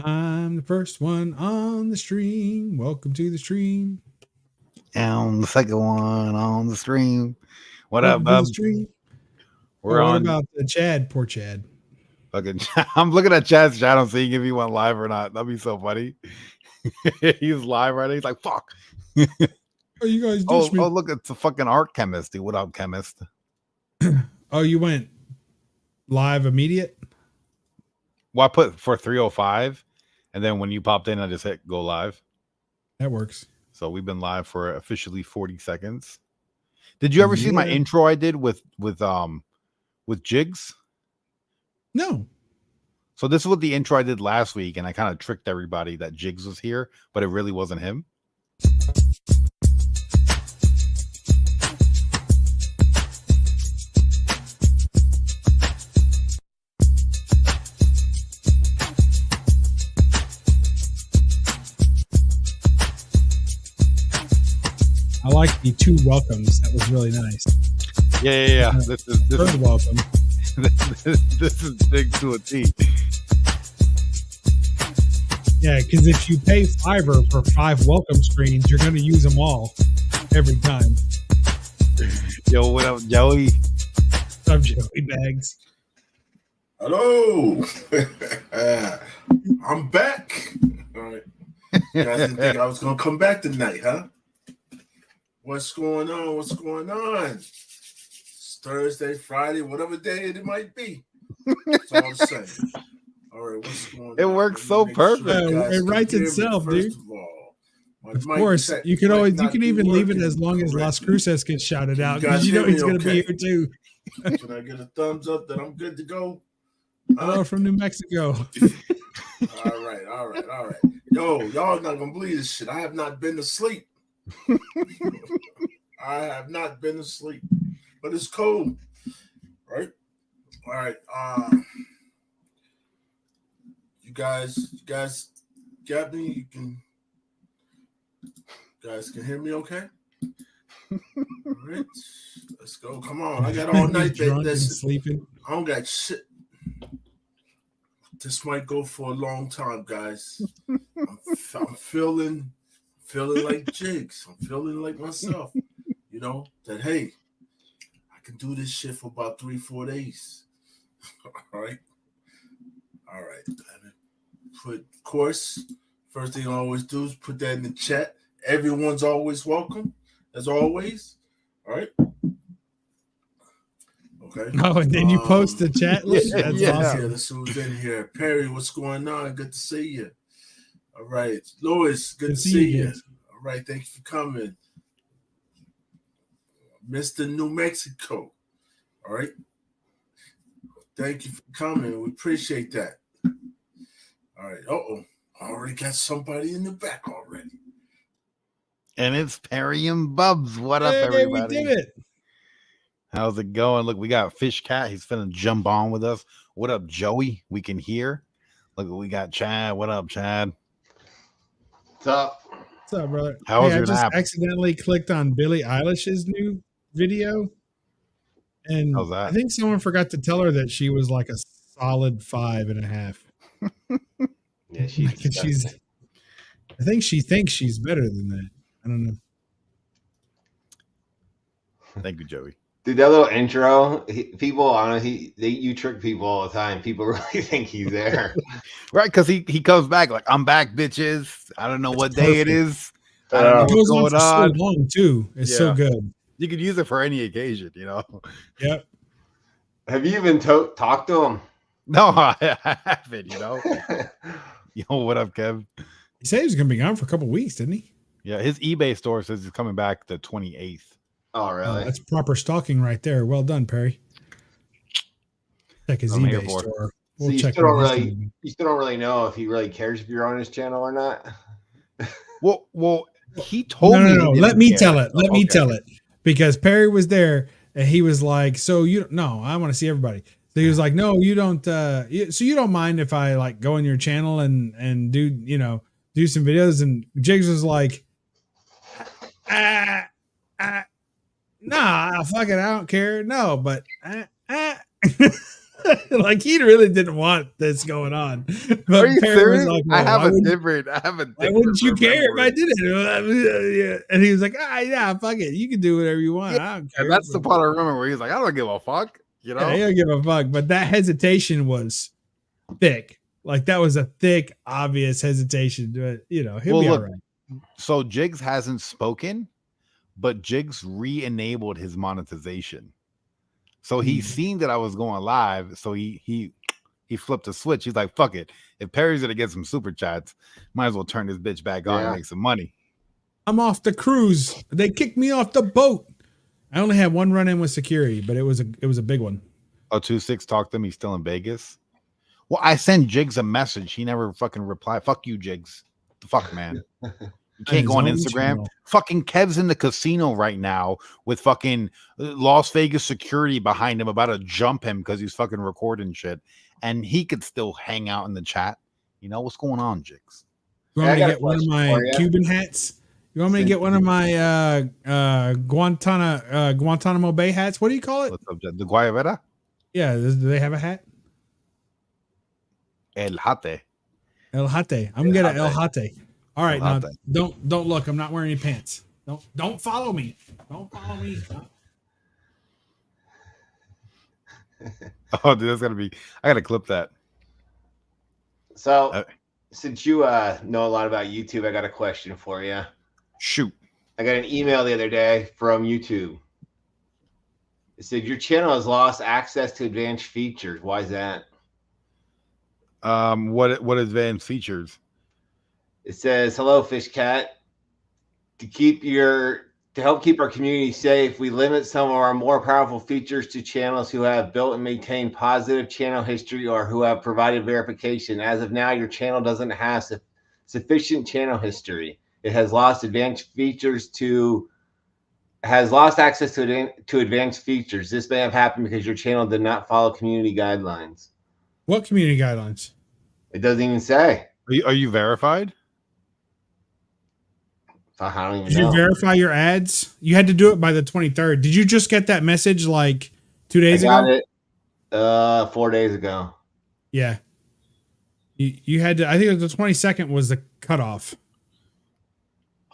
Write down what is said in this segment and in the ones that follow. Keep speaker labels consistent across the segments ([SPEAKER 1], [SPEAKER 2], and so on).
[SPEAKER 1] I'm the first one on the stream. Welcome to the stream.
[SPEAKER 2] And the second one on the stream. What
[SPEAKER 1] Welcome
[SPEAKER 2] up,
[SPEAKER 1] to the
[SPEAKER 2] bub?
[SPEAKER 1] stream.
[SPEAKER 2] We're
[SPEAKER 1] what
[SPEAKER 2] on.
[SPEAKER 1] about Chad? Poor Chad.
[SPEAKER 2] Fucking, I'm looking at Chad's chat. I'm seeing if he went live or not. That'd be so funny. He's live right now. He's like, fuck.
[SPEAKER 1] Oh, you guys
[SPEAKER 2] Oh,
[SPEAKER 1] me.
[SPEAKER 2] look, it's a fucking art chemist. Dude. What up, chemist?
[SPEAKER 1] Oh, you went live immediate?
[SPEAKER 2] Well, I put for 3:05, and then when you popped in, I just hit go live.
[SPEAKER 1] That works.
[SPEAKER 2] So we've been live for officially 40 seconds. Did you ever see my intro I did with Jigs?
[SPEAKER 1] No.
[SPEAKER 2] So this was the intro I did last week, and I kind of tricked everybody that Jigs was here, but it really wasn't him.
[SPEAKER 1] I like the 2 welcomes. That was really nice.
[SPEAKER 2] Yeah. This is
[SPEAKER 1] welcome.
[SPEAKER 2] this is big to a T.
[SPEAKER 1] Yeah, because if you pay Fiverr for 5 welcome screens, you're going to use them all every time.
[SPEAKER 2] Yo, what up, Joey?
[SPEAKER 1] What's up, Joey Bags?
[SPEAKER 3] Hello. I'm back. All right. You guys didn't think I was going to come back tonight, huh? What's going on? What's going on? It's Thursday, Friday, whatever day it might be. It's all the same. All right, what's going on?
[SPEAKER 2] It works so perfect.
[SPEAKER 1] It writes itself, dude. Of course, you can even leave it as long as Las Cruces gets shouted out because you know he's going to be here too.
[SPEAKER 3] Can I get a thumbs up that I'm good to go?
[SPEAKER 1] Hello from New Mexico.
[SPEAKER 3] All right. Yo, y'all not gonna believe this shit. I have not been to sleep. I have not been asleep, but it's cold, right? All right. You guys got me. You guys can hear me, okay? All right, let's go. Come on, I got all night, baby.
[SPEAKER 1] Sleeping.
[SPEAKER 3] I don't got shit. This might go for a long time, guys. I'm feeling like Jigs. I'm feeling like myself. You know, that, hey, I can do this shit for about 3-4 days. All right. Of course, first thing I always do is put that in the chat. Everyone's always welcome, as always. All right. Okay.
[SPEAKER 1] Oh, and then you post the chat list. That's awesome.
[SPEAKER 3] Let's see who's in here. Perry, what's going on? Good to see you. All right. Louis, good to see you. All right. Thank you for coming. Mr. New Mexico. All right. Thank you for coming. We appreciate that. All right. I already got somebody in the back already.
[SPEAKER 2] And it's Perry and Bubs. What up, everybody?
[SPEAKER 1] We did it.
[SPEAKER 2] How's it going? Look, we got Fish Cat. He's finna jump on with us. What up, Joey? We can hear. Look, we got Chad. What up, Chad?
[SPEAKER 4] What's up?
[SPEAKER 1] What's up, brother?
[SPEAKER 2] How was your
[SPEAKER 1] I just
[SPEAKER 2] nap?
[SPEAKER 1] accidentally clicked on Billie Eilish's new video. And
[SPEAKER 2] How's that?
[SPEAKER 1] I think someone forgot to tell her that she was like a solid 5.5.
[SPEAKER 4] Yeah,
[SPEAKER 1] I think she thinks she's better than that. I don't know.
[SPEAKER 2] Thank you, Joey.
[SPEAKER 4] Dude, that little intro, you trick people all the time. People really think he's there.
[SPEAKER 2] Right, because he comes back like, I'm back, bitches. I don't know what day it is. I don't know
[SPEAKER 1] It goes
[SPEAKER 2] what's going
[SPEAKER 1] on
[SPEAKER 2] on.
[SPEAKER 1] for so long, too. It's so good.
[SPEAKER 2] You could use it for any occasion, you know?
[SPEAKER 1] Yep.
[SPEAKER 4] Have you even talked to him?
[SPEAKER 2] No, I haven't, you know? Yo, what up, Kev?
[SPEAKER 1] He said he was going to be gone for a couple weeks, didn't he?
[SPEAKER 2] Yeah, his eBay store says he's coming back the 28th.
[SPEAKER 4] Oh, really?
[SPEAKER 1] That's proper stalking right there. Well done, Perry. Check his eBay store.
[SPEAKER 4] We'll so you still don't really know if he really cares if you're on his channel or not.
[SPEAKER 2] Well, he told me.
[SPEAKER 1] No. Let me tell it. Let me tell it. Because Perry was there and he was like, so I want to see everybody. So he was like, no, you don't. So you don't mind if I like go on your channel and do some videos? And Jigs was like, nah, fuck it, I don't care. No, but Like he really didn't want this going on. But
[SPEAKER 2] Are you
[SPEAKER 1] Perry
[SPEAKER 2] serious?
[SPEAKER 1] was like,
[SPEAKER 2] I
[SPEAKER 1] well,
[SPEAKER 2] have
[SPEAKER 1] why
[SPEAKER 2] a
[SPEAKER 1] wouldn't,
[SPEAKER 2] different. I have a different.
[SPEAKER 1] why wouldn't you care if I
[SPEAKER 2] remembrance.
[SPEAKER 1] did it? Yeah. And he was like, yeah, fuck it. You can do whatever you want. I don't care.
[SPEAKER 2] And that's the part I remember where he's like, I don't give a fuck. You know?
[SPEAKER 1] Yeah, he don't give a fuck. But that hesitation was thick. Like that was a thick, obvious hesitation. But you know, he'll be all right.
[SPEAKER 2] So Jigs hasn't spoken, but Jigs re-enabled his monetization. So he seen that I was going live, so he flipped a switch. He's like, "Fuck it! If Perry's gonna get some super chats, might as well turn this bitch back on and make some money."
[SPEAKER 1] I'm off the cruise. They kicked me off the boat. I only had one run in with security, but it was a big one.
[SPEAKER 2] 026 talked to him. He's still in Vegas. Well, I sent Jigs a message. He never fucking replied. Fuck you, Jigs. The fuck, man. You can't go on Instagram. Channel. Fucking Kev's in the casino right now with fucking Las Vegas security behind him, about to jump him because he's fucking recording shit. And he could still hang out in the chat. You know what's going on, Jigs?
[SPEAKER 1] You want me to get one of my Cuban hats? You want me to get one of my Guantanamo Bay hats? What do you call it?
[SPEAKER 2] What's up, the Guayabera?
[SPEAKER 1] Yeah, do they have a hat?
[SPEAKER 2] El Hate.
[SPEAKER 1] El Hate. I'm gonna get an El Hate. All right, now don't look. I'm not wearing any pants. Don't follow me. Don't follow me.
[SPEAKER 2] Oh, dude, that's gonna be. I gotta clip that.
[SPEAKER 4] So, since you know a lot about YouTube, I got a question for you.
[SPEAKER 2] Shoot.
[SPEAKER 4] I got an email the other day from YouTube. It said your channel has lost access to advanced features. Why is that?
[SPEAKER 2] What advanced features?
[SPEAKER 4] It says, "Hello, Fish Cat. To help keep our community safe, we limit some of our more powerful features to channels who have built and maintained positive channel history or who have provided verification. As of now, your channel doesn't have sufficient channel history. It has lost advanced features has lost access to advanced features. This may have happened because your channel did not follow community guidelines."
[SPEAKER 1] What community guidelines?
[SPEAKER 4] It doesn't even say.
[SPEAKER 2] Are you verified?
[SPEAKER 4] I don't even
[SPEAKER 1] know. Did you verify your ads? You had to do it by the 23rd. Did you just get that message like 2 days ago?
[SPEAKER 4] I got it 4 days ago.
[SPEAKER 1] Yeah. You had to, I think the 22nd was the cutoff.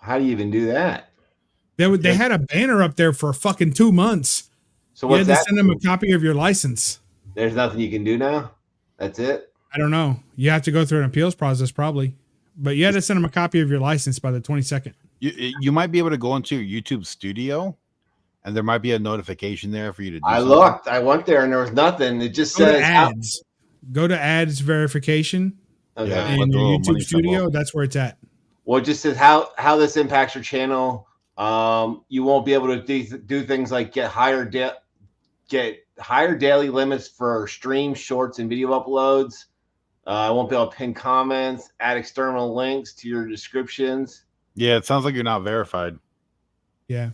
[SPEAKER 4] How do you even do that?
[SPEAKER 1] They had a banner up there for fucking 2 months. So you had to send them a copy of your license.
[SPEAKER 4] There's nothing you can do now? That's it?
[SPEAKER 1] I don't know. You have to go through an appeals process probably. But you had to send them a copy of your license by the 22nd.
[SPEAKER 2] You might be able to go into your YouTube studio and there might be a notification there for you to do
[SPEAKER 4] something. Looked. I went there and there was nothing. It just says
[SPEAKER 1] ads. Go to ads verification.
[SPEAKER 4] Okay.
[SPEAKER 1] In your YouTube studio. That's where it's at.
[SPEAKER 4] Well, it just says how this impacts your channel. You won't be able to do things like get higher daily limits for streams, shorts, and video uploads. I won't be able to pin comments, add external links to your descriptions.
[SPEAKER 2] Yeah, it sounds like you're not verified.
[SPEAKER 1] Yeah.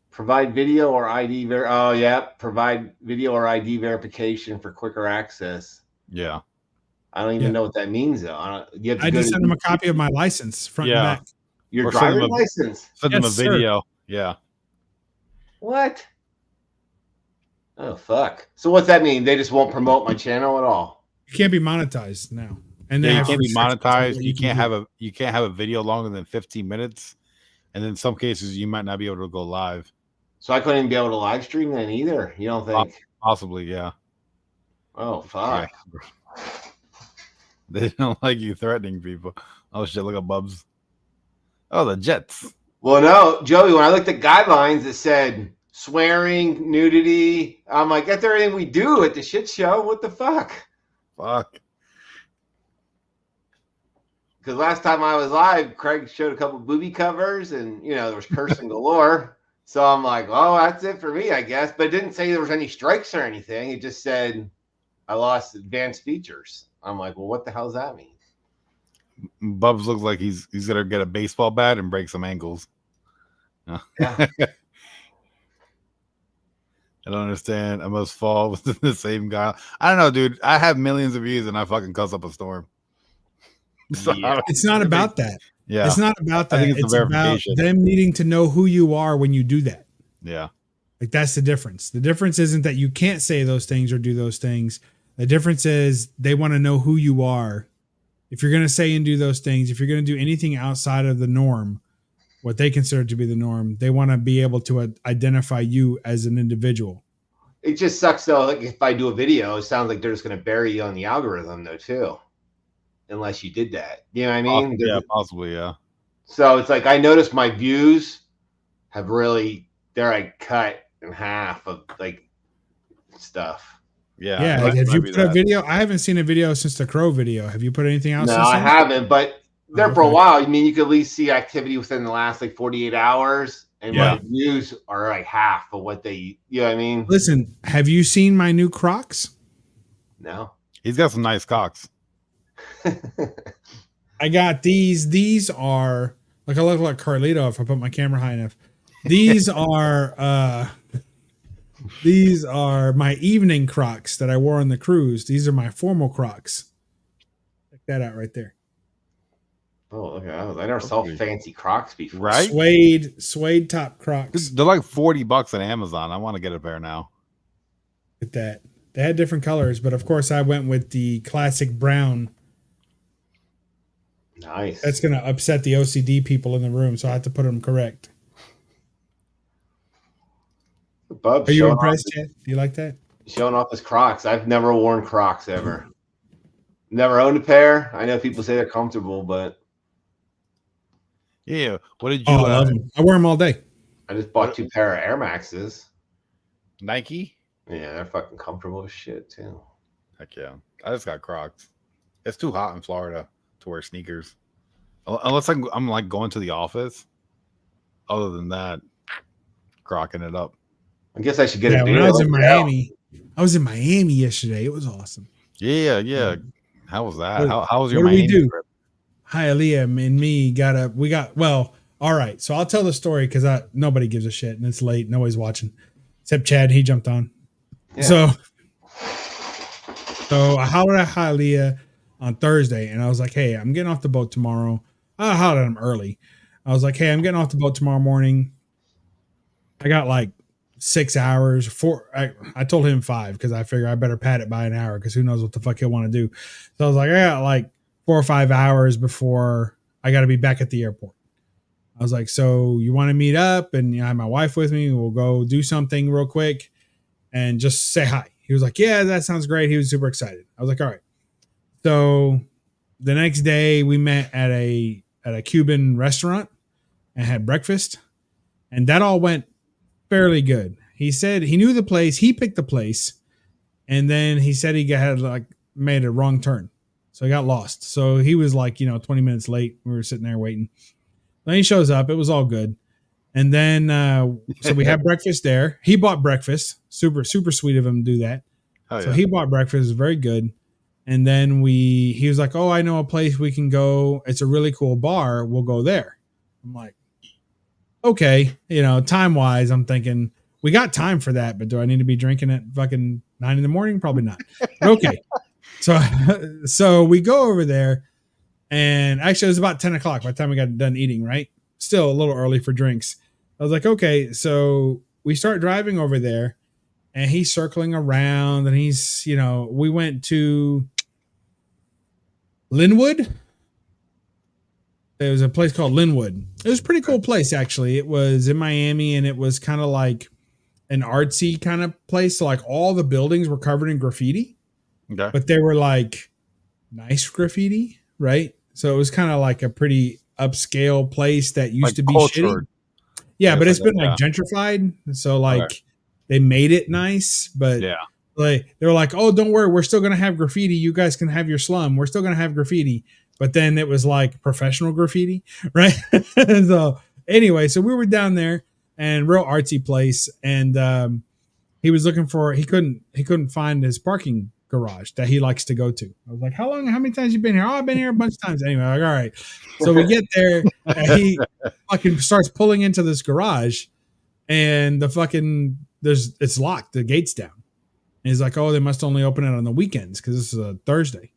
[SPEAKER 4] Provide video or ID. Provide video or ID verification for quicker access.
[SPEAKER 2] Yeah.
[SPEAKER 4] I don't even know what that means, though.
[SPEAKER 1] I just sent them a copy of my license, front and back.
[SPEAKER 4] Your driver's license?
[SPEAKER 2] Send them a video. Sir. Yeah.
[SPEAKER 4] What? Oh, fuck. So what's that mean? They just won't promote my channel at all?
[SPEAKER 1] You can't be monetized now. And
[SPEAKER 2] you can't be monetized. You can't have a video longer than 15 minutes. And in some cases, you might not be able to go live.
[SPEAKER 4] So I couldn't even be able to live stream then either. You don't think?
[SPEAKER 2] Possibly, yeah.
[SPEAKER 4] Oh, fuck.
[SPEAKER 2] Yeah. They don't like you threatening people. Oh shit! Look at Bubs. Oh, the Jets.
[SPEAKER 4] Well, no, Joey. When I looked at guidelines, it said swearing, nudity. I'm like, that's everything we do at the shit show. What the fuck?
[SPEAKER 2] Fuck.
[SPEAKER 4] Because last time I was live, Craig showed a couple booby covers, and there was cursing galore. So I'm like, oh, that's it for me, I guess. But it didn't say there was any strikes or anything. It just said I lost advanced features. I'm like, well, what the hell does that mean?
[SPEAKER 2] Bubs looks like he's gonna get a baseball bat and break some ankles. Yeah. I don't understand. I must fall within the same guy. I don't know, dude. I have millions of views and I fucking cuss up a storm.
[SPEAKER 1] So it's not about that.
[SPEAKER 2] Yeah,
[SPEAKER 1] it's not about that.
[SPEAKER 2] I think it's
[SPEAKER 1] about them needing to know who you are when you do that.
[SPEAKER 2] Yeah.
[SPEAKER 1] Like that's the difference. The difference isn't that you can't say those things or do those things. The difference is they want to know who you are. If you're going to say and do those things, if you're going to do anything outside of the norm, what they consider to be the norm, they want to be able to identify you as an individual.
[SPEAKER 4] It just sucks though. Like if I do a video, it sounds like they're just going to bury you on the algorithm though too, unless you did that. You know what I mean?
[SPEAKER 2] Yeah, possibly. Yeah.
[SPEAKER 4] So it's like I noticed my views have really they're like cut in half of like stuff.
[SPEAKER 2] Yeah.
[SPEAKER 1] Like, have you put a video? I haven't seen a video since the Crow video. Have you put anything else?
[SPEAKER 4] No, I haven't. But there for a while. I mean, you could at least see activity within the last like 48 hours. And my views are like half of what they, you know what I mean?
[SPEAKER 1] Listen, have you seen my new Crocs?
[SPEAKER 4] No.
[SPEAKER 2] He's got some nice cocks.
[SPEAKER 1] I got these. These are like I look like Carlito if I put my camera high enough. These are my evening Crocs that I wore on the cruise. These are my formal Crocs. Check that out right there.
[SPEAKER 4] Oh, okay. I never saw fancy Crocs before.
[SPEAKER 2] Right?
[SPEAKER 1] Suede top Crocs.
[SPEAKER 2] They're like $40 on Amazon. I want to get a pair now.
[SPEAKER 1] Look at that. They had different colors, but of course I went with the classic brown.
[SPEAKER 4] Nice.
[SPEAKER 1] That's going to upset the OCD people in the room, so I have to put them correct.
[SPEAKER 4] Bub,
[SPEAKER 1] are you impressed, Chad? Do you like that?
[SPEAKER 4] Showing off his Crocs. I've never worn Crocs ever. Never owned a pair. I know people say they're comfortable, but
[SPEAKER 2] yeah. What did you?
[SPEAKER 1] I love them. I wear them all day.
[SPEAKER 4] I just bought 2 pair of Air Maxes.
[SPEAKER 2] Nike.
[SPEAKER 4] Yeah, they're fucking comfortable as shit too.
[SPEAKER 2] Heck yeah! I just got Crocs. It's too hot in Florida to wear sneakers, unless I'm like going to the office. Other than that, crocking it up.
[SPEAKER 4] I guess I should get a
[SPEAKER 1] when I was in Miami. I was in Miami yesterday. It was awesome.
[SPEAKER 2] Yeah. How was that? How was your Miami trip?
[SPEAKER 1] Hialeah and me all right. So I'll tell the story because nobody gives a shit and it's late. Nobody's watching except Chad. He jumped on. Yeah. So I hollered at Hialeah on Thursday and I was like, hey, I'm getting off the boat tomorrow. I hollered at him early. I was like, hey, I'm getting off the boat tomorrow morning. I got like 6 hours. I told him 5 because I figure I better pad it by an hour because who knows what the fuck he'll want to do. So I was like, I got like 4 or 5 hours before I got to be back at the airport. I was like, so you want to meet up? And I have my wife with me. We'll go do something real quick and just say hi. He was like, yeah, that sounds great. He was super excited. I was like, all right. So the next day we met at a Cuban restaurant and had breakfast, and that all went fairly good. He said he knew the place. He picked the place, and then he said he had like made a wrong turn, so he got lost. So he was like 20 minutes late. We were sitting there waiting. Then he shows up. It was all good, and then so we had breakfast there. He bought breakfast. Super sweet of him to do that. Oh, so he bought breakfast. It was very good. And then he was like, oh, I know a place we can go. It's a really cool bar. We'll go there. I'm like, okay, time wise, I'm thinking we got time for that, but do I need to be drinking at fucking 9 a.m? Probably not. But okay. So we go over there, and actually it was about 10 o'clock by the time we got done eating, right? Still a little early for drinks. I was like, okay, so we start driving over there, and he's circling around, and he's, we went to Linwood. There was a place called Linwood. It was a pretty cool place, actually. It was in Miami, and it was kind of like an artsy kind of place. So like all the buildings were covered in graffiti, but they were like nice graffiti, right? So it was kind of like a pretty upscale place that used like to be shitty. Yeah, but it's been like gentrified. So like they made it nice, but they were like, oh, don't worry, we're still gonna have graffiti. You guys can have your slum. We're still gonna have graffiti. But then it was like professional graffiti, right? So anyway, so we were down there and real artsy place, and he was looking for he couldn't find his parking garage that he likes to go to. I was like, how many times you been here? Oh, I've been here a bunch of times. Anyway, like, all right. So we get there and he fucking starts pulling into this garage, and it's locked, the gate's down. And he's like, oh, they must only open it on the weekends because this is a Thursday.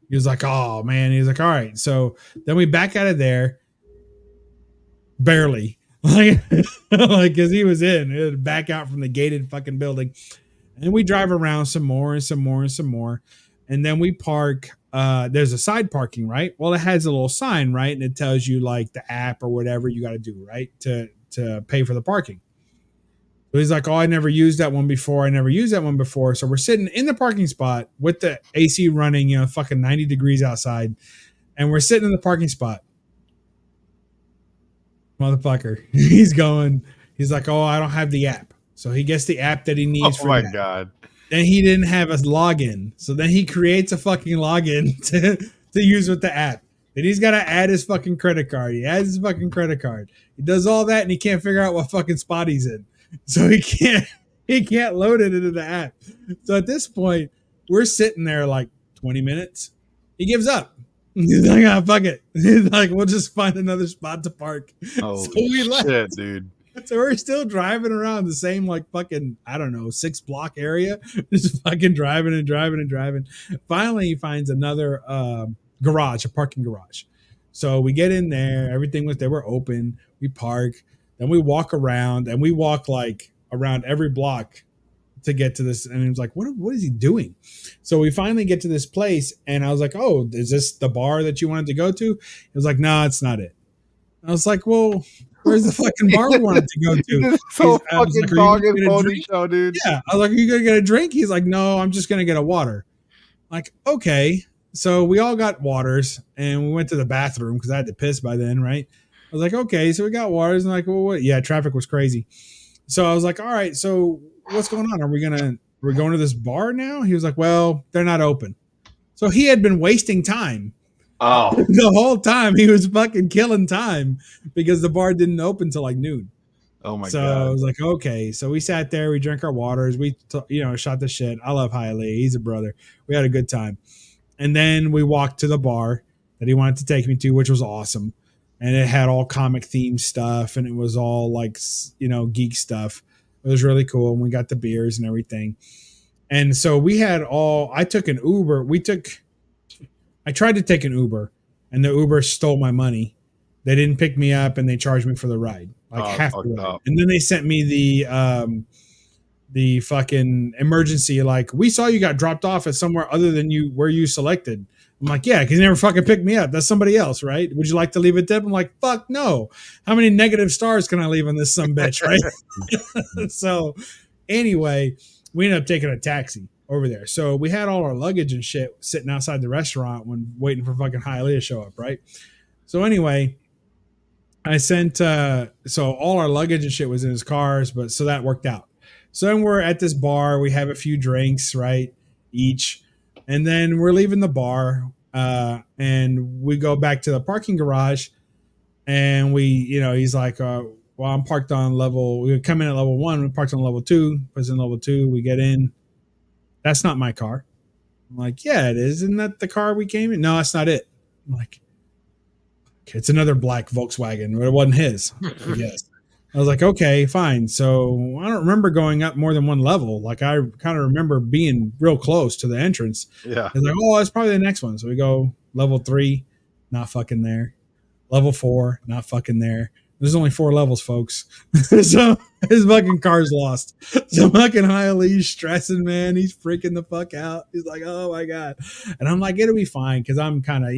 [SPEAKER 1] He was like, oh, man. He was like, all right. So then we back out of there. Barely. like, because he was in. It would back out from the gated fucking building, and we drive around some more and some more and some more, and then we park. There's a side parking, right? Well, it has a little sign, right, and it tells you like the app or whatever you got to do, right, to pay for the parking. So he's like, "Oh, I never used that one before. I never used that one before." So we're sitting in the parking spot with the AC running, fucking 90 degrees outside, and we're sitting in the parking spot. Motherfucker, he's like, "Oh, I don't have the app." So he gets the app that he needs for that.
[SPEAKER 2] God.
[SPEAKER 1] Then he didn't have a login. So then he creates a fucking login to use with the app. Then he's got to add his fucking credit card. He adds his fucking credit card. He does all that and he can't figure out what fucking spot he's in. So he can't load it into the app. So at this point, we're sitting there like 20 minutes. He gives up. He's like, "Ah, fuck it." He's like, "We'll just find another spot to park."
[SPEAKER 2] Oh,
[SPEAKER 1] so we left.
[SPEAKER 2] Shit, dude.
[SPEAKER 1] So we're still driving around the same like fucking, I don't know, 6 block area, just fucking driving and driving and driving. Finally, he finds another garage, a parking garage. So we get in there, everything was there, we're open, we park, then we walk around, and we walk like around every block to get to this. And he was like, what is he doing? So we finally get to this place, and I was like, "Oh, is this the bar that you wanted to go to?" He was like, "No, it's not it." I was like, "Well, where's the fucking bar we wanted to go to?"
[SPEAKER 2] So fucking like, dog and pony show, dude.
[SPEAKER 1] Yeah. I was like, "Are you gonna get a drink?" He's like, "No, I'm just gonna get a water." I'm like, okay. So we all got waters, and we went to the bathroom because I had to piss by then, right? I was like, okay, so we got waters, and like, well, what? Yeah, traffic was crazy. So I was like, all right, so what's going on? Are we going to this bar now? He was like, well, they're not open. So he had been wasting time.
[SPEAKER 4] Oh,
[SPEAKER 1] the whole time he was fucking killing time because the bar didn't open till like noon.
[SPEAKER 2] Oh my
[SPEAKER 1] so
[SPEAKER 2] God.
[SPEAKER 1] I was like, okay. So we sat there, we drank our waters, we shot the shit. I love Haile. He's a brother. We had a good time. And then we walked to the bar that he wanted to take me to, which was awesome. And it had all comic themed stuff, and it was all like, geek stuff. It was really cool. And we got the beers and everything. And so I took an Uber. I tried to take an Uber, and the Uber stole my money. They didn't pick me up, and they charged me for the ride, like half the ride. And then they sent me the fucking emergency. Like, "We saw you got dropped off at somewhere other than where you selected." I'm like, "Yeah, because you never fucking picked me up. That's somebody else, right? Would you like to leave a tip?" I'm like, "Fuck no. How many negative stars can I leave on this sumbitch, right?" So anyway, we ended up taking a taxi over there. So we had all our luggage and shit sitting outside the restaurant when waiting for fucking Haile to show up, right? So anyway, I sent so all our luggage and shit was in his cars, but so that worked out. So then we're at this bar, we have a few drinks, right? Each. And then we're leaving the bar, and we go back to the parking garage, and he's like, well, I'm parked on we come in at level 1, we parked on level 2, was in level 2, we get in. That's not my car. I'm like, "Yeah, it is. Isn't that the car we came in?" "No, that's not it." I'm like, "Okay, it's another black Volkswagen, but it wasn't his." I guess. I was like, "Okay, fine." So I don't remember going up more than one level. Like, I kind of remember being real close to the entrance.
[SPEAKER 2] Yeah.
[SPEAKER 1] I was like, "Oh, that's probably the next one." So we go level 3, not fucking there. Level 4, not fucking there. There's only 4 levels, folks. So his fucking car's lost. So fucking Hailey's stressing, man. He's freaking the fuck out. He's like, "Oh my God." And I'm like, "It'll be fine." Cause I'm kind of,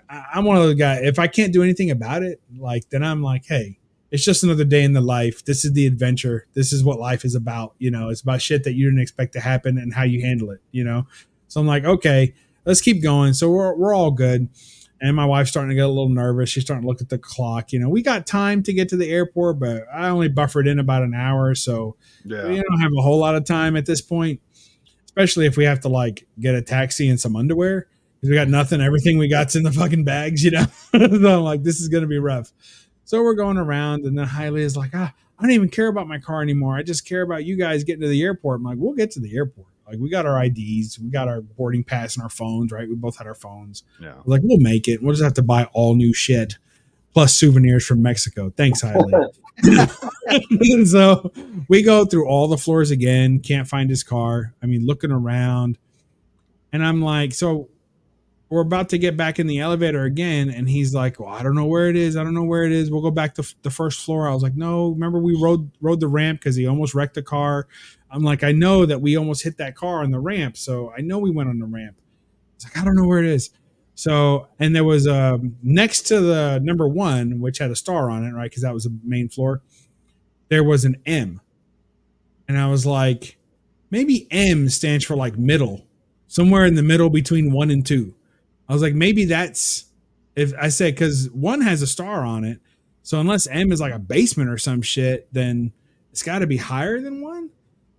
[SPEAKER 1] I'm one of those guys. If I can't do anything about it, like, then I'm like, hey, it's just another day in the life. This is the adventure. This is what life is about. It's about shit that you didn't expect to happen and how you handle it, So I'm like, okay, let's keep going. So we're all good. And my wife's starting to get a little nervous. She's starting to look at the clock. We got time to get to the airport, but I only buffered in about an hour. So we don't have a whole lot of time at this point, especially if we have to like get a taxi and some underwear. Because we got nothing. Everything we got's in the fucking bags, So I'm like, this is going to be rough. So we're going around, and then Haile is like, I don't even care about my car anymore. I just care about you guys getting to the airport. I'm like, we'll get to the airport. Like, we got our IDs, we got our boarding pass and our phones, right? We both had our phones.
[SPEAKER 2] Yeah.
[SPEAKER 1] Like, we'll make it. We'll just have to buy all new shit plus souvenirs from Mexico. Thanks, Haile. So we go through all the floors again, can't find his car. I mean, looking around, and I'm like, so we're about to get back in the elevator again, and he's like, well, I don't know where it is. We'll go back to the first floor. I was like, no, remember we rode the ramp because he almost wrecked the car. I'm like, I know that we almost hit that car on the ramp, so I know we went on the ramp. It's like, I don't know where it is. So, and there was next to the number 1, which had a star on it, right? Because that was the main floor. There was an M. And I was like, maybe M stands for like middle, somewhere in the middle between 1 and 2. I was like, maybe that's, if I said, because 1 has a star on it. So unless M is like a basement or some shit, then it's got to be higher than 1.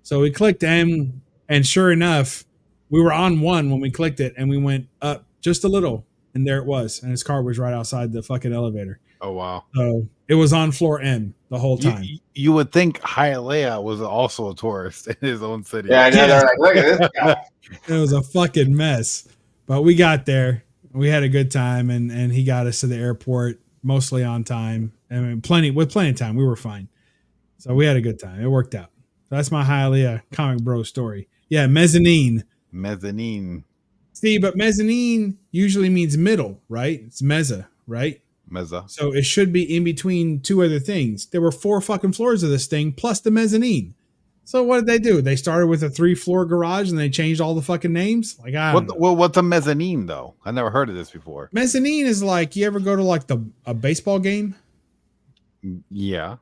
[SPEAKER 1] So we clicked M, and sure enough, we were on 1 when we clicked it, and we went up just a little, and there it was. And his car was right outside the fucking elevator.
[SPEAKER 2] Oh, wow.
[SPEAKER 1] So it was on floor M the whole time.
[SPEAKER 2] You would think Hialeah was also a tourist in his own city.
[SPEAKER 4] Yeah, I know. They're like, look at this guy.
[SPEAKER 1] It was a fucking mess. But we got there. We had a good time, and he got us to the airport mostly on time. I mean, plenty of time. We were fine. So we had a good time. It worked out. So that's my Hialeah comic bro story. Yeah, mezzanine.
[SPEAKER 2] Mezzanine.
[SPEAKER 1] See, but mezzanine usually means middle, right? It's mezza, right?
[SPEAKER 2] Mezza.
[SPEAKER 1] So it should be in between 2 other things. There were 4 fucking floors of this thing plus the mezzanine. So what did they do? They started with a 3-floor garage and they changed all the fucking names? Like,
[SPEAKER 2] what's a mezzanine though? I never heard of this before.
[SPEAKER 1] Mezzanine is like, you ever go to like a baseball game?
[SPEAKER 2] Yeah.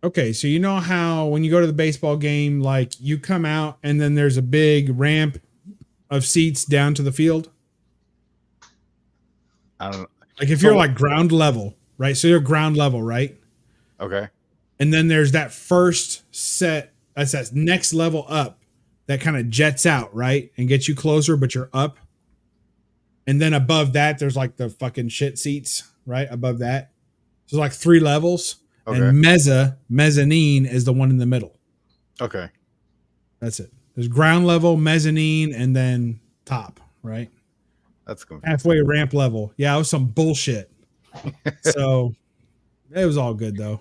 [SPEAKER 1] Okay, so you know how when you go to the baseball game, like you come out and then there's a big ramp of seats down to the field?
[SPEAKER 2] I don't know.
[SPEAKER 1] Like if you're like ground level, right? So you're ground level, right?
[SPEAKER 2] Okay.
[SPEAKER 1] And then there's that first set, that's that next level up that kind of jets out, right? And gets you closer, but you're up. And then above that, there's like the fucking shit seats, right? Above that. So like 3 levels. Okay. And mezzanine is the one in the middle.
[SPEAKER 2] Okay.
[SPEAKER 1] That's it. There's ground level, mezzanine, and then top, right?
[SPEAKER 2] That's confusing.
[SPEAKER 1] Halfway ramp level. Yeah, it was some bullshit. So it was all good though.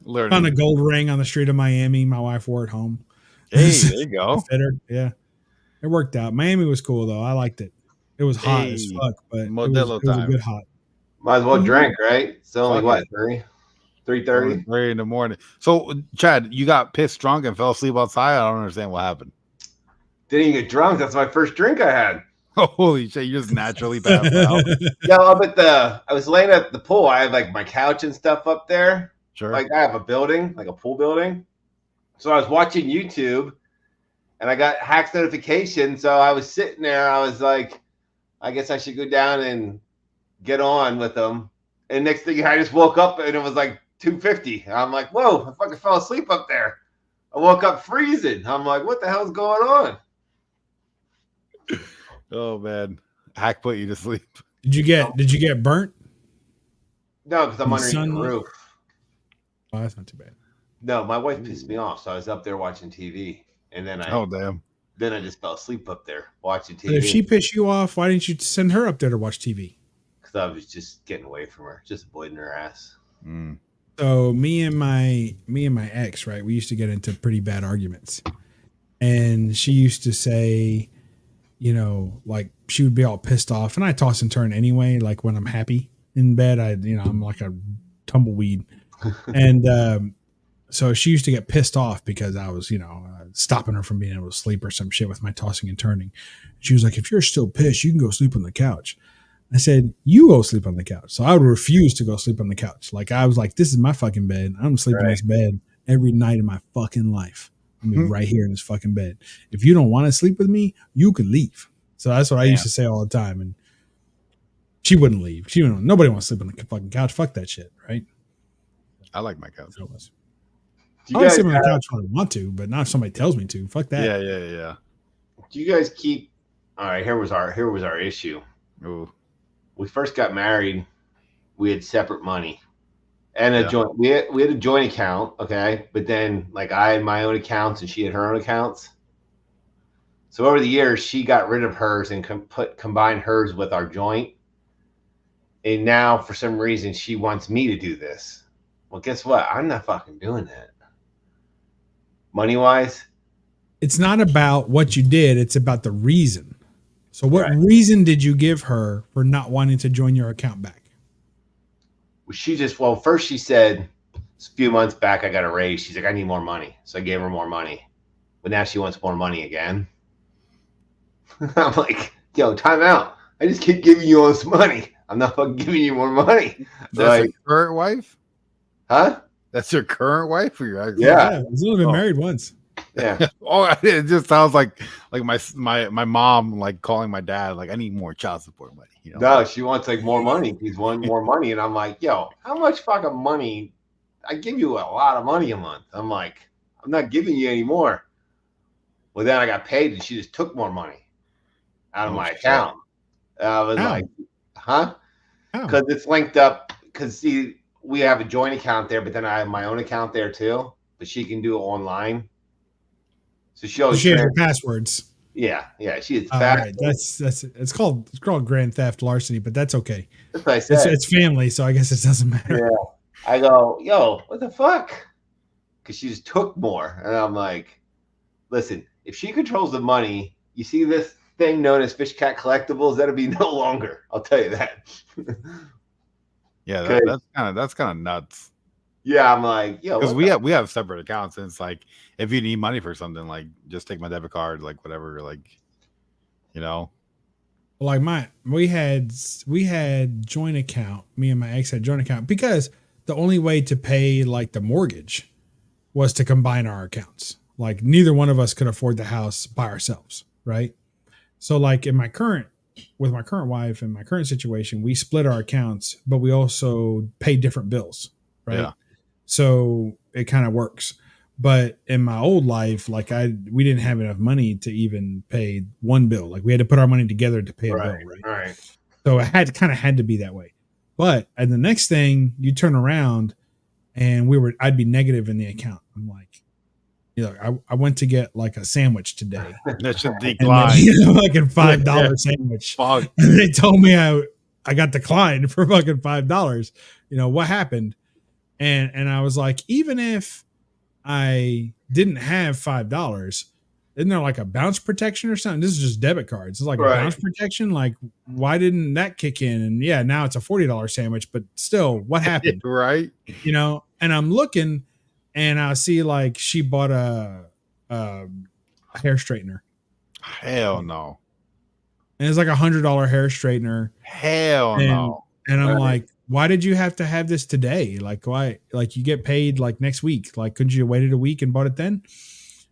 [SPEAKER 1] Found a gold ring on the street of Miami. My wife wore it home.
[SPEAKER 2] Hey, there you go.
[SPEAKER 1] Yeah. It worked out. Miami was cool though. I liked it. It was hot as fuck, but it was a good hot.
[SPEAKER 4] Might as well drink, right? It's only what, 3:30?
[SPEAKER 2] 3 in the morning. So, Chad, you got pissed drunk and fell asleep outside? I don't understand what happened.
[SPEAKER 4] Didn't even get drunk. That's my first drink I had.
[SPEAKER 2] Holy shit, you just naturally passed out.
[SPEAKER 4] Yeah, I was laying at the pool. I have like my couch and stuff up there.
[SPEAKER 2] Sure.
[SPEAKER 4] Like I have a building, like a pool building. So I was watching YouTube and I got Hacks notification. So I was sitting there. I was like, I guess I should go down and get on with them. And next thing I just woke up and it was like 2:50. I'm like, whoa, I fucking fell asleep up there. I woke up freezing. I'm like, what the hell's going on?
[SPEAKER 2] Oh man, Hack put you to sleep.
[SPEAKER 1] Did you get burnt?
[SPEAKER 4] No, because I'm underneath the roof.
[SPEAKER 1] Oh, that's not too bad.
[SPEAKER 4] No, my wife pissed me off, so I was up there watching TV, and then then I just fell asleep up there watching TV.
[SPEAKER 1] But if she pissed you off, why didn't you send her up there to watch TV?
[SPEAKER 4] Because I was just getting away from her, just avoiding her ass.
[SPEAKER 2] Mm.
[SPEAKER 1] So me and my ex, right? We used to get into pretty bad arguments, and she used to say, you know, like she would be all pissed off, and I toss and turn anyway. Like when I'm happy in bed, I'm like a tumbleweed, and so she used to get pissed off because I was, stopping her from being able to sleep or some shit with my tossing and turning. She was like, "If you're still pissed, you can go sleep on the couch." I said, "You go sleep on the couch." So I would refuse to go sleep on the couch. Like I was like, "This is my fucking bed. I'm sleeping in this bed every night of my fucking life. I'm gonna be right here in this fucking bed. If you don't want to sleep with me, you could leave." So that's what I used to say all the time. And she wouldn't leave. Nobody wants to sleep on the fucking couch. Fuck that shit, right?
[SPEAKER 2] I like my couch.
[SPEAKER 1] I'll sleep on the couch when I want to, but not if somebody tells me to. Fuck that.
[SPEAKER 2] Yeah.
[SPEAKER 4] Do you guys keep? All right, here was our issue.
[SPEAKER 2] Ooh.
[SPEAKER 4] We first got married. We had separate money and a joint. We had a joint account, okay. But then, like, I had my own accounts and she had her own accounts. So over the years, she got rid of hers and combined hers with our joint. And now, for some reason, she wants me to do this. Well, guess what? I'm not fucking doing that. Money wise,
[SPEAKER 1] it's not about what you did. It's about the reason. So what reason did you give her for not wanting to join your account back?
[SPEAKER 4] First she said a few months back I got a raise. She's like, I need more money. So I gave her more money. But now she wants more money again. I'm like, yo, time out. I just keep giving you all this money. I'm not fucking giving you more money.
[SPEAKER 2] That's your current wife?
[SPEAKER 4] Huh?
[SPEAKER 2] That's your current wife or your ex?
[SPEAKER 1] Yeah. He's only been married once.
[SPEAKER 4] Yeah.
[SPEAKER 2] It just sounds like my mom like calling my dad like I need more child support money. You know?
[SPEAKER 4] No, she wants like more money. He's wanting more money, and I'm like, yo, how much fucking money? I give you a lot of money a month. I'm like, I'm not giving you any more. Well, then I got paid, and she just took more money out of my account. I was like, huh? Because it's linked up. Because see, we have a joint account there, but then I have my own account there too. But she can do it online. So she has
[SPEAKER 1] her passwords.
[SPEAKER 4] Yeah, she is
[SPEAKER 1] fast. Right. That's it's called grand theft larceny, but that's okay.
[SPEAKER 4] That's what I said.
[SPEAKER 1] It's family, so I guess it doesn't matter.
[SPEAKER 4] Yeah. I go, yo, what the fuck? Because she just took more, and I'm like, listen, if she controls the money, you see this thing known as Fish Cat Collectibles, that'll be no longer. I'll tell you that.
[SPEAKER 2] Yeah, that's kind of nuts.
[SPEAKER 4] Yeah, I'm like, yo,
[SPEAKER 2] because we have separate accounts, and it's like if you need money for something, like just take my debit card, like whatever, like you know.
[SPEAKER 1] Like we had joint account. Me and my ex had joint account because the only way to pay like the mortgage was to combine our accounts. Like neither one of us could afford the house by ourselves, right? So like with my current wife and my current situation, we split our accounts, but we also pay different bills, right?
[SPEAKER 2] Yeah.
[SPEAKER 1] So it kind of works. But in my old life, like we didn't have enough money to even pay one bill. Like we had to put our money together to pay a bill, right?
[SPEAKER 4] Right.
[SPEAKER 1] So it had to be that way. But and the next thing you turn around and I'd be negative in the account. I'm like, I went to get like a sandwich today.
[SPEAKER 2] That should decline.
[SPEAKER 1] Like a $5 sandwich.
[SPEAKER 2] Fuck.
[SPEAKER 1] And they told me I got declined for fucking $5. What happened? And I was like, even if I didn't have $5, isn't there like a bounce protection or something? This is just debit cards. It's like a bounce protection. Like, why didn't that kick in? And yeah, now it's a $40 sandwich, but still, what happened?
[SPEAKER 2] Right.
[SPEAKER 1] And I'm looking and I see like she bought a hair straightener.
[SPEAKER 2] Hell no.
[SPEAKER 1] And it's like $100 hair straightener.
[SPEAKER 2] Hell no.
[SPEAKER 1] And I'm like, why did you have to have this today? Like, why? Like, you get paid like next week. Like, couldn't you have waited a week and bought it then?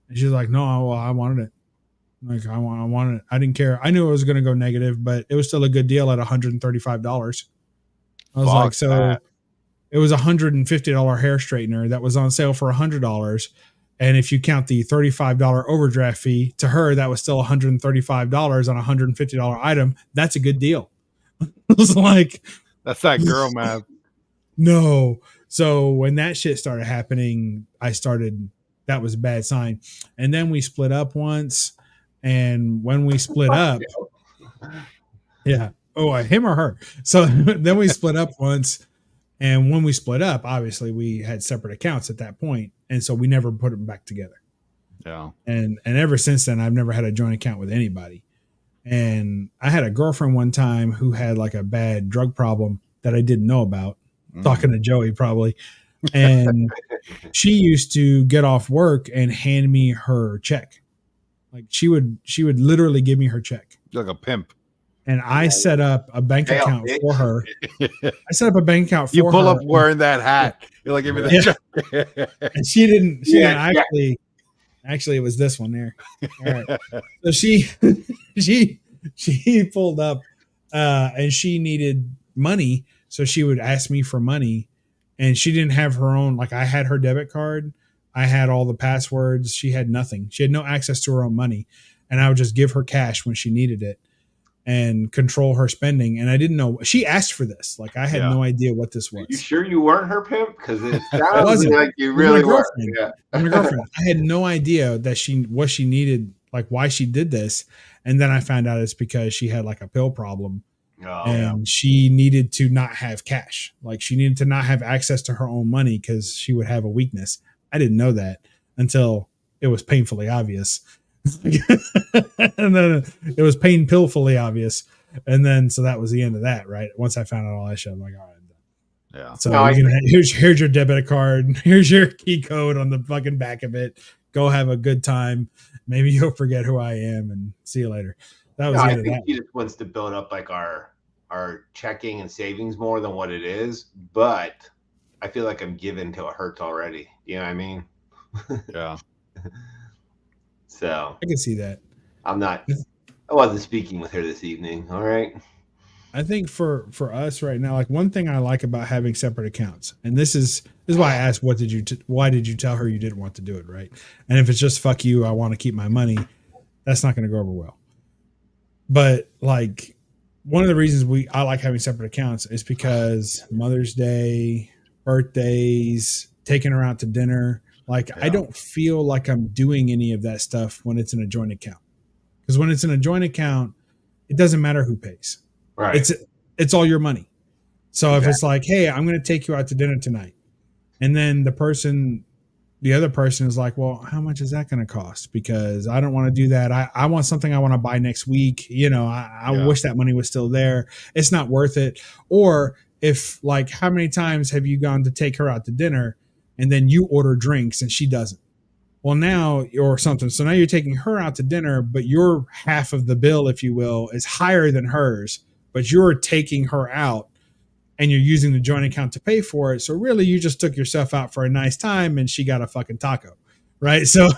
[SPEAKER 1] And she's like, no, well, I wanted it. Like, I wanted it. I didn't care. I knew it was going to go negative, but it was still a good deal at $135. I was like, so that. It was $150 hair straightener that was on sale for $100. And if you count the $35 overdraft fee to her, that was still $135 on a $150 item. That's a good deal. I was like,
[SPEAKER 2] that's that girl math.
[SPEAKER 1] No. So when that shit started happening, that was a bad sign. And then we split up once. And when we split up, yeah. Oh, him or her. So then we split up once. And when we split up, obviously we had separate accounts at that point. And so we never put them back together.
[SPEAKER 2] Yeah.
[SPEAKER 1] And ever since then, I've never had a joint account with anybody. And I had a girlfriend one time who had like a bad drug problem that I didn't know about. Talking to Joey probably. And she used to get off work and hand me her check. Like she would literally give me her check.
[SPEAKER 2] Like a pimp.
[SPEAKER 1] And I set up a bank account for her. I set up a bank account for her.
[SPEAKER 2] You pull up wearing that hat. You're like, give me the check.
[SPEAKER 1] And she didn't actually it was this one there. All right. So she pulled up and she needed money. So she would ask me for money and she didn't have her own. Like I had her debit card. I had all the passwords. She had nothing. She had no access to her own money. And I would just give her cash when she needed it and control her spending. And I didn't know. She asked for this. Like I had no idea what this was.
[SPEAKER 4] You sure you weren't her pimp? Because it sounds like you really were.
[SPEAKER 1] Yeah. My girlfriend. I had no idea that what she needed, like why she did this. And then I found out it's because she had like a pill problem. She needed to not have cash. Like she needed to not have access to her own money because she would have a weakness. I didn't know that until it was painfully obvious. And then it was painfully obvious. And then so that was the end of that, right? Once I found out all that shit, I'm like, all right.
[SPEAKER 2] Yeah.
[SPEAKER 1] So here's your debit card. Here's your key code on the fucking back of it. Go have a good time. Maybe you'll forget who I am and see you later. That was
[SPEAKER 4] I
[SPEAKER 1] the end of
[SPEAKER 4] think
[SPEAKER 1] that.
[SPEAKER 4] he just wants to build up like our checking and savings more than what it is. But I feel like I'm giving till it hurts already. You know what I mean?
[SPEAKER 2] Yeah.
[SPEAKER 4] So
[SPEAKER 1] I can see that.
[SPEAKER 4] I wasn't speaking with her this evening. All right.
[SPEAKER 1] I think for us right now, like one thing I like about having separate accounts, and this is why I asked, why did you tell her you didn't want to do it, right? And if it's just fuck you, I want to keep my money, that's not going to go over well. But like one of the reasons I like having separate accounts is because Mother's Day, birthdays, taking her out to dinner, like I don't feel like I'm doing any of that stuff when it's in a joint account. Because when it's in a joint account, it doesn't matter who pays.
[SPEAKER 4] Right.
[SPEAKER 1] It's all your money. So if it's like, hey, I'm going to take you out to dinner tonight, and then the other person is like, well, how much is that going to cost? Because I don't want to do that. I want something I want to buy next week. You know, I wish that money was still there. It's not worth it. Or if like, how many times have you gone to take her out to dinner and then you order drinks and she doesn't? Well, now or something. So now you're taking her out to dinner, but your half of the bill, if you will, is higher than hers, but you're taking her out and you're using the joint account to pay for it. So really you just took yourself out for a nice time and she got a fucking taco. Right. So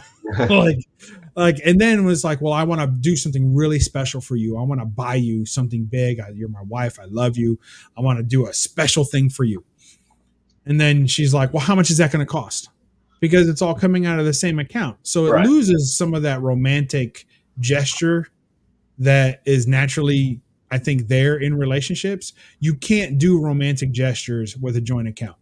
[SPEAKER 1] like, and then was like, well, I want to do something really special for you. I want to buy you something big. You're my wife. I love you. I want to do a special thing for you. And then she's like, well, how much is that going to cost? Because it's all coming out of the same account. So it loses some of that romantic gesture that is naturally, I think, there in relationships. You can't do romantic gestures with a joint account.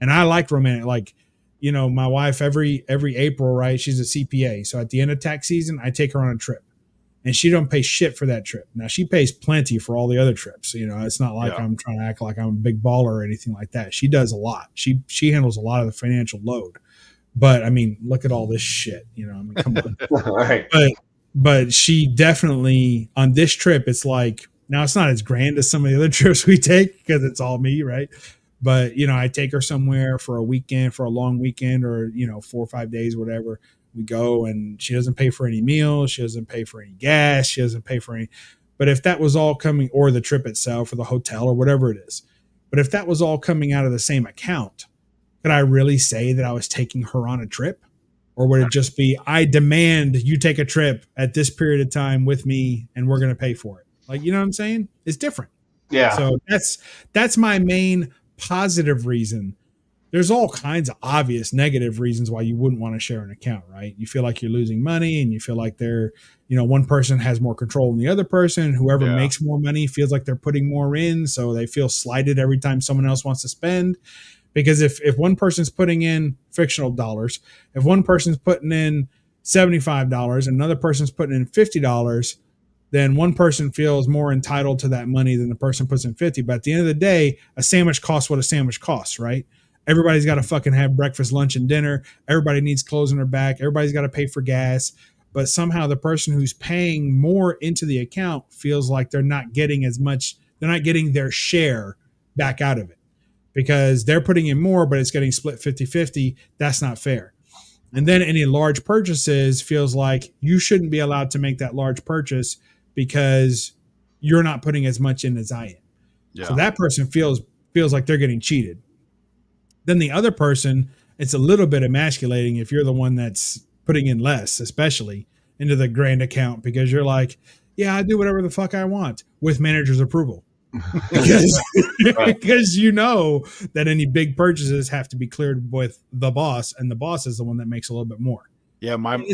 [SPEAKER 1] And I like romantic, like, you know, my wife every April, right? She's a CPA. So at the end of tax season, I take her on a trip. And she don't pay shit for that trip. Now she pays plenty for all the other trips. You know, it's not like I'm trying to act like I'm a big baller or anything like that. She does a lot. She handles a lot of the financial load. But I mean, look at all this shit. You know, I mean, come on.
[SPEAKER 4] All right.
[SPEAKER 1] But she definitely on this trip, it's like, now it's not as grand as some of the other trips we take because it's all me, right? But you know, I take her somewhere for a weekend, for a long weekend, or you know, 4 or 5 days, whatever. We go and she doesn't pay for any meals. She doesn't pay for any gas. She doesn't pay for any. But if that was all coming, or the trip itself, or the hotel, or whatever it is, but if that was all coming out of the same account, could I really say that I was taking her on a trip? Or would it just be, I demand you take a trip at this period of time with me and we're going to pay for it? Like, you know what I'm saying? It's different.
[SPEAKER 4] Yeah.
[SPEAKER 1] So that's my main positive reason. There's all kinds of obvious negative reasons why you wouldn't want to share an account, right? You feel like you're losing money and you feel like one person has more control than the other person. Whoever makes more money feels like they're putting more in. So they feel slighted every time someone else wants to spend. Because if one person's putting in fictional dollars, if one person's putting in $75 and another person's putting in $50, then one person feels more entitled to that money than the person puts in 50. But at the end of the day, a sandwich costs what a sandwich costs, right? Everybody's got to fucking have breakfast, lunch, and dinner. Everybody needs clothes on their back. Everybody's got to pay for gas. But somehow the person who's paying more into the account feels like they're not getting as much. They're not getting their share back out of it because they're putting in more, but it's getting split 50-50. That's not fair. And then any large purchases feels like you shouldn't be allowed to make that large purchase because you're not putting as much in as I am. Yeah. So that person feels like they're getting cheated. Then the other person, it's a little bit emasculating if you're the one that's putting in less, especially into the grand account, because you're like, yeah, I do whatever the fuck I want with manager's approval. Because you know that any big purchases have to be cleared with the boss, and the boss is the one that makes a little bit more.
[SPEAKER 2] Yeah, my mom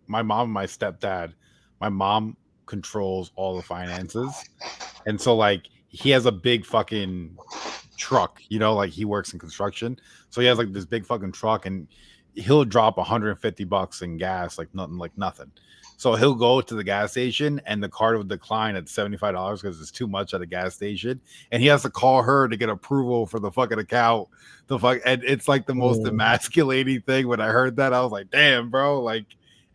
[SPEAKER 2] and my stepdad, my mom controls all the finances, and so like he has a big fucking truck, you know, like he works in construction, so he has like this big fucking truck, and he'll drop $150 in gas like nothing. So he'll go to the gas station and the card will decline at $75 because it's too much at the gas station, and he has to call her to get approval for the fucking account. And it's like the most emasculating thing. When I heard that, I was like, damn, bro. Like,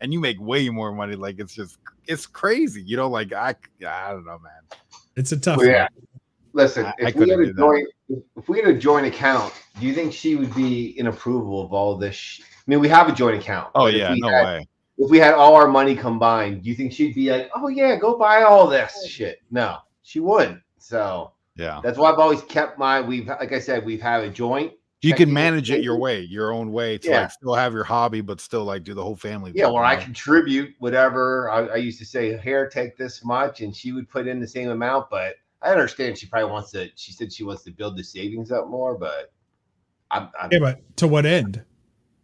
[SPEAKER 2] and you make way more money. Like it's crazy. You know, like I don't know, man.
[SPEAKER 1] It's a tough
[SPEAKER 4] yeah.
[SPEAKER 1] one.
[SPEAKER 4] Listen,
[SPEAKER 2] I
[SPEAKER 4] if we had
[SPEAKER 2] couldn't
[SPEAKER 4] a
[SPEAKER 2] do that.
[SPEAKER 4] joint, if we had a joint account, do you think she would be in approval of all this? I mean, we have a joint account.
[SPEAKER 2] Oh
[SPEAKER 4] but
[SPEAKER 2] yeah, no way.
[SPEAKER 4] If we had all our money combined, do you think she'd be like, "Oh yeah, go buy all this shit"? No, she wouldn't. So
[SPEAKER 2] Yeah,
[SPEAKER 4] that's why I've always kept like I said, we've had a joint.
[SPEAKER 2] you can manage it your own way to like still have your hobby, but still like do the whole family.
[SPEAKER 4] Yeah,
[SPEAKER 2] thing,
[SPEAKER 4] where I contribute whatever. I used to say, "Here, take this much," and she would put in the same amount. But I understand she probably wants to. She said she wants to build the savings up more, but
[SPEAKER 1] Yeah, but to what end?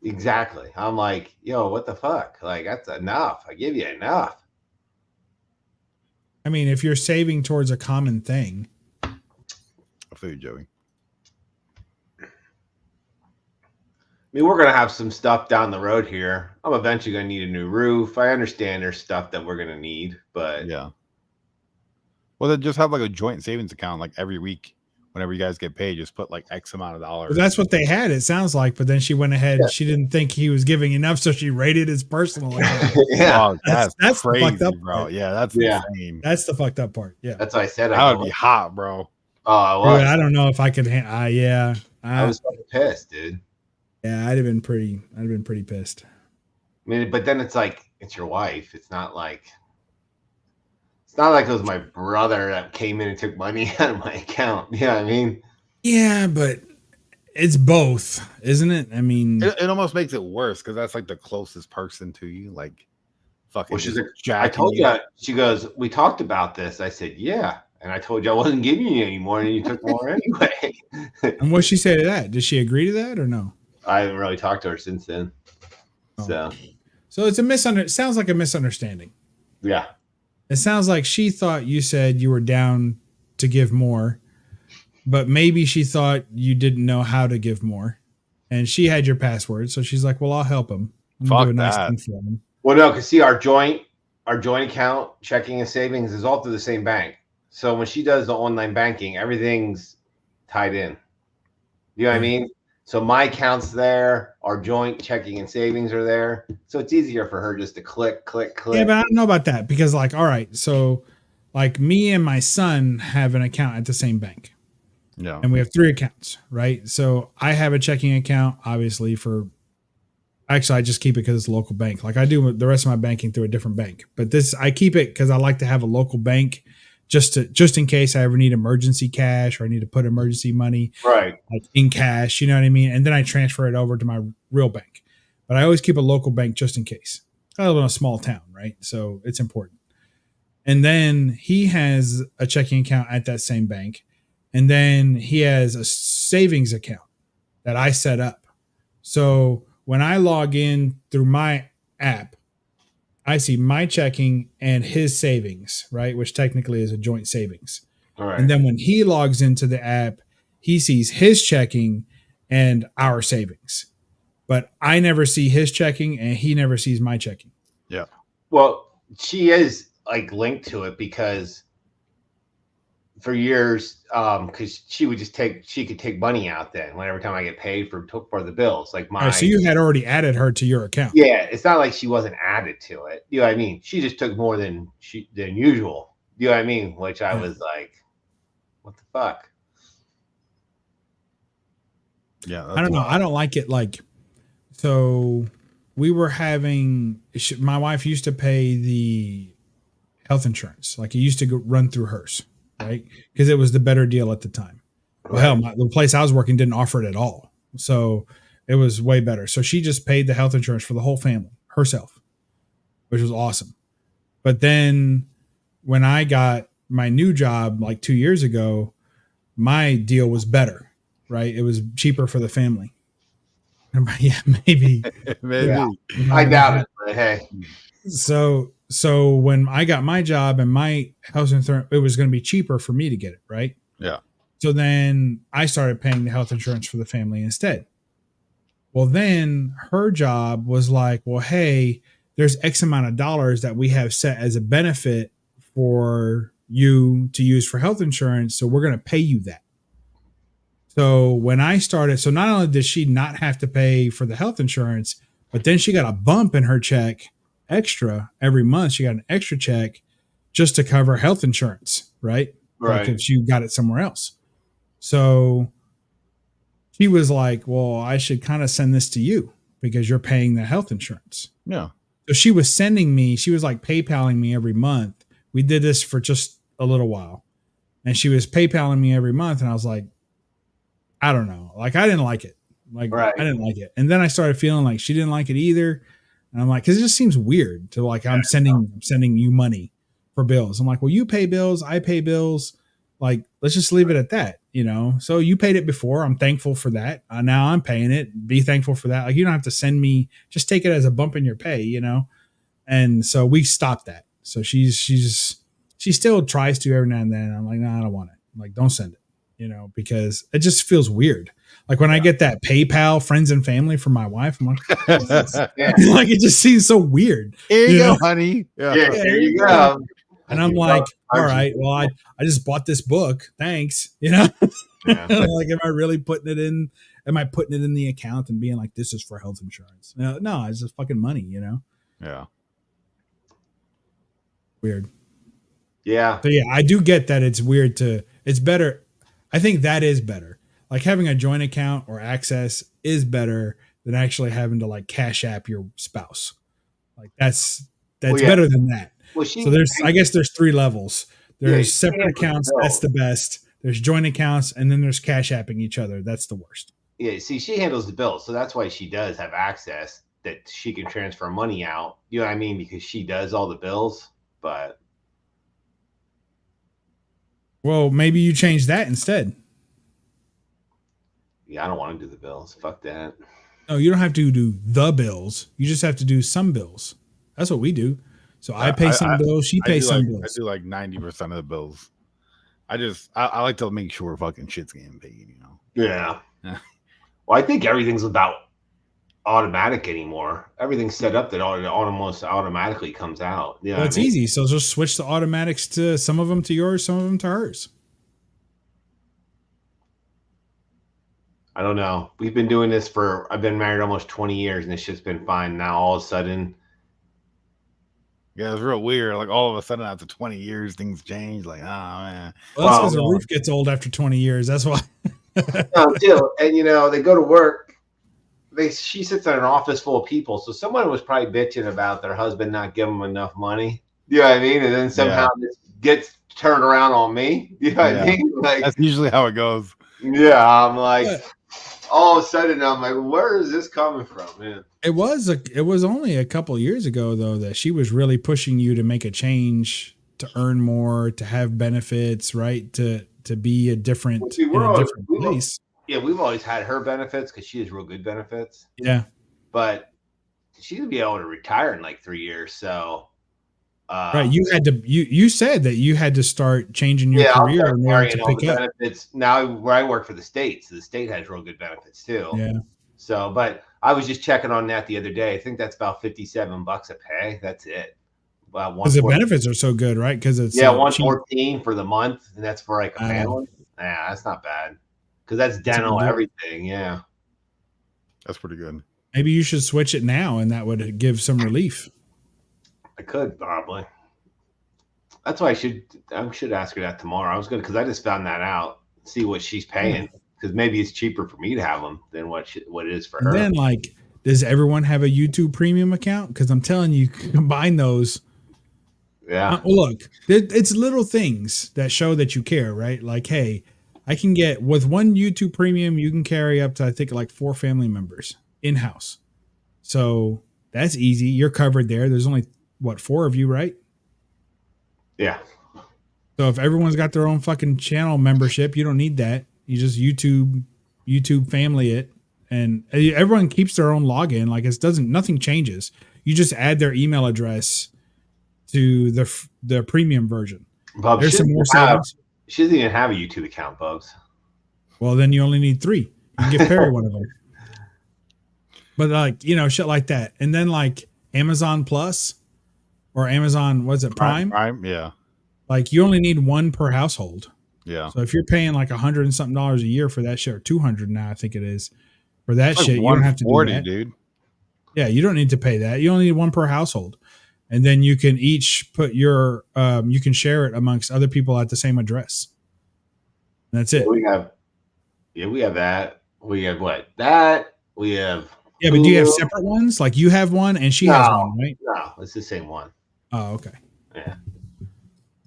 [SPEAKER 4] Exactly. I'm like, yo, what the fuck? Like, that's enough. I give you enough.
[SPEAKER 1] I mean, if you're saving towards a common thing.
[SPEAKER 2] I feel you, Joey.
[SPEAKER 4] I mean, we're going to have some stuff down the road here. I'm eventually going to need a new roof. I understand there's stuff that we're going to need, but
[SPEAKER 2] yeah. Well, then just have like a joint savings account, like every week. Whenever you guys get paid, just put like X amount of dollars.
[SPEAKER 1] Well, that's what they had, it sounds like. But then she went ahead. Yeah. She didn't think he was giving enough, so she rated his personal account.
[SPEAKER 2] Yeah, oh, that's
[SPEAKER 1] crazy,
[SPEAKER 2] the fucked up bro. Part. Yeah, that's insane.
[SPEAKER 1] That's the fucked up part. Yeah,
[SPEAKER 4] that's what I said.
[SPEAKER 2] That would be hot, bro.
[SPEAKER 4] Oh, I was.
[SPEAKER 1] I don't know if I could.
[SPEAKER 4] I was fucking pissed, dude.
[SPEAKER 1] Yeah, I'd have been pretty pissed.
[SPEAKER 4] I mean, but then it's like it's your wife. It's not like it was my brother that came in and took money out of my account. You know what I mean?
[SPEAKER 1] Yeah, but it's both, isn't it? I mean,
[SPEAKER 2] it almost makes it worse because that's like the closest person to you. Like, fucking.
[SPEAKER 4] Well, she's like, I told you. She goes, we talked about this. I said, yeah. And I told you I wasn't giving you any more, and you took more anyway.
[SPEAKER 1] And what she say to that? Did she agree to that or no?
[SPEAKER 4] I haven't really talked to her since then. Oh.
[SPEAKER 1] So it's a sounds like a misunderstanding.
[SPEAKER 4] Yeah.
[SPEAKER 1] It sounds like she thought you said you were down to give more, but maybe she thought you didn't know how to give more, and she had your password, so she's like, "Well, I'll help him.
[SPEAKER 2] Fuck that."
[SPEAKER 4] Well, no, because see, our joint account, checking and savings, is all through the same bank. So when she does the online banking, everything's tied in. You know what I mean? So my account's there, our joint checking and savings are there. So it's easier for her just to click.
[SPEAKER 1] Yeah, but I don't know about that because, like, all right, so like me and my son have an account at the same bank.
[SPEAKER 2] Yeah.
[SPEAKER 1] And we have 3 accounts, right? So I have a checking account, obviously, actually, I just keep it because it's a local bank. Like I do the rest of my banking through a different bank. But I keep it because I like to have a local bank just in case I ever need emergency cash or I need to put emergency money like in cash, you know what I mean? And then I transfer it over to my real bank. But I always keep a local bank just in case. I live in a small town, right? So it's important. And then he has a checking account at that same bank. And then he has a savings account that I set up. So when I log in through my app, I see my checking and his savings, right? Which technically is a joint savings.
[SPEAKER 4] All right.
[SPEAKER 1] And then when he logs into the app, he sees his checking and our savings. But I never see his checking and he never sees my checking.
[SPEAKER 2] Yeah.
[SPEAKER 4] Well, she is like linked to it because for years, because she could take money out then every time I get paid for the bills. Like my
[SPEAKER 1] so you had already added her to your account.
[SPEAKER 4] Yeah, it's not like she wasn't added to it. You know what I mean? She just took more than usual. You know what I mean? Which I was like, what the fuck?
[SPEAKER 2] Yeah.
[SPEAKER 1] I don't know. I don't like it. Like, so we were having, my wife used to pay the health insurance. Like it used to run through hers. Right, because it was the better deal at the time. Well, hell, the place I was working didn't offer it at all, so it was way better. So she just paid the health insurance for the whole family herself, which was awesome. But then when I got my new job like 2 years ago, my deal was better. Right, it was cheaper for the family. Yeah, maybe.
[SPEAKER 4] Yeah. I doubt it, but hey.
[SPEAKER 1] So when I got my job and my health insurance, it was going to be cheaper for me to get it, right?
[SPEAKER 2] Yeah.
[SPEAKER 1] So then I started paying the health insurance for the family instead. Well, then her job was like, well, hey, there's X amount of dollars that we have set as a benefit for you to use for health insurance. So we're going to pay you that. So when I started, so not only did she not have to pay for the health insurance, but then she got a bump in her check extra every month. She got an extra check just to cover health insurance, right?
[SPEAKER 4] Right.
[SPEAKER 1] Like if she got it somewhere else. So she was like, well, I should kind of send this to you because you're paying the health insurance.
[SPEAKER 2] Yeah.
[SPEAKER 1] So she was sending me, she was like PayPaling me every month. We did this for just a little while. And she was PayPaling me every month. And I was like, I don't know. Like, I didn't like it. Like,
[SPEAKER 4] Right.
[SPEAKER 1] I didn't like it. And then I started feeling like she didn't like it either. And I'm like, because it just seems weird to like, I'm sending you money for bills. I'm like, well, you pay bills. I pay bills. Like, let's just leave it at that, you know? So you paid it before. I'm thankful for that. Now I'm paying it. Be thankful for that. Like, you don't have to send me, just take it as a bump in your pay, you know? And so we stopped that. So she still tries to every now and then. I'm like, no, I don't want it. I'm like, don't send it, you know, because it just feels weird. Like when I get that PayPal friends and family from my wife, I'm like, like it just seems so weird.
[SPEAKER 2] Here you go, honey.
[SPEAKER 4] Yeah, there you go.
[SPEAKER 1] And I'm like, all right, well, I just bought this book. Thanks. You know, like, am I really putting it in? Am I putting it in the account and being like, this is for health insurance? No, it's just fucking money, you know?
[SPEAKER 2] Yeah.
[SPEAKER 1] Weird.
[SPEAKER 4] Yeah.
[SPEAKER 1] So yeah, I do get that it's better. I think that is better. Like having a joint account or access is better than actually having to like cash app your spouse. Like that's better than that. Well, so I guess there's 3 levels. There's separate accounts. That's the best. There's joint accounts, and then there's cash apping each other. That's the worst.
[SPEAKER 4] Yeah. See, she handles the bills. So that's why she does have access that she can transfer money out. You know what I mean? Because she does all the bills, but.
[SPEAKER 1] Well, maybe you change that instead.
[SPEAKER 4] Yeah, I don't want to do the bills. Fuck that.
[SPEAKER 1] No, you don't have to do the bills. You just have to do some bills. That's what we do. So I pay some bills. She pays some bills.
[SPEAKER 2] I do like 90% of the bills. I like to make sure fucking shit's getting paid, you know?
[SPEAKER 4] Yeah. Well, I think everything's about automatic anymore. Everything's set up that almost automatically comes out. Yeah,
[SPEAKER 1] well, it's easy. So just switch the automatics to some of them to yours, some of them to hers.
[SPEAKER 4] I don't know. We've been doing this I've been married almost 20 years and it's just been fine. Now all of a sudden.
[SPEAKER 2] Yeah, it's real weird. Like all of a sudden after 20 years, things change. Like, oh man.
[SPEAKER 1] Well, that's because the roof gets old after 20 years. That's why.
[SPEAKER 4] No, too. And you know, they go to work. She sits in an office full of people. So someone was probably bitching about their husband not giving them enough money. You know what I mean? And then somehow this gets turned around on me. You know what I mean? Like,
[SPEAKER 2] that's usually how it goes.
[SPEAKER 4] Yeah, I'm like, all of a sudden, I'm like, where is this coming from, man?
[SPEAKER 1] It was only a couple of years ago though that she was really pushing you to make a change, to earn more, to have benefits, right? To be a different, place.
[SPEAKER 4] Yeah, we've always had her benefits because she has real good benefits.
[SPEAKER 1] Yeah,
[SPEAKER 4] but she's gonna be able to retire in like 3 years. So,
[SPEAKER 1] right, you said that you had to start changing your career in order to pick up
[SPEAKER 4] benefits. Now where I work for the state, so the state has real good benefits too.
[SPEAKER 1] Yeah.
[SPEAKER 4] So, but I was just checking on that the other day. I think that's about $57 a pay. That's it.
[SPEAKER 1] Because the benefits are so good, right? Because it's
[SPEAKER 4] $114 for the month, and that's for like a family. Yeah, that's not bad. Because that's dental, everything. Yeah,
[SPEAKER 2] that's pretty good.
[SPEAKER 1] Maybe you should switch it now, and that would give some relief.
[SPEAKER 4] I could probably. That's why I should ask her that tomorrow. I was good because I just found that out. See what she's paying, because maybe it's cheaper for me to have them than what it is for her.
[SPEAKER 1] And then, like, does everyone have a YouTube Premium account? Because I'm telling you, combine those.
[SPEAKER 4] Yeah.
[SPEAKER 1] Look, it's little things that show that you care, right? Like, hey, I can get with one YouTube Premium, you can carry up to I think like 4 family members in house. So that's easy. You're covered there. There's only 4 of you, right?
[SPEAKER 4] Yeah.
[SPEAKER 1] So if everyone's got their own fucking channel membership, you don't need that. You just YouTube family it, and everyone keeps their own login. Like nothing changes. You just add their email address to the premium version.
[SPEAKER 4] Bob,
[SPEAKER 1] there's some more settings.
[SPEAKER 4] She doesn't even have a YouTube account, Bugs.
[SPEAKER 1] Well, then you only need 3. You can give Perry one of them. But like, shit like that. And then like Amazon Plus or Amazon, what's it, Prime?
[SPEAKER 2] Prime, yeah.
[SPEAKER 1] Like you only need 1 per household.
[SPEAKER 2] Yeah.
[SPEAKER 1] So if you're paying like $100 and something a year for that shit, or $200 now, I think it is, for that shit, you don't have to do that.
[SPEAKER 2] Dude.
[SPEAKER 1] Yeah, you don't need to pay that. You only need 1 per household. and then you can each put your you can share it amongst other people at the same address. And that's it.
[SPEAKER 4] We have that. We have what? That we have.
[SPEAKER 1] Yeah, but do you have separate ones? Like you have one and she has one, right?
[SPEAKER 4] No, it's the same one.
[SPEAKER 1] Oh, okay.
[SPEAKER 4] Yeah.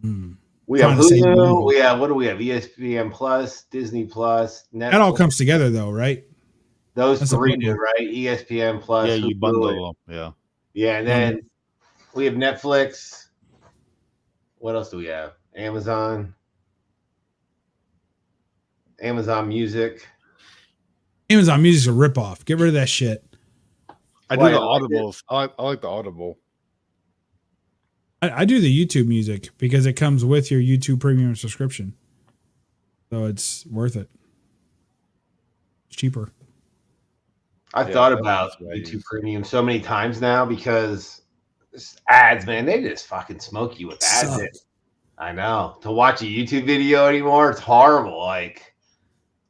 [SPEAKER 1] Hmm.
[SPEAKER 4] We have Hulu. We have, what do we have? ESPN Plus, Disney Plus, Netflix.
[SPEAKER 1] That all comes together though, right?
[SPEAKER 4] Those three do, right? ESPN Plus.
[SPEAKER 2] Yeah, you bundle them. Yeah.
[SPEAKER 4] Yeah, and then we have Netflix. What else do we have? Amazon Music.
[SPEAKER 1] Amazon Music's a ripoff. Get rid of that shit.
[SPEAKER 2] I do the Audibles. I like the Audible.
[SPEAKER 1] I do the YouTube Music because it comes with your YouTube Premium subscription, so it's worth it. It's cheaper.
[SPEAKER 4] I've thought about YouTube Premium so many times now because ads, man, they just fucking smoke you with ads. I know. To watch a YouTube video anymore, it's horrible. Like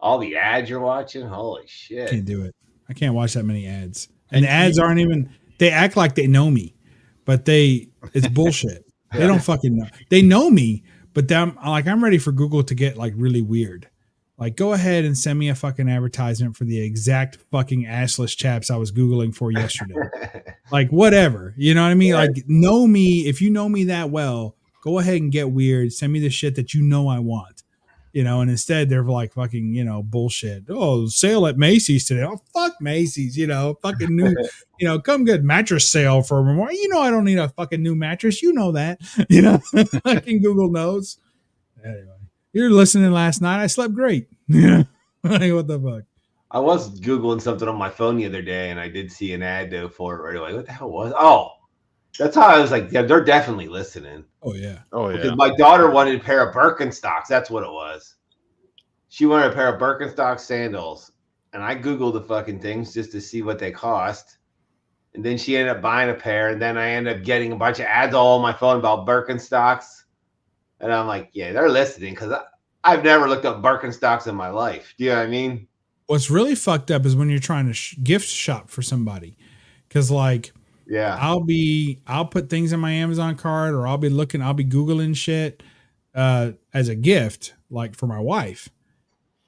[SPEAKER 4] all the ads you're watching, holy shit.
[SPEAKER 1] Can't do it. I can't watch that many ads. And the ads aren't even, they act like they know me, but it's bullshit. They don't fucking know. They know me, but I'm ready for Google to get like really weird. Like, go ahead and send me a fucking advertisement for the exact fucking assless chaps I was Googling for yesterday. Like, whatever. You know what I mean? Like, know me. If you know me that well, go ahead and get weird. Send me the shit that you know I want. You know, and instead they're like fucking, you know, bullshit. Oh, sale at Macy's today. Oh, fuck Macy's, you know, fucking new, you know, come get mattress sale for more. You know, I don't need a fucking new mattress. You know that, you know, fucking Google knows. Anyway. You're listening last night. I slept great. Yeah. Like, what the fuck?
[SPEAKER 4] I was Googling something on my phone the other day and I did see an ad though for it right away. What the hell was it? Oh, that's how I was like, yeah, they're definitely listening.
[SPEAKER 1] Oh, yeah.
[SPEAKER 2] Oh, yeah.
[SPEAKER 4] Because my daughter wanted a pair of Birkenstocks. That's what it was. She wanted a pair of Birkenstock sandals. And I Googled the fucking things just to see what they cost. And then she ended up buying a pair. And then I ended up getting a bunch of ads all on my phone about Birkenstocks. And I'm like, yeah, they're listening because I've never looked up Birkenstocks in my life. Do you know what I mean?
[SPEAKER 1] What's really fucked up is when you're trying to gift shop for somebody. Because, like,
[SPEAKER 4] yeah,
[SPEAKER 1] I'll put things in my Amazon cart or I'll be Googling shit as a gift, like for my wife.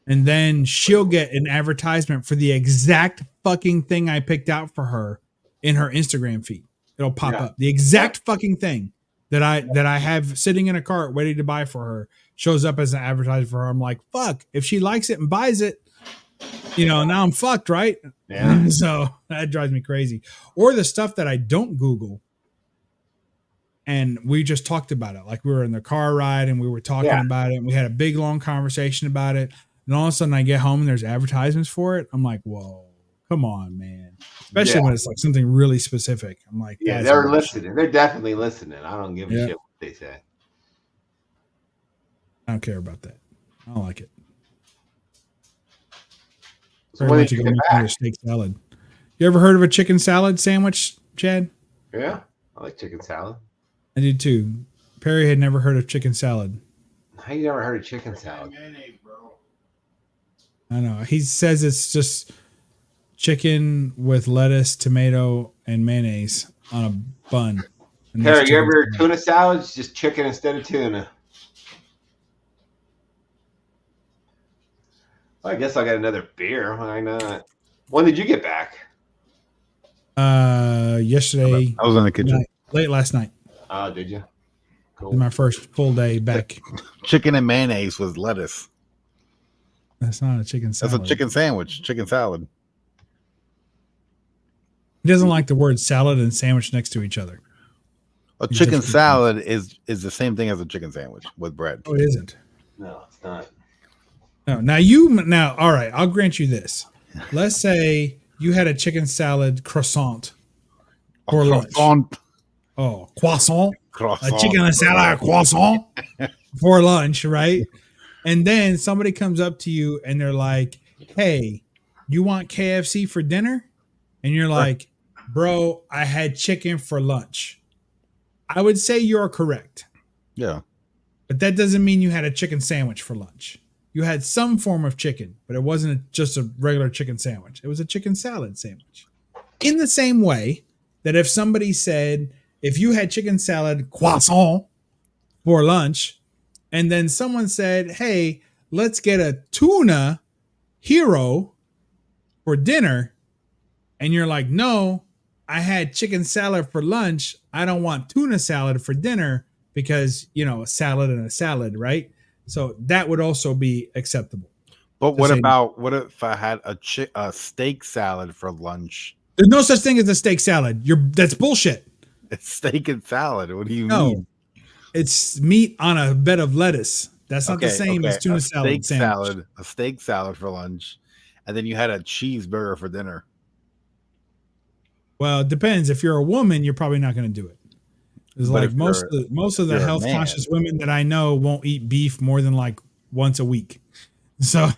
[SPEAKER 1] And then she'll get an advertisement for the exact fucking thing I picked out for her in her Instagram feed. It'll pop up. The exact fucking thing that I have sitting in a cart waiting to buy for her shows up as an advertisement for her. I'm like, fuck, if she likes it and buys it, you know, now I'm fucked, right?
[SPEAKER 4] Yeah.
[SPEAKER 1] So that drives me crazy. Or the stuff that I don't Google. And we just talked about it. Like we were in the car ride and we were talking about it. And we had a big, long conversation about it. And all of a sudden I get home and there's advertisements for it. I'm like, whoa, come on, man. Especially when it's like something really specific. I'm like,
[SPEAKER 4] yeah, they're listening. They're definitely listening. I don't give a shit what they say.
[SPEAKER 1] I don't care about that. I don't like it.
[SPEAKER 4] So what did you get back?
[SPEAKER 1] A steak salad. You ever heard of a chicken salad sandwich, Chad?
[SPEAKER 4] Yeah, I like chicken salad.
[SPEAKER 1] I did too. Perry had never heard of chicken salad.
[SPEAKER 4] How you never heard of chicken salad?
[SPEAKER 1] I know. He says it's just chicken with lettuce, tomato, and mayonnaise on a bun.
[SPEAKER 4] Perry, you ever tuna salad? It's just chicken instead of tuna. I guess I got another beer. Why not? When did you get back?
[SPEAKER 1] Yesterday.
[SPEAKER 2] I was in the kitchen.
[SPEAKER 1] Late last night.
[SPEAKER 4] Oh, did you? Cool.
[SPEAKER 1] My first full day back.
[SPEAKER 2] Chicken and mayonnaise with lettuce.
[SPEAKER 1] That's not a chicken salad.
[SPEAKER 2] That's a chicken sandwich. Chicken salad.
[SPEAKER 1] He doesn't like the word salad and sandwich next to each other.
[SPEAKER 2] A chicken salad is the same thing as a chicken sandwich with bread.
[SPEAKER 1] Oh, it isn't.
[SPEAKER 4] No, it's not.
[SPEAKER 1] No. Now, all right. I'll grant you this. Let's say you had a chicken salad croissant for lunch. Oh, croissant. A chicken salad croissant for lunch, right? And then somebody comes up to you and they're like, hey, you want KFC for dinner? And you're like, bro, I had chicken for lunch. I would say you're correct.
[SPEAKER 2] Yeah.
[SPEAKER 1] But that doesn't mean you had a chicken sandwich for lunch. You had some form of chicken, but it wasn't just a regular chicken sandwich. It was a chicken salad sandwich. In the same way that if somebody said, if you had chicken salad croissant for lunch, and then someone said, "Hey, let's get a tuna hero for dinner," and you're like, "No, I had chicken salad for lunch. I don't want tuna salad for dinner because, a salad and a salad, right?" So that would also be acceptable.
[SPEAKER 2] But what if I had a steak salad for lunch?
[SPEAKER 1] There's no such thing as a steak salad. That's bullshit.
[SPEAKER 2] It's steak and salad. What do you mean?
[SPEAKER 1] It's meat on a bed of lettuce. That's not the same as tuna salad.
[SPEAKER 2] A steak salad for lunch, and then you had a cheeseburger for dinner.
[SPEAKER 1] Well, it depends. If you're a woman, you're probably not going to do it. It's like most of the health conscious women that I know won't eat beef more than like once a week. So,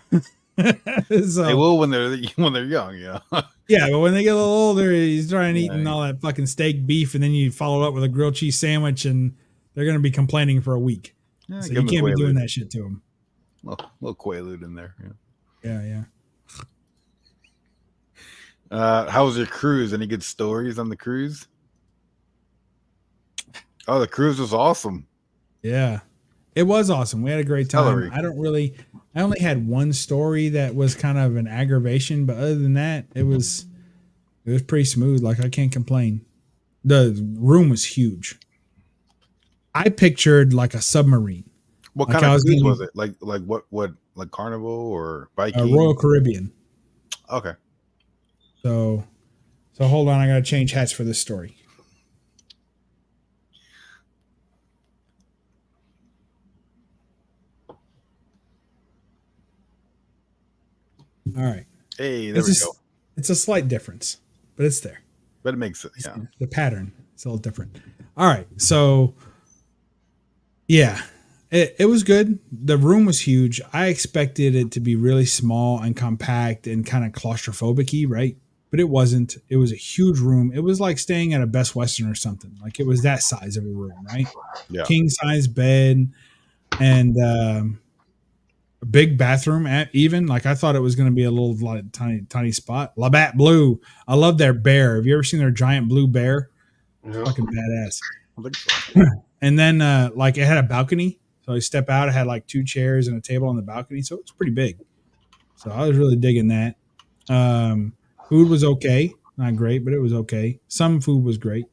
[SPEAKER 2] they will when they're young, yeah.
[SPEAKER 1] Yeah, but when they get a little older, he's trying eating all that fucking steak beef, and then you follow it up with a grilled cheese sandwich, and they're going to be complaining for a week.
[SPEAKER 2] Yeah,
[SPEAKER 1] so you can't be doing that shit to them.
[SPEAKER 2] Little Quaalude in there.
[SPEAKER 1] Yeah.
[SPEAKER 2] How was your cruise? Any good stories on the cruise? Oh, the cruise was awesome.
[SPEAKER 1] Yeah, it was awesome. We had a great time. I only had one story that was kind of an aggravation, but other than that, it was pretty smooth. Like, I can't complain. The room was huge. I pictured like a submarine.
[SPEAKER 2] What kind of cruise was it? Like what? Like Carnival or Viking?
[SPEAKER 1] Royal Caribbean.
[SPEAKER 2] Okay.
[SPEAKER 1] So hold on. I got to change hats for this story. All right.
[SPEAKER 2] Hey, there we go.
[SPEAKER 1] It's a slight difference, but it's there.
[SPEAKER 2] But it makes it, yeah.
[SPEAKER 1] The pattern is a little different. All right. So, yeah, it was good. The room was huge. I expected it to be really small and compact and kind of claustrophobic-y, right? But it wasn't. It was a huge room. It was like staying at a Best Western or something. Like, it was that size of a room, right?
[SPEAKER 2] Yeah.
[SPEAKER 1] King size bed and a big bathroom. Even like, I thought it was going to be a little like, tiny spot. Labatt Blue. I love their bear. Have you ever seen their giant blue bear?
[SPEAKER 4] No.
[SPEAKER 1] Fucking badass. And then like, it had a balcony. So I step out. I had like 2 chairs and a table on the balcony. So it's pretty big. So I was really digging that. Food was okay. Not great, but it was okay. Some food was great.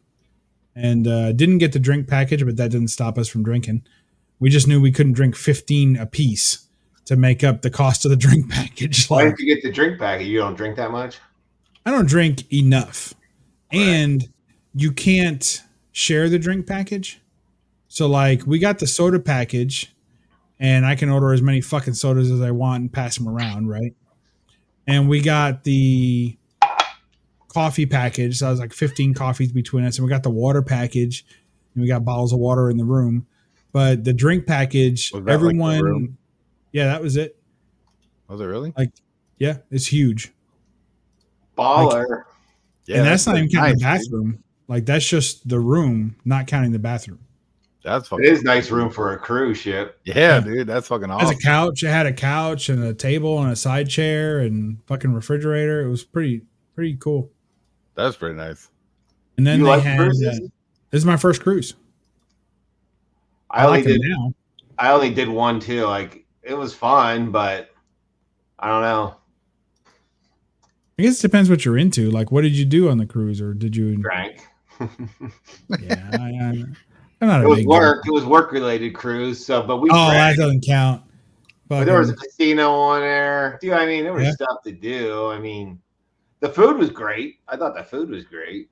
[SPEAKER 1] And didn't get the drink package, but that didn't stop us from drinking. We just knew we couldn't drink 15 a piece to make up the cost of the drink package.
[SPEAKER 4] Why did you get the drink package? You don't drink that much?
[SPEAKER 1] I don't drink enough. Right. And you can't share the drink package. So, like, we got the soda package, and I can order as many fucking sodas as I want and pass them around, right? And we got the coffee package. So, I was like 15 coffees between us. And we got the water package, and we got bottles of water in the room. But the drink package, everyone... Like, yeah, that was it.
[SPEAKER 2] Was it really?
[SPEAKER 1] Like, yeah, it's huge.
[SPEAKER 4] Baller.
[SPEAKER 1] Like, yeah, and that's not even counting the bathroom. Dude. Like, that's just the room, not counting the bathroom.
[SPEAKER 2] That's fucking.
[SPEAKER 4] It is nice room for a cruise ship.
[SPEAKER 2] Yeah, dude, that's fucking awesome.
[SPEAKER 1] It has a couch. It had a couch and a table and a side chair and fucking refrigerator. It was pretty cool.
[SPEAKER 2] That's pretty nice.
[SPEAKER 1] And then they had. This is my first cruise.
[SPEAKER 4] I only did one too. Like, it was fun, but I don't know.
[SPEAKER 1] I guess it depends what you're into. Like, what did you do on the cruise, or did you
[SPEAKER 4] drank?
[SPEAKER 1] Yeah, I'm not.
[SPEAKER 4] It was work. It was work-related cruise. So, but we.
[SPEAKER 1] Oh, that doesn't count.
[SPEAKER 4] But there was a casino on there. Dude, I mean, there was stuff to do. I mean, the food was great. I thought the food was great.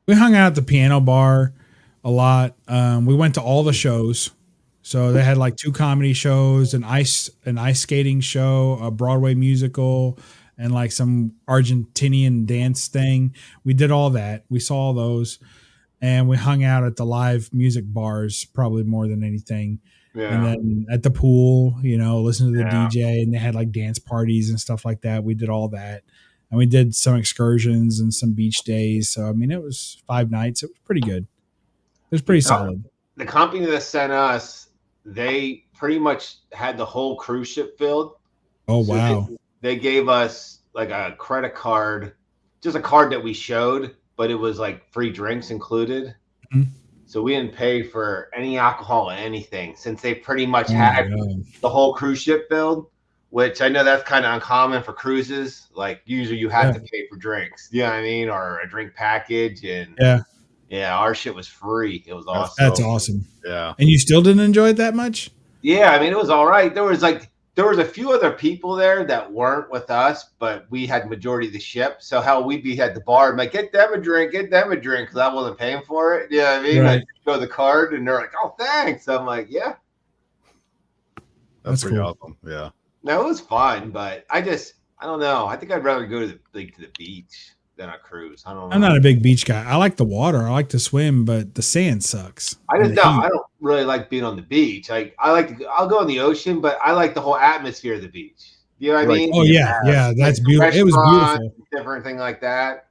[SPEAKER 1] We hung out at the piano bar a lot. We went to all the shows. So they had like 2 comedy shows, an ice skating show, a Broadway musical, and like some Argentinian dance thing. We did all that. We saw all those, and we hung out at the live music bars probably more than anything. Yeah. And then at the pool, listen to the DJ, and they had like dance parties and stuff like that. We did all that, and we did some excursions and some beach days. So I mean, it was 5 nights. It was pretty good. It was pretty solid.
[SPEAKER 4] The company that sent us, they pretty much had the whole cruise ship filled.
[SPEAKER 1] Oh, wow.
[SPEAKER 4] They gave us like a credit card, just a card that we showed, but it was like free drinks included.
[SPEAKER 1] Mhm.
[SPEAKER 4] So we didn't pay for any alcohol or anything since they pretty much had the whole cruise ship filled, which I know that's kind of uncommon for cruises. Like usually you have to pay for drinks, you know what I mean? Or a drink package. And yeah, our shit was free. It was awesome.
[SPEAKER 1] That's awesome.
[SPEAKER 2] Yeah.
[SPEAKER 1] And you still didn't enjoy it that much?
[SPEAKER 4] Yeah, I mean, it was all right. There was a few other people there that weren't with us, but we had majority of the ship. So how we'd be at the bar, I'm like, get them a drink, because I wasn't paying for it. You know what I mean?
[SPEAKER 1] Right.
[SPEAKER 4] I show the card and they're like, oh, thanks. I'm like, yeah.
[SPEAKER 2] That's pretty
[SPEAKER 1] cool.
[SPEAKER 2] awesome. Yeah.
[SPEAKER 4] No, it was fun, but I don't know. I think I'd rather go to the beach than a cruise. I don't know.
[SPEAKER 1] I'm not a big beach guy. I like the water. I like to swim, but the sand sucks.
[SPEAKER 4] I don't really like being on the beach. I'll go in the ocean, but I like the whole atmosphere of the beach. You know what I mean?
[SPEAKER 1] Oh yeah, that's beautiful. It was beautiful.
[SPEAKER 4] Different thing like that.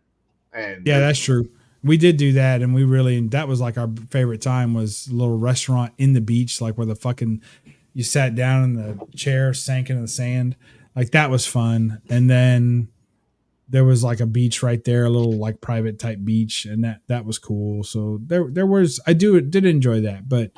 [SPEAKER 4] And
[SPEAKER 1] yeah, that's true. We did do that, and that was like our favorite time was a little restaurant in the beach, like where you sat down in the chair, sank into the sand. Like that was fun. And then there was like a beach right there, a little like private type beach, and that was cool. So there was did enjoy that. But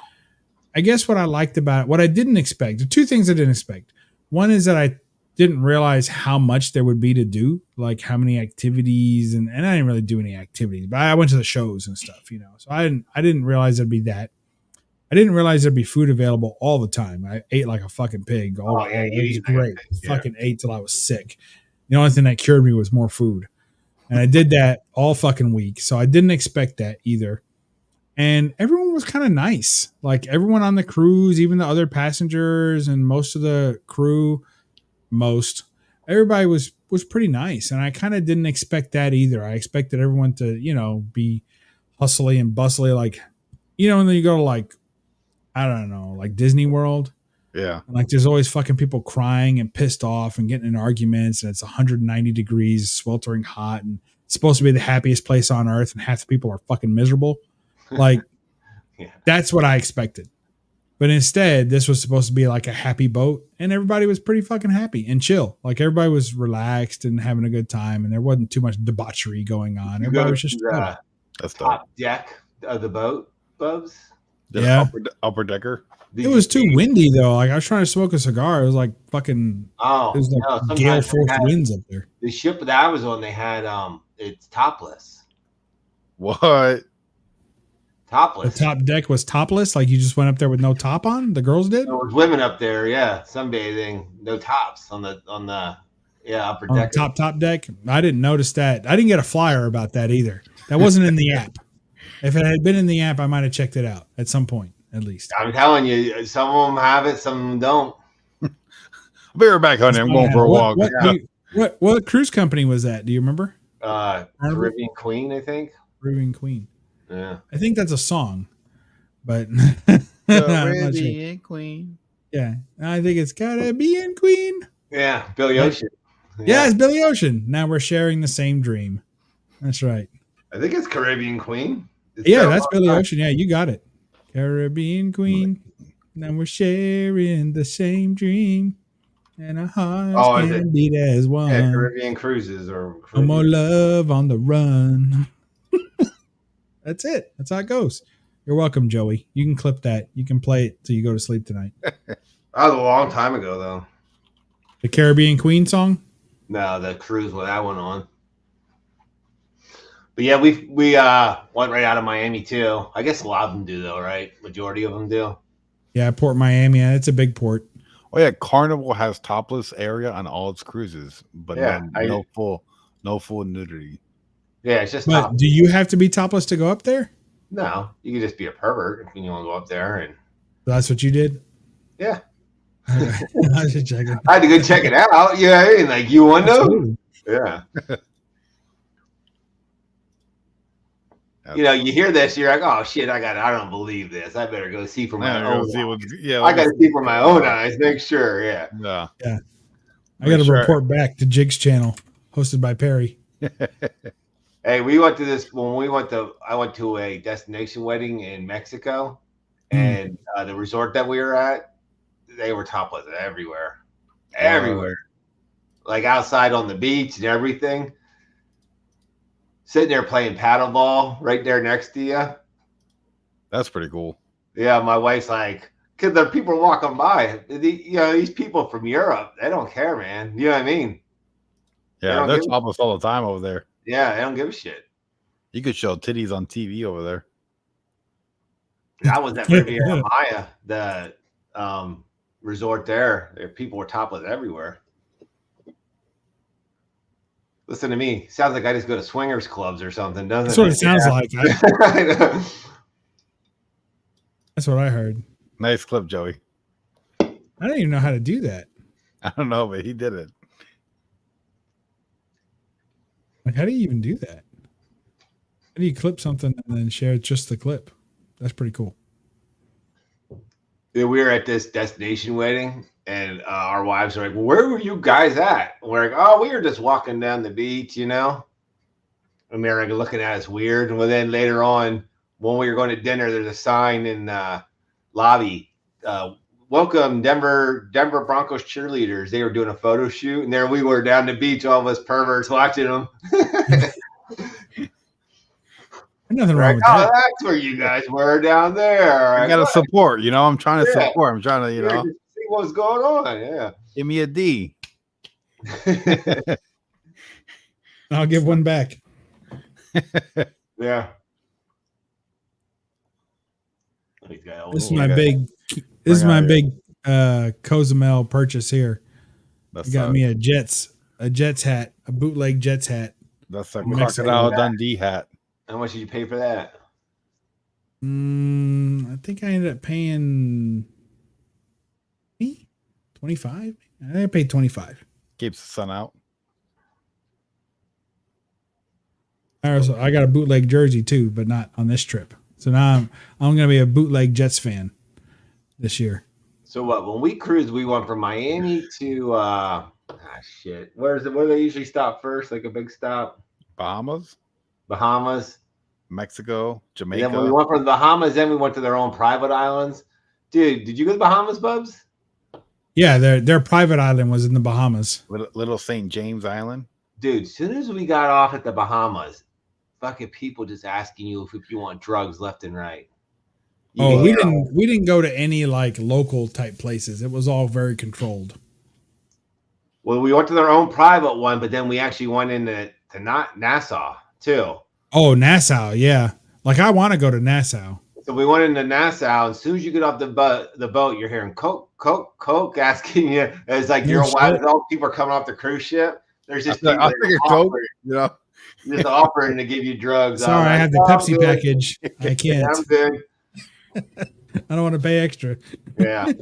[SPEAKER 1] I guess what I liked about it, what I didn't expect, the two things I didn't expect. One is that I didn't realize how much there would be to do, like how many activities, and I didn't really do any activities, but I went to the shows and stuff, So I didn't realize there'd be that. I didn't realize there'd be food available all the time. I ate like a fucking pig. It was great. Fucking ate till I was sick. The only thing that cured me was more food. And I did that all fucking week. So I didn't expect that either. And everyone was kind of nice. Like everyone on the cruise, even the other passengers and most of the crew, everybody was pretty nice. And I kind of didn't expect that either. I expected everyone to, be hustly and bustly. Like, and then you go to like, I don't know, like Disney World.
[SPEAKER 2] Yeah.
[SPEAKER 1] And like there's always fucking people crying and pissed off and getting in arguments, and it's 190 degrees, sweltering hot, and it's supposed to be the happiest place on earth, and half the people are fucking miserable. Like that's what I expected. But instead, this was supposed to be like a happy boat, and everybody was pretty fucking happy and chill. Like everybody was relaxed and having a good time, and there wasn't too much debauchery going on. Everybody was just
[SPEAKER 4] that's top deck of the boat, Bubs.
[SPEAKER 2] Upper decker.
[SPEAKER 1] It was too windy though. Like I was trying to smoke a cigar. It was like fucking. It was like gale force winds up there.
[SPEAKER 4] The ship that I was on, they had it's topless.
[SPEAKER 2] What?
[SPEAKER 4] Topless.
[SPEAKER 1] The top deck was topless. Like you just went up there with no top on. The girls did.
[SPEAKER 4] There was women up there. Yeah, sunbathing, no tops on the upper deck.
[SPEAKER 1] Top deck. I didn't notice that. I didn't get a flyer about that either. That wasn't in the app. If it had been in the app, I might have checked it out at some point, at least.
[SPEAKER 4] I'm telling you, some of them have it, some of them don't.
[SPEAKER 2] I'll be right back, honey. I'm going for a walk.
[SPEAKER 1] What cruise company was that? Do you remember?
[SPEAKER 4] Caribbean Queen, I think.
[SPEAKER 1] Caribbean Queen.
[SPEAKER 4] Yeah.
[SPEAKER 1] I think that's a song, but
[SPEAKER 2] Caribbean Queen.
[SPEAKER 1] Yeah, I think it's Caribbean Queen.
[SPEAKER 4] Yeah, Billy Ocean.
[SPEAKER 1] Yeah, it's Billy Ocean. Now we're sharing the same dream. That's right.
[SPEAKER 4] I think it's Caribbean Queen.
[SPEAKER 1] That's Billy Ocean. Yeah, you got it. Caribbean Queen. Now we're sharing the same dream. And our hearts can beat as one.
[SPEAKER 4] Yeah, Caribbean Cruises or
[SPEAKER 1] no more love on the run. That's it. That's how it goes. You're welcome, Joey. You can clip that. You can play it till you go to sleep tonight.
[SPEAKER 4] That was a long time ago, though.
[SPEAKER 1] The Caribbean Queen song?
[SPEAKER 4] No, the cruise with that one on. But yeah, we went right out of Miami too. I guess a lot of them do though, right? Majority of them do.
[SPEAKER 1] Yeah, Port Miami. Yeah, it's a big port.
[SPEAKER 2] Oh yeah, Carnival has topless area on all its cruises, but no full nudity.
[SPEAKER 4] Yeah, it's just.
[SPEAKER 1] But do you have to be topless to go up there?
[SPEAKER 4] No, you can just be a pervert if you want to go up there, and
[SPEAKER 1] that's what you did.
[SPEAKER 4] Yeah,
[SPEAKER 1] I was just checking.
[SPEAKER 4] I had to go check it out. You know what I mean? Like you want to know? Yeah. You hear this, you're like, oh shit, I don't believe this. I better go see for my own eyes. I got to see for my own eyes, make sure. Yeah.
[SPEAKER 1] I got to report back to Jig's channel, hosted by Perry.
[SPEAKER 4] Hey, we went to this I went to a destination wedding in Mexico, and the resort that we were at, they were topless everywhere, like outside on the beach and everything. sitting there playing paddleball right there next to you.
[SPEAKER 2] That's pretty cool.
[SPEAKER 4] Yeah, my wife's like, because there are people walking by. These people from Europe, they don't care, man. You know what I mean?
[SPEAKER 2] Yeah, they're topless all the time over there.
[SPEAKER 4] Yeah, they don't give a shit.
[SPEAKER 2] You could show titties on TV over there.
[SPEAKER 4] I was at Riviera Maya, the resort there. People were topless everywhere. Listen to me. Sounds like I just go to swingers clubs or something, doesn't it?
[SPEAKER 1] That's what it sounds like. That's what I heard.
[SPEAKER 2] Nice clip, Joey.
[SPEAKER 1] I don't even know how to do that.
[SPEAKER 2] I don't know, but he did it.
[SPEAKER 1] Like, how do you even do that? How do you clip something and then share just the clip? That's pretty cool.
[SPEAKER 4] Yeah, we were at this destination wedding, and our wives are like, well, where were you guys at? And we're like, oh, we were just walking down the beach, And they're like looking at us weird. And then later on, when we were going to dinner, there's a sign in lobby, welcome Denver Broncos cheerleaders. They were doing a photo shoot, and there we were down the beach, all of us perverts watching them.
[SPEAKER 1] Nothing wrong with that.
[SPEAKER 4] That's where you guys were down there.
[SPEAKER 2] I got to support, I'm trying to support. I'm trying to,
[SPEAKER 4] see what's going on. Yeah.
[SPEAKER 2] Give me a D.
[SPEAKER 1] I'll give one back.
[SPEAKER 4] Yeah.
[SPEAKER 1] This is my big Cozumel purchase here. You got me a Jets hat, a bootleg Jets hat.
[SPEAKER 2] That's a Crocodile Dundee hat.
[SPEAKER 4] How much did you pay for that?
[SPEAKER 1] I think I ended up paying $25. I paid $25.
[SPEAKER 2] Keeps the sun out.
[SPEAKER 1] I got a bootleg jersey too, but not on this trip. So now I'm going to be a bootleg Jets fan this year.
[SPEAKER 4] So what? When we cruised, we went from Miami to where do they usually stop first? Like a big stop?
[SPEAKER 2] Bahamas, Mexico, Jamaica.
[SPEAKER 4] And then when we went from the Bahamas, then we went to their own private islands. Dude, did you go to the Bahamas, Bubs?
[SPEAKER 1] Yeah, their private island was in the Bahamas.
[SPEAKER 2] Little St. James Island.
[SPEAKER 4] Dude, as soon as we got off at the Bahamas, fucking people just asking you if you want drugs left and right.
[SPEAKER 1] We didn't go to any like local type places. It was all very controlled.
[SPEAKER 4] Well, we went to their own private one, but then we actually went into Nassau too.
[SPEAKER 1] Oh, Nassau, yeah. Like I want to go to Nassau.
[SPEAKER 4] So we went into Nassau, and as soon as you get off the boat, you're hearing Coke asking you. It's like all people are coming off the cruise ship. There's just people just offering to give you drugs.
[SPEAKER 1] Sorry, I have the Pepsi package. I can't.
[SPEAKER 4] Yeah, I'm good.
[SPEAKER 1] I don't want to pay extra.
[SPEAKER 4] Yeah.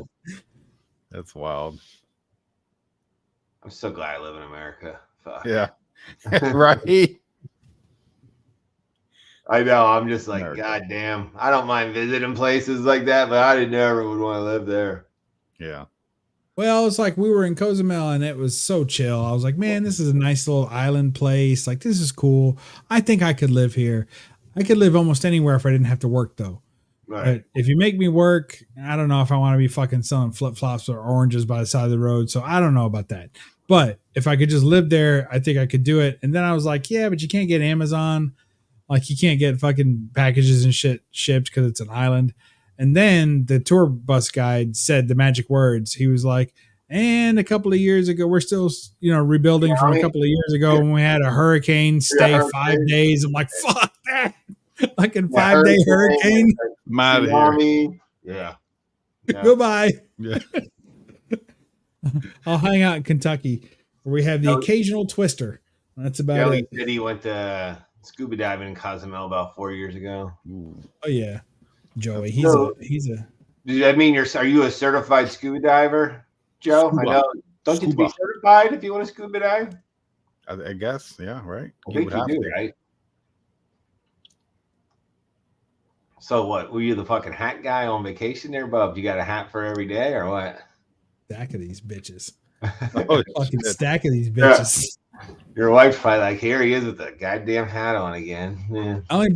[SPEAKER 2] That's wild.
[SPEAKER 4] I'm so glad I live in America. Fuck.
[SPEAKER 2] Yeah. Right.
[SPEAKER 4] I know. I'm just like,
[SPEAKER 2] America.
[SPEAKER 4] God damn. I don't mind visiting places like that, but I never would want to live there.
[SPEAKER 2] Yeah.
[SPEAKER 1] Well, it's like we were in Cozumel and it was so chill. I was like, man, this is a nice little island place. Like, this is cool. I think I could live here. I could live almost anywhere if I didn't have to work, though.
[SPEAKER 4] Right.
[SPEAKER 1] But if you make me work, I don't know if I want to be fucking selling flip-flops or oranges by the side of the road. So I don't know about that. But if I could just live there, I think I could do it. And then I was like, yeah, but you can't get Amazon. Like, you can't get fucking packages and shit shipped because it's an island. And then the tour bus guide said the magic words. He was like, and a couple of years ago, we're still, rebuilding from a couple of years ago when we had a hurricane stay 5 days. I'm like, fuck that. Like in 5-day hurricane.
[SPEAKER 2] I'm out of here.
[SPEAKER 4] Yeah.
[SPEAKER 1] Goodbye.
[SPEAKER 2] Yeah.
[SPEAKER 1] I'll hang out in Kentucky where we have the occasional twister. That's about it.
[SPEAKER 4] Said he went to scuba diving in Cozumel about 4 years ago.
[SPEAKER 2] Ooh.
[SPEAKER 1] Oh yeah, Joey. He's a.
[SPEAKER 4] Are you a certified scuba diver, Joe?
[SPEAKER 2] Scuba.
[SPEAKER 4] I know. Don't you have to be certified if you want to scuba dive?
[SPEAKER 2] I guess. Yeah. Right.
[SPEAKER 4] I think you do, right? So what? Were you the fucking hat guy on vacation there, Bub? You got a hat for every day or what?
[SPEAKER 1] Stack of these bitches.
[SPEAKER 2] Oh,
[SPEAKER 1] fucking stack of these bitches.
[SPEAKER 4] Yeah. Your wife's probably like, here he is with the goddamn hat on again. Yeah. I
[SPEAKER 1] only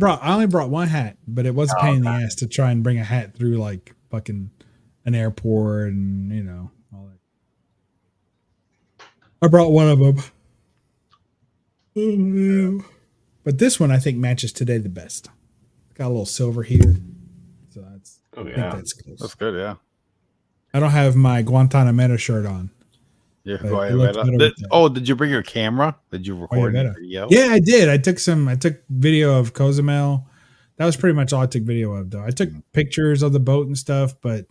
[SPEAKER 1] brought one hat, but it was a pain in the ass to try and bring a hat through like fucking an airport and all that. I brought one of them. Oh, But this one I think matches today the best. Got a little silver here. So that's I think that's close.
[SPEAKER 2] That's good, yeah.
[SPEAKER 1] I don't have my Guantanamera shirt on.
[SPEAKER 2] Yeah. Did you bring your camera? Did you record any video?
[SPEAKER 1] Yeah, I did. I took video of Cozumel. That was pretty much all I took video of, though. I took pictures of the boat and stuff, and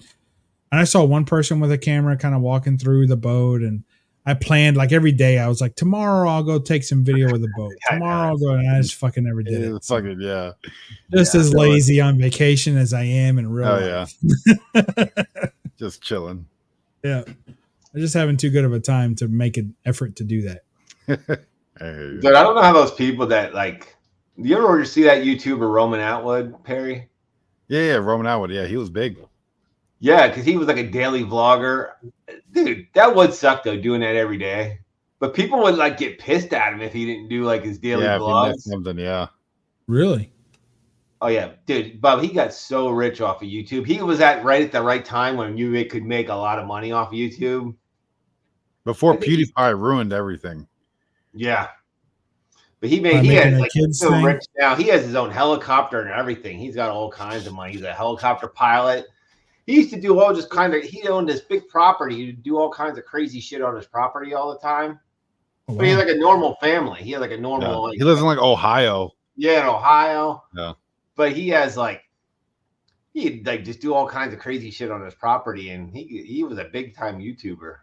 [SPEAKER 1] I saw one person with a camera kind of walking through the boat, and I planned like every day. I was like, tomorrow I'll go take some video of the boat. Tomorrow I'll go, and I just fucking never did it.
[SPEAKER 2] Fucking yeah.
[SPEAKER 1] Just as lazy on vacation as I am in real life.
[SPEAKER 2] Yeah. Just chilling.
[SPEAKER 1] Yeah. I'm just having too good of a time to make an effort to do that.
[SPEAKER 4] Dude, I don't know how those people that like. Do you ever see that YouTuber Roman Atwood, Perry?
[SPEAKER 2] Yeah, Roman Atwood. Yeah, he was big.
[SPEAKER 4] Yeah, because he was like a daily vlogger. Dude, that would suck though, doing that every day. But people would like get pissed at him if he didn't do like his daily vlogs. If he missed
[SPEAKER 2] something, yeah.
[SPEAKER 1] Really?
[SPEAKER 4] Oh yeah, dude, Bob, he got so rich off of YouTube. He was right at the right time when you could make a lot of money off of YouTube.
[SPEAKER 2] Before PewDiePie ruined everything.
[SPEAKER 4] Yeah. But he has like he's so rich now. He has his own helicopter and everything. He's got all kinds of money. He's a helicopter pilot. He used to do he owned this big property. He'd do all kinds of crazy shit on his property all the time. Oh, wow. But he had like a normal family. He had like a normal
[SPEAKER 2] he lives in like Ohio.
[SPEAKER 4] Yeah, in Ohio.
[SPEAKER 2] Yeah.
[SPEAKER 4] But he has he'd like just do all kinds of crazy shit on his property, and he was a big time YouTuber.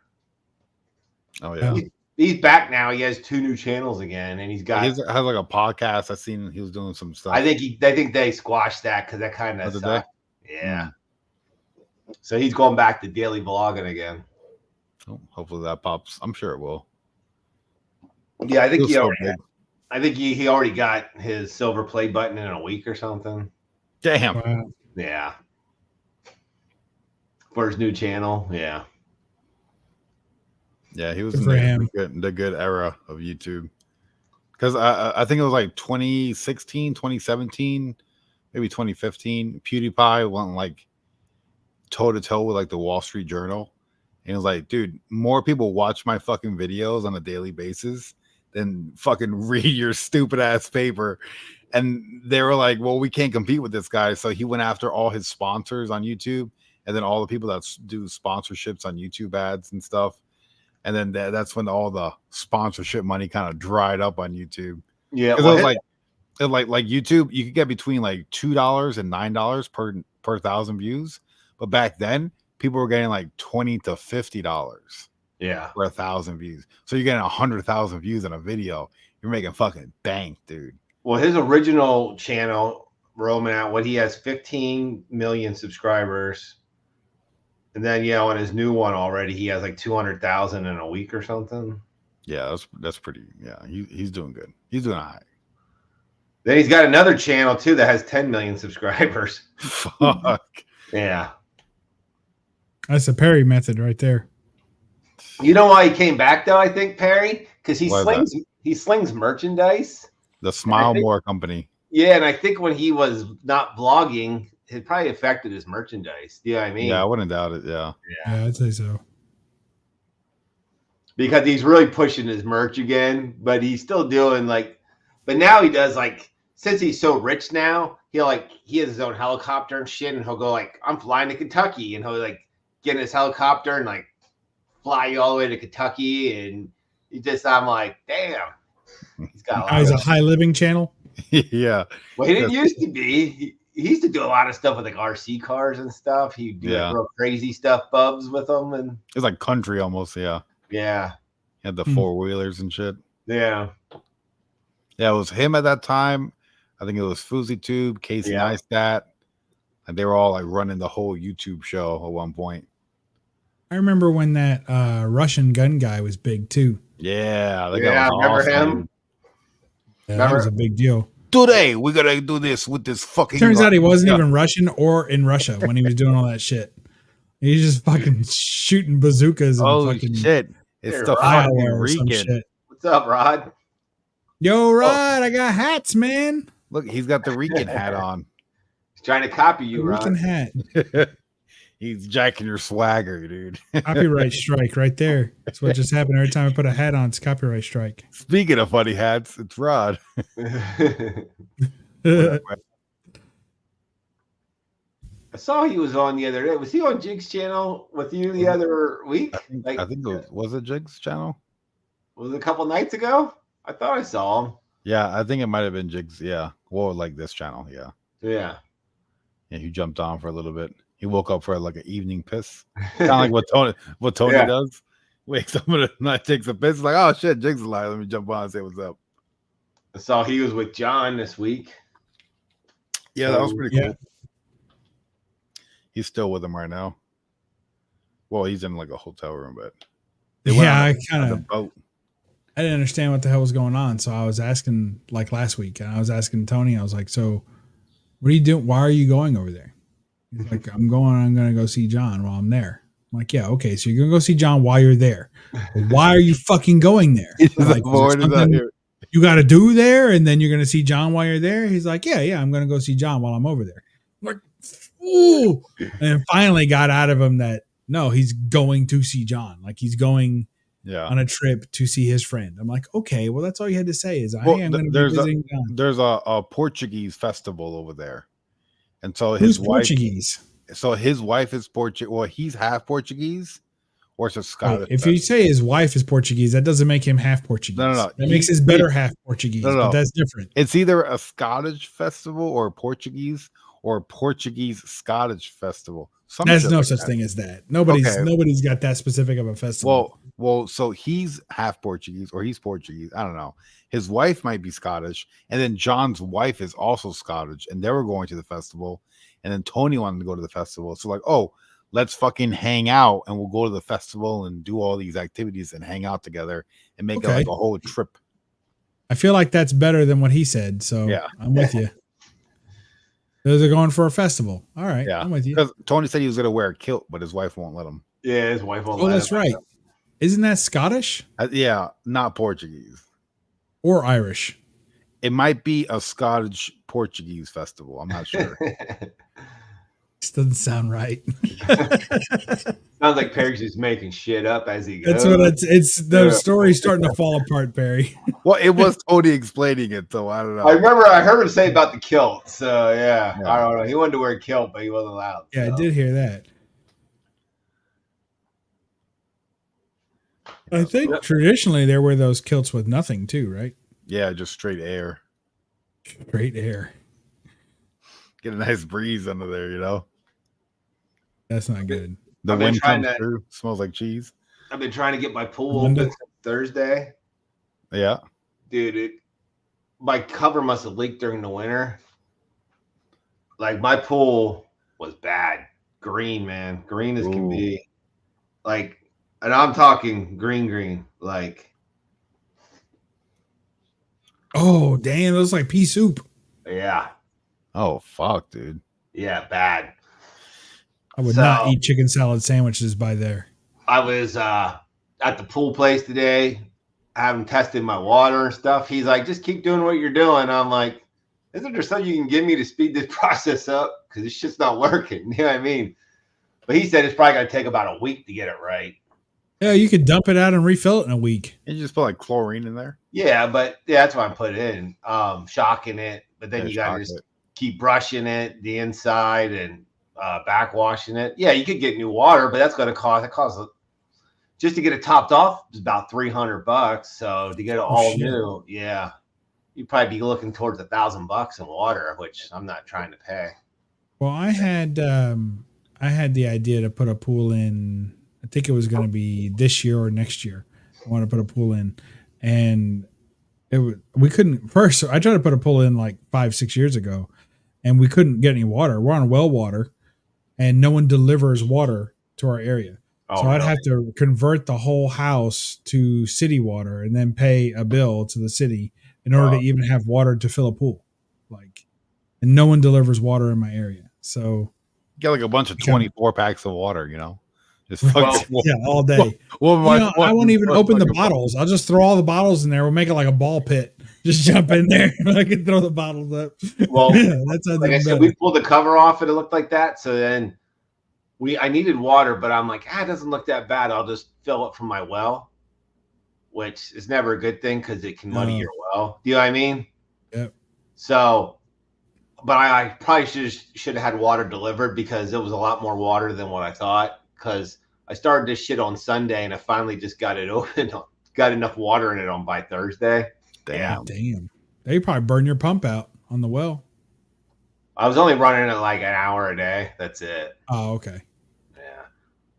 [SPEAKER 2] Oh yeah.
[SPEAKER 4] He's back now. He has 2 new channels again, and he has
[SPEAKER 2] like a podcast. I seen he was doing some stuff.
[SPEAKER 4] I think they squashed that because that kind of sucked. Yeah. So he's going back to daily vlogging again.
[SPEAKER 2] Oh, hopefully that pops. I'm sure it will.
[SPEAKER 4] Yeah, I think he already got his silver play button in a week or something.
[SPEAKER 2] Damn.
[SPEAKER 1] Wow.
[SPEAKER 4] Yeah. For his new channel. Yeah.
[SPEAKER 2] Yeah, he was in the good era of YouTube. Because I think it was like 2016, 2017, maybe 2015. PewDiePie went like toe-to-toe with like the Wall Street Journal. And it was like, dude, more people watch my fucking videos on a daily basis than fucking read your stupid ass paper. And they were like, well, we can't compete with this guy. So he went after all his sponsors on YouTube and then all the people that do sponsorships on YouTube ads and stuff. And then that's when all the sponsorship money kind of dried up on YouTube.
[SPEAKER 4] Yeah,
[SPEAKER 2] well, it was like YouTube, you could get between like $2 and $9 per 1,000 views. But back then, people were getting like $20 to $50.
[SPEAKER 4] Yeah,
[SPEAKER 2] for 1,000 views. So you're getting 100,000 views in a video. You're making fucking bank, dude.
[SPEAKER 4] Well, his original channel, Roman Atwood, he has 15 million subscribers. And then, on his new one already, he has like 200,000 in a week or something.
[SPEAKER 2] Yeah, that's pretty. Yeah, he's doing good. He's doing all right.
[SPEAKER 4] Then he's got another channel too that has 10 million subscribers.
[SPEAKER 2] Fuck.
[SPEAKER 4] Yeah.
[SPEAKER 1] That's the Perry method right there.
[SPEAKER 4] You know why he came back though, I think, Perry? Because he slings merchandise.
[SPEAKER 2] The Smile More company.
[SPEAKER 4] Yeah, and I think when he was not vlogging, it probably affected his merchandise. Do you know what I mean?
[SPEAKER 2] Yeah, I wouldn't doubt it.
[SPEAKER 1] Yeah, I'd say so.
[SPEAKER 4] Because he's really pushing his merch again, but he's still doing but now he does since he's so rich now, he has his own helicopter and shit, and he'll go I'm flying to Kentucky, and he'll get in his helicopter and fly you all the way to Kentucky, and I'm like, damn, he's got
[SPEAKER 1] a high living channel.
[SPEAKER 2] Yeah.
[SPEAKER 4] Well, he didn't used to be. He used to do a lot of stuff with RC cars and stuff. He'd do real crazy stuff, bubs with them, and
[SPEAKER 2] it's like country almost. Yeah.
[SPEAKER 4] Yeah.
[SPEAKER 2] He had the 4-wheelers and shit.
[SPEAKER 4] Yeah.
[SPEAKER 2] Yeah, it was him at that time. I think it was FouseyTube, Casey Neistat, and they were all running the whole YouTube show at one point.
[SPEAKER 1] I remember when that Russian gun guy was big too.
[SPEAKER 2] Yeah,
[SPEAKER 4] that guy was remember
[SPEAKER 2] awesome.
[SPEAKER 4] Him?
[SPEAKER 1] Yeah, that was a big deal.
[SPEAKER 2] Today we're gonna do this with this fucking.
[SPEAKER 1] Turns out he wasn't even Russian or in Russia when he was doing all that shit. He's just fucking shooting bazookas. And fucking
[SPEAKER 2] shit! It's the fucking Rican.
[SPEAKER 4] What's up, Rod?
[SPEAKER 1] Yo, Rod, I got hats, man.
[SPEAKER 2] Look, he's got the Rican hat on.
[SPEAKER 4] He's trying to copy you, Rod.
[SPEAKER 1] Rican hat.
[SPEAKER 2] He's jacking your swagger, dude.
[SPEAKER 1] Copyright strike right there. That's what just happened. Every time I put a hat on, it's copyright strike.
[SPEAKER 2] Speaking of funny hats, it's Rod.
[SPEAKER 4] I saw he was on the other day. Was he on Jig's channel with you the other week?
[SPEAKER 2] I think it was it Jig's channel?
[SPEAKER 4] Was it a couple nights ago? I thought I saw him.
[SPEAKER 2] Yeah, I think it might have been Jig's. Yeah. Well, like this channel. Yeah.
[SPEAKER 4] Yeah.
[SPEAKER 2] Yeah, he jumped on for a little bit. He woke up for like an evening piss. Kind of like what Tony does. Wakes up in the night, takes a piss, like, oh shit, Jig's alive. Let me jump on and say what's up.
[SPEAKER 4] I saw he was with John this week.
[SPEAKER 2] Yeah, that was pretty cool. He's still with him right now. Well, he's in like a hotel room, but
[SPEAKER 1] I didn't understand what the hell was going on. So I was asking, like last week, and I was asking Tony, I was like, so what are you doing? Why are you going over there? He's like, I'm going to go see John while I'm there. I'm like, yeah, okay. So you're going to go see John while you're there. But why are you fucking going there? Like, you got to do there, and then you're going to see John while you're there? He's like, yeah, I'm going to go see John while I'm over there. I'm like, ooh. And finally got out of him that, no, he's going to see John. Like, he's going on a trip to see his friend. I'm like, okay, well, that's all you had to say is, I'm going to be visiting John.
[SPEAKER 2] There's a Portuguese festival over there. And so
[SPEAKER 1] his wife, Portuguese.
[SPEAKER 2] So his wife is Portuguese. Well, he's half Portuguese, or it's a Scottish.
[SPEAKER 1] If you say his wife is Portuguese, that doesn't make him half Portuguese. No. That makes his better half Portuguese. No. But that's different.
[SPEAKER 2] It's either a Scottish festival or Portuguese or Portuguese Scottish festival.
[SPEAKER 1] There's no such thing as that. Nobody's got that specific of a festival.
[SPEAKER 2] Well, so he's half Portuguese or he's Portuguese. I don't know. His wife might be Scottish, and then John's wife is also Scottish, and they were going to the festival, and then Tony wanted to go to the festival. So like, oh, let's fucking hang out, and we'll go to the festival and do all these activities and hang out together and make it like a whole trip.
[SPEAKER 1] I feel like that's better than what he said. So yeah, I'm with you. They're going for a festival. All right, I'm with you.
[SPEAKER 2] Because Tony said he was going to wear a kilt, but his wife won't let him.
[SPEAKER 4] Yeah, his wife won't let him.
[SPEAKER 1] Oh, that's right. Isn't that Scottish?
[SPEAKER 2] Yeah, not Portuguese.
[SPEAKER 1] Or Irish.
[SPEAKER 2] It might be a Scottish Portuguese festival. I'm not sure.
[SPEAKER 1] This doesn't sound right.
[SPEAKER 4] Sounds like Perry's just making shit up as he goes.
[SPEAKER 1] That's what it's the story's starting to fall apart, Perry.
[SPEAKER 2] Well, it was Tony explaining it, so I don't know.
[SPEAKER 4] I remember I heard him say about the kilt. So yeah, I don't know. He wanted to wear a kilt, but he wasn't allowed.
[SPEAKER 1] Yeah, so. I did hear that. I think traditionally there were those kilts with nothing too, right?
[SPEAKER 2] Yeah, just straight air.
[SPEAKER 1] Straight air.
[SPEAKER 2] Get a nice breeze under there, you know?
[SPEAKER 1] That's not good.
[SPEAKER 2] The wind comes through, smells like cheese.
[SPEAKER 4] I've been trying to get my pool open since Thursday.
[SPEAKER 2] Yeah.
[SPEAKER 4] Dude, my cover must have leaked during the winter. Like, my pool was bad. Green, man. Green as can be. Like, and I'm talking green, like.
[SPEAKER 1] Oh, damn. It was like pea soup.
[SPEAKER 4] Yeah.
[SPEAKER 2] Oh, fuck, dude.
[SPEAKER 4] Yeah, bad.
[SPEAKER 1] I would not eat chicken salad sandwiches by there.
[SPEAKER 4] I was at the pool place today. I haven't tested my water and stuff. He's like, just keep doing what you're doing. I'm like, isn't there something you can give me to speed this process up? Because this shit's not working. You know what I mean? But he said it's probably going to take about a week to get it right.
[SPEAKER 1] Yeah, you could dump it out and refill it in a week.
[SPEAKER 2] And you just put like chlorine in there?
[SPEAKER 4] Yeah, but that's why I put it in. Shocking it. But then you got to just keep brushing it, the inside, and backwashing it. Yeah, you could get new water, but that's going to cost just to get it topped off is about $300. So to get it all new, yeah, you'd probably be looking towards $1,000 in water, which I'm not trying to pay.
[SPEAKER 1] Well, I had the idea to put a pool in. I think it was going to be this year or next year. I want to put a pool in, and we couldn't. First, I tried to put a pool in like 5-6 years ago, and we couldn't get any water. We're on well water, and no one delivers water to our area. So I'd have to convert the whole house to city water and then pay a bill to the city in order to even have water to fill a pool. Like, and no one delivers water in my area. So
[SPEAKER 2] get like a bunch of 24 packs of water, you know.
[SPEAKER 1] All day. I won't even open the bottles. I'll just throw all the bottles in there. We'll make it like a ball pit. Just jump in there. I can throw the bottles up.
[SPEAKER 4] Well, that's like I said, we pulled the cover off and it looked like that. So then I needed water, but I'm like, it doesn't look that bad. I'll just fill it from my well, which is never a good thing because it can muddy your well. Do you know what I mean?
[SPEAKER 1] Yep.
[SPEAKER 4] So, but I probably should have had water delivered because it was a lot more water than what I thought. Because I started this shit on Sunday and I finally just got it open, got enough water in it by Thursday.
[SPEAKER 2] Damn.
[SPEAKER 1] They probably burn your pump out on the well.
[SPEAKER 4] I was only running it like an hour a day. That's it.
[SPEAKER 1] Oh, okay.
[SPEAKER 4] Yeah.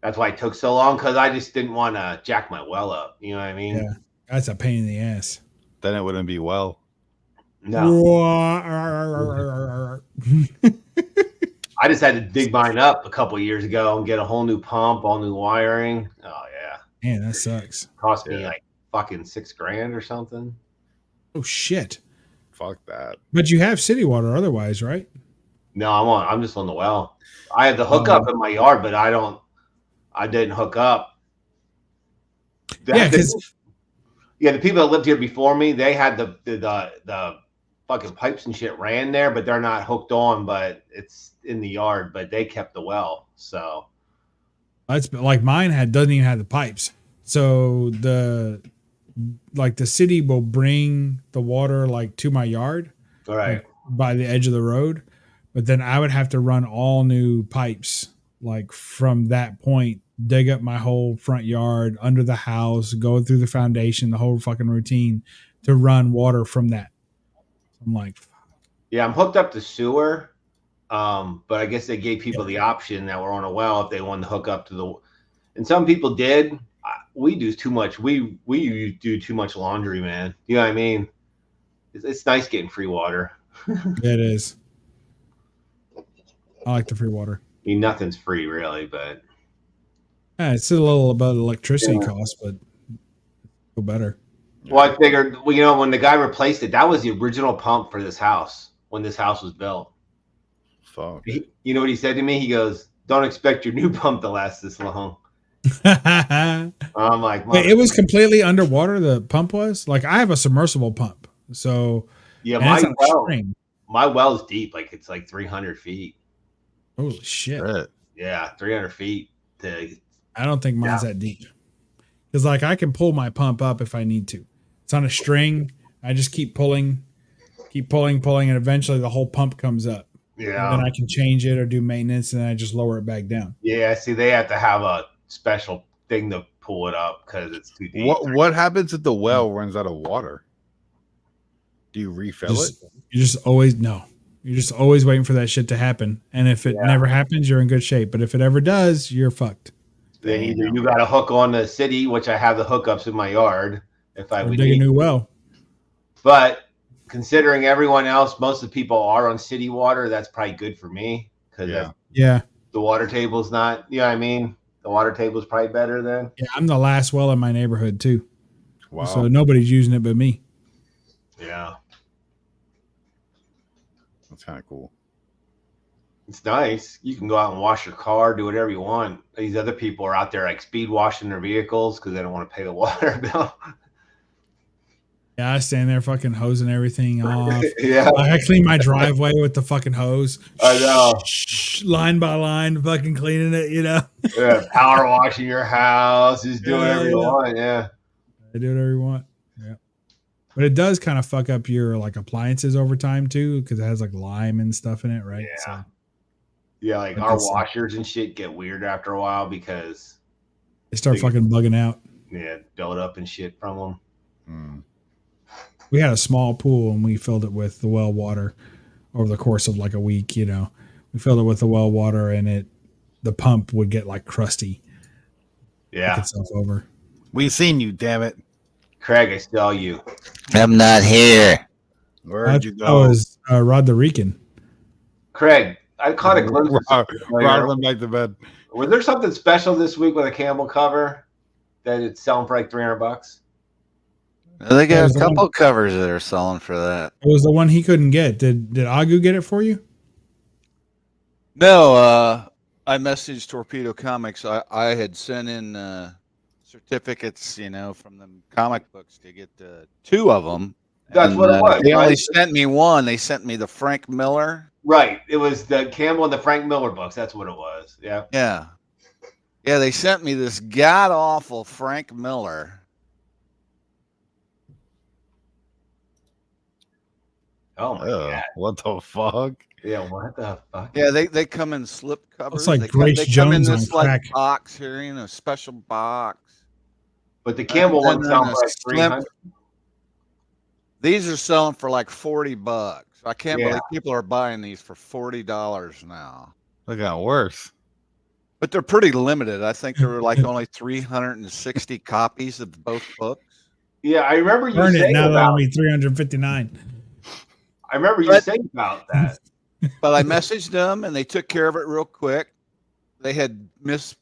[SPEAKER 4] That's why it took so long because I just didn't want to jack my well up. You know what I mean?
[SPEAKER 1] Yeah. That's a pain in the ass.
[SPEAKER 2] Then it wouldn't be well.
[SPEAKER 4] No. I just had to dig mine up a couple years ago and get a whole new pump, all new wiring. Oh, yeah.
[SPEAKER 1] Man, that sucks.
[SPEAKER 4] Cost me like fucking $6,000 or something.
[SPEAKER 1] Oh, shit.
[SPEAKER 2] Fuck that.
[SPEAKER 1] But you have city water otherwise, right?
[SPEAKER 4] No, I'm just on the well. I had the hookup in my yard, but I didn't hook up.
[SPEAKER 1] Yeah, because
[SPEAKER 4] the people that lived here before me, they had the fucking pipes and shit ran there, but they're not hooked on, but it's in the yard, but they kept the well. So
[SPEAKER 1] that's like mine doesn't even have the pipes. So the city will bring the water like to my yard,
[SPEAKER 4] right,
[SPEAKER 1] like, by the edge of the road, but then I would have to run all new pipes like from that point, dig up my whole front yard under the house, go through the foundation, the whole fucking routine to run water from that. I'm like,
[SPEAKER 4] yeah, I'm hooked up to sewer, but I guess they gave people the option that were on a well if they wanted to hook up to the, and some people did. We do too much. We do too much laundry, man. You know what I mean? It's nice getting free water.
[SPEAKER 1] It is. I like the free water.
[SPEAKER 4] I mean, nothing's free really, but
[SPEAKER 1] it's a little about electricity cost, but feel better.
[SPEAKER 4] Well, I figured, when the guy replaced it, that was the original pump for this house when this house was built.
[SPEAKER 2] Fuck.
[SPEAKER 4] You know what he said to me? He goes, "Don't expect your new pump to last this long." I'm like,
[SPEAKER 1] wait, it was completely underwater. The pump was like, I have a submersible pump, so
[SPEAKER 4] yeah, my well's deep, like it's like 300 feet.
[SPEAKER 1] Holy shit!
[SPEAKER 4] Yeah, 300 feet.
[SPEAKER 1] I don't think mine's that deep. Because like I can pull my pump up if I need to. It's on a string. I just keep pulling, and eventually the whole pump comes up.
[SPEAKER 4] Yeah.
[SPEAKER 1] And then I can change it or do maintenance, and then I just lower it back down.
[SPEAKER 4] Yeah. See, they have to have a special thing to pull it up because it's too deep.
[SPEAKER 2] What happens if the well runs out of water? Do you refill it?
[SPEAKER 1] You're just always waiting for that shit to happen. And if it never happens, you're in good shape. But if it ever does, you're fucked.
[SPEAKER 4] Then either you got to hook on the city, which I have the hookups in my yard. If I would
[SPEAKER 1] dig a new well.
[SPEAKER 4] But considering everyone else, most of the people are on city water. That's probably good for me because the water table's not. You know what I mean? The water table's probably better then.
[SPEAKER 1] Yeah, I'm the last well in my neighborhood too.
[SPEAKER 2] Wow.
[SPEAKER 1] So nobody's using it but me.
[SPEAKER 4] Yeah.
[SPEAKER 2] That's kind of cool.
[SPEAKER 4] It's nice. You can go out and wash your car, do whatever you want. These other people are out there like speed washing their vehicles because they don't want to pay the water bill.
[SPEAKER 1] Yeah, I stand there fucking hosing everything off.
[SPEAKER 4] Yeah.
[SPEAKER 1] I clean my driveway with the fucking hose.
[SPEAKER 4] I know.
[SPEAKER 1] Line by line, fucking cleaning it,
[SPEAKER 4] Yeah, power washing your house. Just do whatever you want. Yeah.
[SPEAKER 1] I do whatever you want. Yeah. But it does kind of fuck up your like appliances over time too, because it has like lime and stuff in it, right?
[SPEAKER 4] Yeah.
[SPEAKER 1] So,
[SPEAKER 4] yeah, like our washers and shit get weird after a while because
[SPEAKER 1] they start fucking bugging out.
[SPEAKER 4] Yeah, build up and shit from them.
[SPEAKER 2] Mm.
[SPEAKER 1] We had a small pool and we filled it with the well water over the course of like a week, We filled it with the well water and the pump would get like crusty.
[SPEAKER 4] Yeah.
[SPEAKER 1] Itself over.
[SPEAKER 2] We seen you, damn it.
[SPEAKER 4] Craig, I saw you.
[SPEAKER 5] I'm not here.
[SPEAKER 2] Where'd you go?
[SPEAKER 1] I was Rod the Rican.
[SPEAKER 4] Craig, I caught a glimpse.
[SPEAKER 2] Rod went back to bed.
[SPEAKER 4] Was there something special this week with a Campbell cover that it's selling for like $300?
[SPEAKER 5] They got a couple covers that are selling for that.
[SPEAKER 1] It was the one he couldn't get. Did Agu get it for you?
[SPEAKER 6] No, I messaged Torpedo Comics. I had sent in certificates, from the comic books to get 2 of them,
[SPEAKER 4] That's what it was.
[SPEAKER 6] They only
[SPEAKER 4] Right?
[SPEAKER 6] sent me one. They sent me the Frank Miller.
[SPEAKER 4] Right. It was the Campbell and the Frank Miller books. That's what it was. Yeah.
[SPEAKER 6] Yeah. Yeah, they sent me this god awful Frank Miller.
[SPEAKER 4] Oh my god.
[SPEAKER 2] What the fuck?
[SPEAKER 4] Yeah. What the fuck?
[SPEAKER 6] Yeah, they come in slip covers.
[SPEAKER 1] It's like
[SPEAKER 6] they
[SPEAKER 1] Grace
[SPEAKER 6] they come in
[SPEAKER 1] Jones on
[SPEAKER 6] this like
[SPEAKER 1] crack.
[SPEAKER 6] box here, you know, special box.
[SPEAKER 4] But the Campbell one
[SPEAKER 6] And
[SPEAKER 4] sounds
[SPEAKER 6] then
[SPEAKER 4] like
[SPEAKER 6] a slim-
[SPEAKER 4] 300.
[SPEAKER 6] These are selling for like $40. I can't
[SPEAKER 4] Yeah.
[SPEAKER 6] believe people are buying these for $40 now.
[SPEAKER 2] Look got worse.
[SPEAKER 6] But they're pretty limited. I think there were like only 360 copies of both books.
[SPEAKER 4] Yeah, I remember you
[SPEAKER 1] Burn it
[SPEAKER 4] saying
[SPEAKER 1] now. That'll
[SPEAKER 4] about.
[SPEAKER 1] be 359.
[SPEAKER 4] I remember you saying about that.
[SPEAKER 6] But I messaged them and they took care of it real quick. They had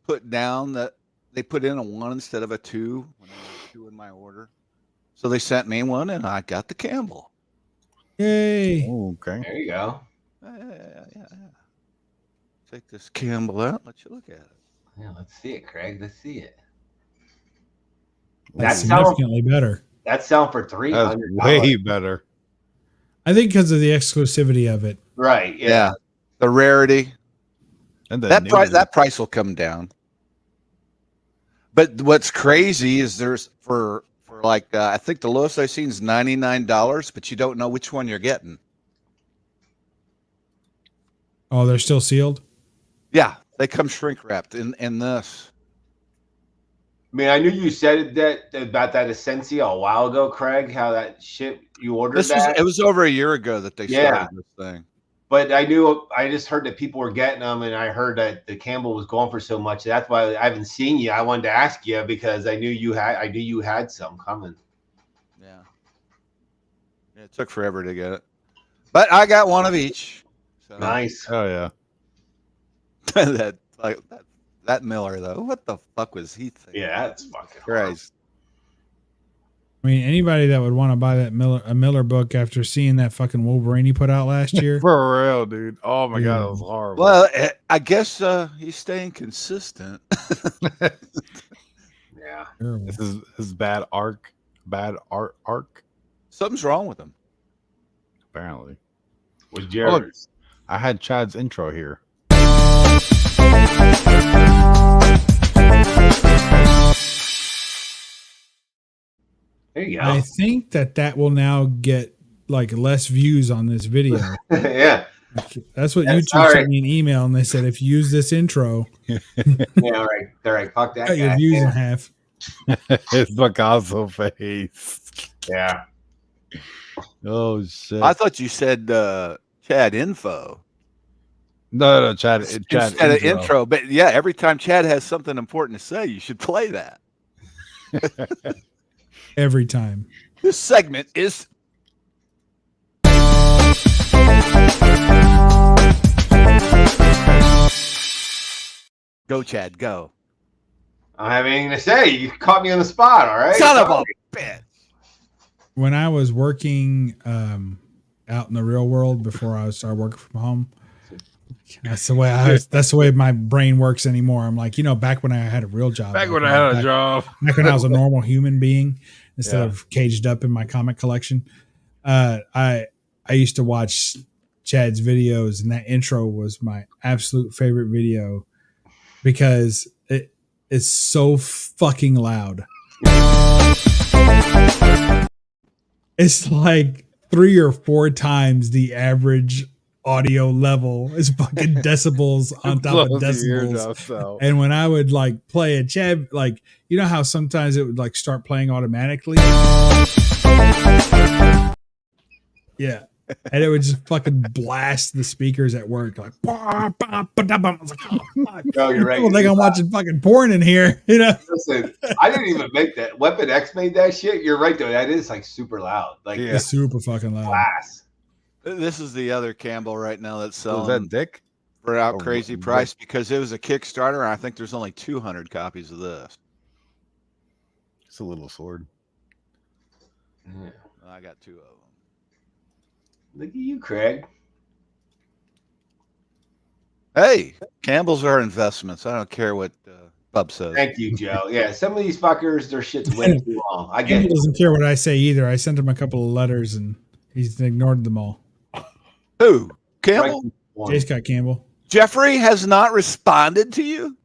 [SPEAKER 6] put down that they put in a 1 instead of a 2 when there were 2 in my order. So they sent me one and I got the Campbell.
[SPEAKER 1] Yay.
[SPEAKER 2] Oh, okay.
[SPEAKER 4] There you go.
[SPEAKER 6] Yeah. Take this Campbell out. Let you look at it.
[SPEAKER 4] Yeah, let's see it, Craig. Let's see it.
[SPEAKER 1] That's
[SPEAKER 4] That sound,
[SPEAKER 1] significantly better.
[SPEAKER 4] that sound for
[SPEAKER 2] That's
[SPEAKER 4] $300.
[SPEAKER 2] way better.
[SPEAKER 1] I think because of the exclusivity of it.
[SPEAKER 4] Right. Yeah.
[SPEAKER 6] Yeah. The rarity.
[SPEAKER 2] And the
[SPEAKER 6] That price will come down. But what's crazy is there's for like I think the lowest I've seen is $99, but you don't know which one you're getting.
[SPEAKER 1] Oh, they're still sealed?
[SPEAKER 6] Yeah, they come shrink wrapped in this.
[SPEAKER 4] I mean, I knew you said that about that Essentia a while ago, Craig. How that shit you ordered
[SPEAKER 6] It was over a year ago that they started this thing.
[SPEAKER 4] But I just heard that people were getting them, and I heard that the Campbell was going for so much. That's why I haven't seen you. I wanted to ask you because I knew you had some coming.
[SPEAKER 6] Yeah. It took forever to get it, but I got one of each. So.
[SPEAKER 4] Nice.
[SPEAKER 2] Oh yeah.
[SPEAKER 6] that Miller though. What the fuck was he thinking?
[SPEAKER 4] Yeah, that's fucking
[SPEAKER 6] Christ.
[SPEAKER 1] I mean, anybody that would want to buy that Miller book after seeing that fucking Wolverine he put out last year.
[SPEAKER 2] For real, dude. Oh my god, that was horrible.
[SPEAKER 6] Well, I guess he's staying consistent.
[SPEAKER 4] Yeah.
[SPEAKER 2] This is bad arc. Bad arc.
[SPEAKER 6] Something's wrong with him.
[SPEAKER 2] Apparently.
[SPEAKER 4] Was
[SPEAKER 2] Look,
[SPEAKER 4] Jared?
[SPEAKER 2] I had Chad's intro here.
[SPEAKER 4] There you go.
[SPEAKER 1] I think that will now get like less views on this video.
[SPEAKER 4] Yeah.
[SPEAKER 1] That's what
[SPEAKER 4] That's
[SPEAKER 1] YouTube
[SPEAKER 4] all
[SPEAKER 1] sent
[SPEAKER 4] right.
[SPEAKER 1] me an email and they said if you use this intro,
[SPEAKER 4] Yeah. All right. All right. Fuck that
[SPEAKER 1] cut your
[SPEAKER 4] guy.
[SPEAKER 1] views in
[SPEAKER 4] Yeah.
[SPEAKER 1] half.
[SPEAKER 2] It's Picasso face.
[SPEAKER 4] Yeah.
[SPEAKER 2] Oh shit.
[SPEAKER 6] I thought you said Chad info.
[SPEAKER 2] No, Chad. Chad
[SPEAKER 6] Instead of intro, but yeah, every time Chad has something important to say, you should play that.
[SPEAKER 1] Every time.
[SPEAKER 6] This segment is go, Chad, go.
[SPEAKER 4] I don't have anything to say. You caught me on the spot. All right.
[SPEAKER 6] Son of a bitch.
[SPEAKER 1] When I was working out in the real world before I started working from home, that's the way my brain works anymore. I'm like, back when I had a real job.
[SPEAKER 2] Back when I had a job.
[SPEAKER 1] Back when I was a normal human being instead of caged up in my comic collection. I used to watch Chad's videos, and that intro was my absolute favorite video because it is so fucking loud. It's like 3 or 4 times the average audio level. Is fucking decibels on top of decibels. And when I would like play a Chad, like, you know how sometimes it would like start playing automatically? Yeah. And it would just fucking blast the speakers at work. Like, I was like, oh, fuck.
[SPEAKER 4] No, you're right.
[SPEAKER 1] People think I'm watching fucking porn in here.
[SPEAKER 4] Listen, I didn't even make that. Weapon X made that shit. You're right, though. That is like super loud. Like,
[SPEAKER 1] It's super fucking loud.
[SPEAKER 4] glass.
[SPEAKER 6] This is the other Campbell right now that's selling
[SPEAKER 2] Was that Dick?
[SPEAKER 6] for an out crazy price because it was a Kickstarter. And I think there's only 200 copies of this.
[SPEAKER 2] It's a little sword.
[SPEAKER 4] Yeah.
[SPEAKER 6] I got 2 of them.
[SPEAKER 4] Look at you, Craig.
[SPEAKER 6] Hey, Campbell's are investments. I don't care what Bub says.
[SPEAKER 4] Thank you, Joe. Yeah, some of these fuckers, their shit's way too long. I get
[SPEAKER 1] Campbell
[SPEAKER 4] it.
[SPEAKER 1] doesn't care what I say either. I sent him a couple of letters and he's ignored them all.
[SPEAKER 6] Who? Campbell?
[SPEAKER 1] J. Scott Campbell.
[SPEAKER 6] Jeffrey has not responded to you?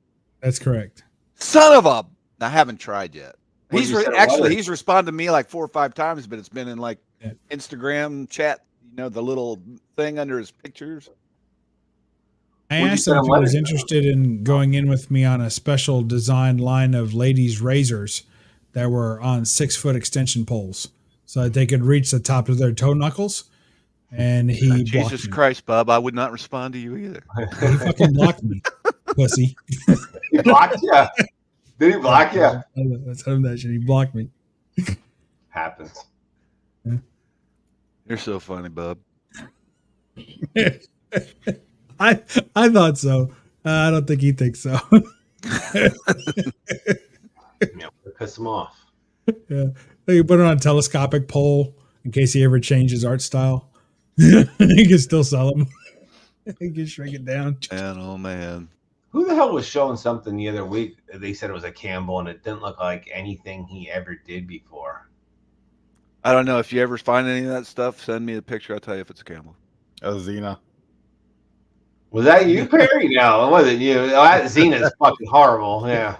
[SPEAKER 1] That's correct.
[SPEAKER 6] Son of a... I haven't tried yet.
[SPEAKER 4] What
[SPEAKER 6] He's
[SPEAKER 4] did you say,
[SPEAKER 6] actually
[SPEAKER 4] letter?
[SPEAKER 6] he's responded to me like 4 or 5 times, but it's been in like
[SPEAKER 1] Yeah.
[SPEAKER 6] Instagram chat, you know, the little thing under his pictures.
[SPEAKER 1] I
[SPEAKER 4] What'd you
[SPEAKER 1] asked him
[SPEAKER 4] send
[SPEAKER 1] if
[SPEAKER 4] him
[SPEAKER 1] he was
[SPEAKER 4] letters?
[SPEAKER 1] interested in going in with me on a special design line of ladies' razors that were on 6-foot extension poles so that they could reach the top of their toe knuckles. And he blocked
[SPEAKER 6] Jesus
[SPEAKER 1] me.
[SPEAKER 6] Christ, Bub, I would not respond to you either.
[SPEAKER 1] He fucking blocked me, pussy.
[SPEAKER 4] He blocked you. Did he block you?
[SPEAKER 1] I told him that shit. He blocked me.
[SPEAKER 4] Happens.
[SPEAKER 6] You're so funny, Bub.
[SPEAKER 1] I thought so. I don't think he thinks so.
[SPEAKER 4] Yeah, piss him off.
[SPEAKER 1] Yeah, you put it on a telescopic pole in case he ever changes art style. He can still sell them. He can shrink it down.
[SPEAKER 6] Man, oh man.
[SPEAKER 4] Who the hell was showing something the other week? They said it was a Campbell, and it didn't look like anything he ever did before.
[SPEAKER 6] I don't know if you ever find any of that stuff. Send me a picture. I'll tell you if it's a Campbell.
[SPEAKER 2] Xena.
[SPEAKER 4] Was that you, Perry? No, it wasn't you. Oh, that Xena's fucking horrible. Yeah.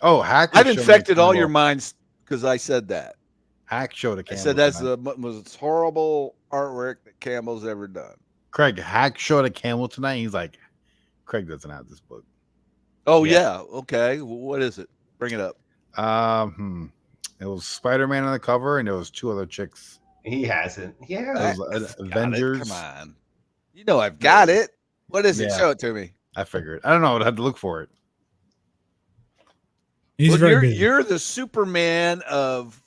[SPEAKER 2] Oh, Hack.
[SPEAKER 6] I've infected all your minds because I said that.
[SPEAKER 2] Hack showed a
[SPEAKER 6] I
[SPEAKER 2] Campbell.
[SPEAKER 6] said that's
[SPEAKER 2] tonight.
[SPEAKER 6] the most horrible artwork that Campbell's ever done.
[SPEAKER 2] Craig. Hack showed a Campbell tonight. He's like, Craig doesn't have this book.
[SPEAKER 6] Oh
[SPEAKER 4] Yeah.
[SPEAKER 6] yeah. Okay. What is it? Bring it up.
[SPEAKER 2] It was Spider-Man on the cover, and there was 2 other chicks.
[SPEAKER 4] He hasn't. Yeah.
[SPEAKER 2] It was
[SPEAKER 6] Got it.
[SPEAKER 2] Avengers.
[SPEAKER 6] Come on. You know I've got it. What is it?
[SPEAKER 2] Yeah.
[SPEAKER 6] Show it to me.
[SPEAKER 2] I figured. I don't know. I had to look for it.
[SPEAKER 1] He's
[SPEAKER 6] Well,
[SPEAKER 1] very busy.
[SPEAKER 6] you're the Superman of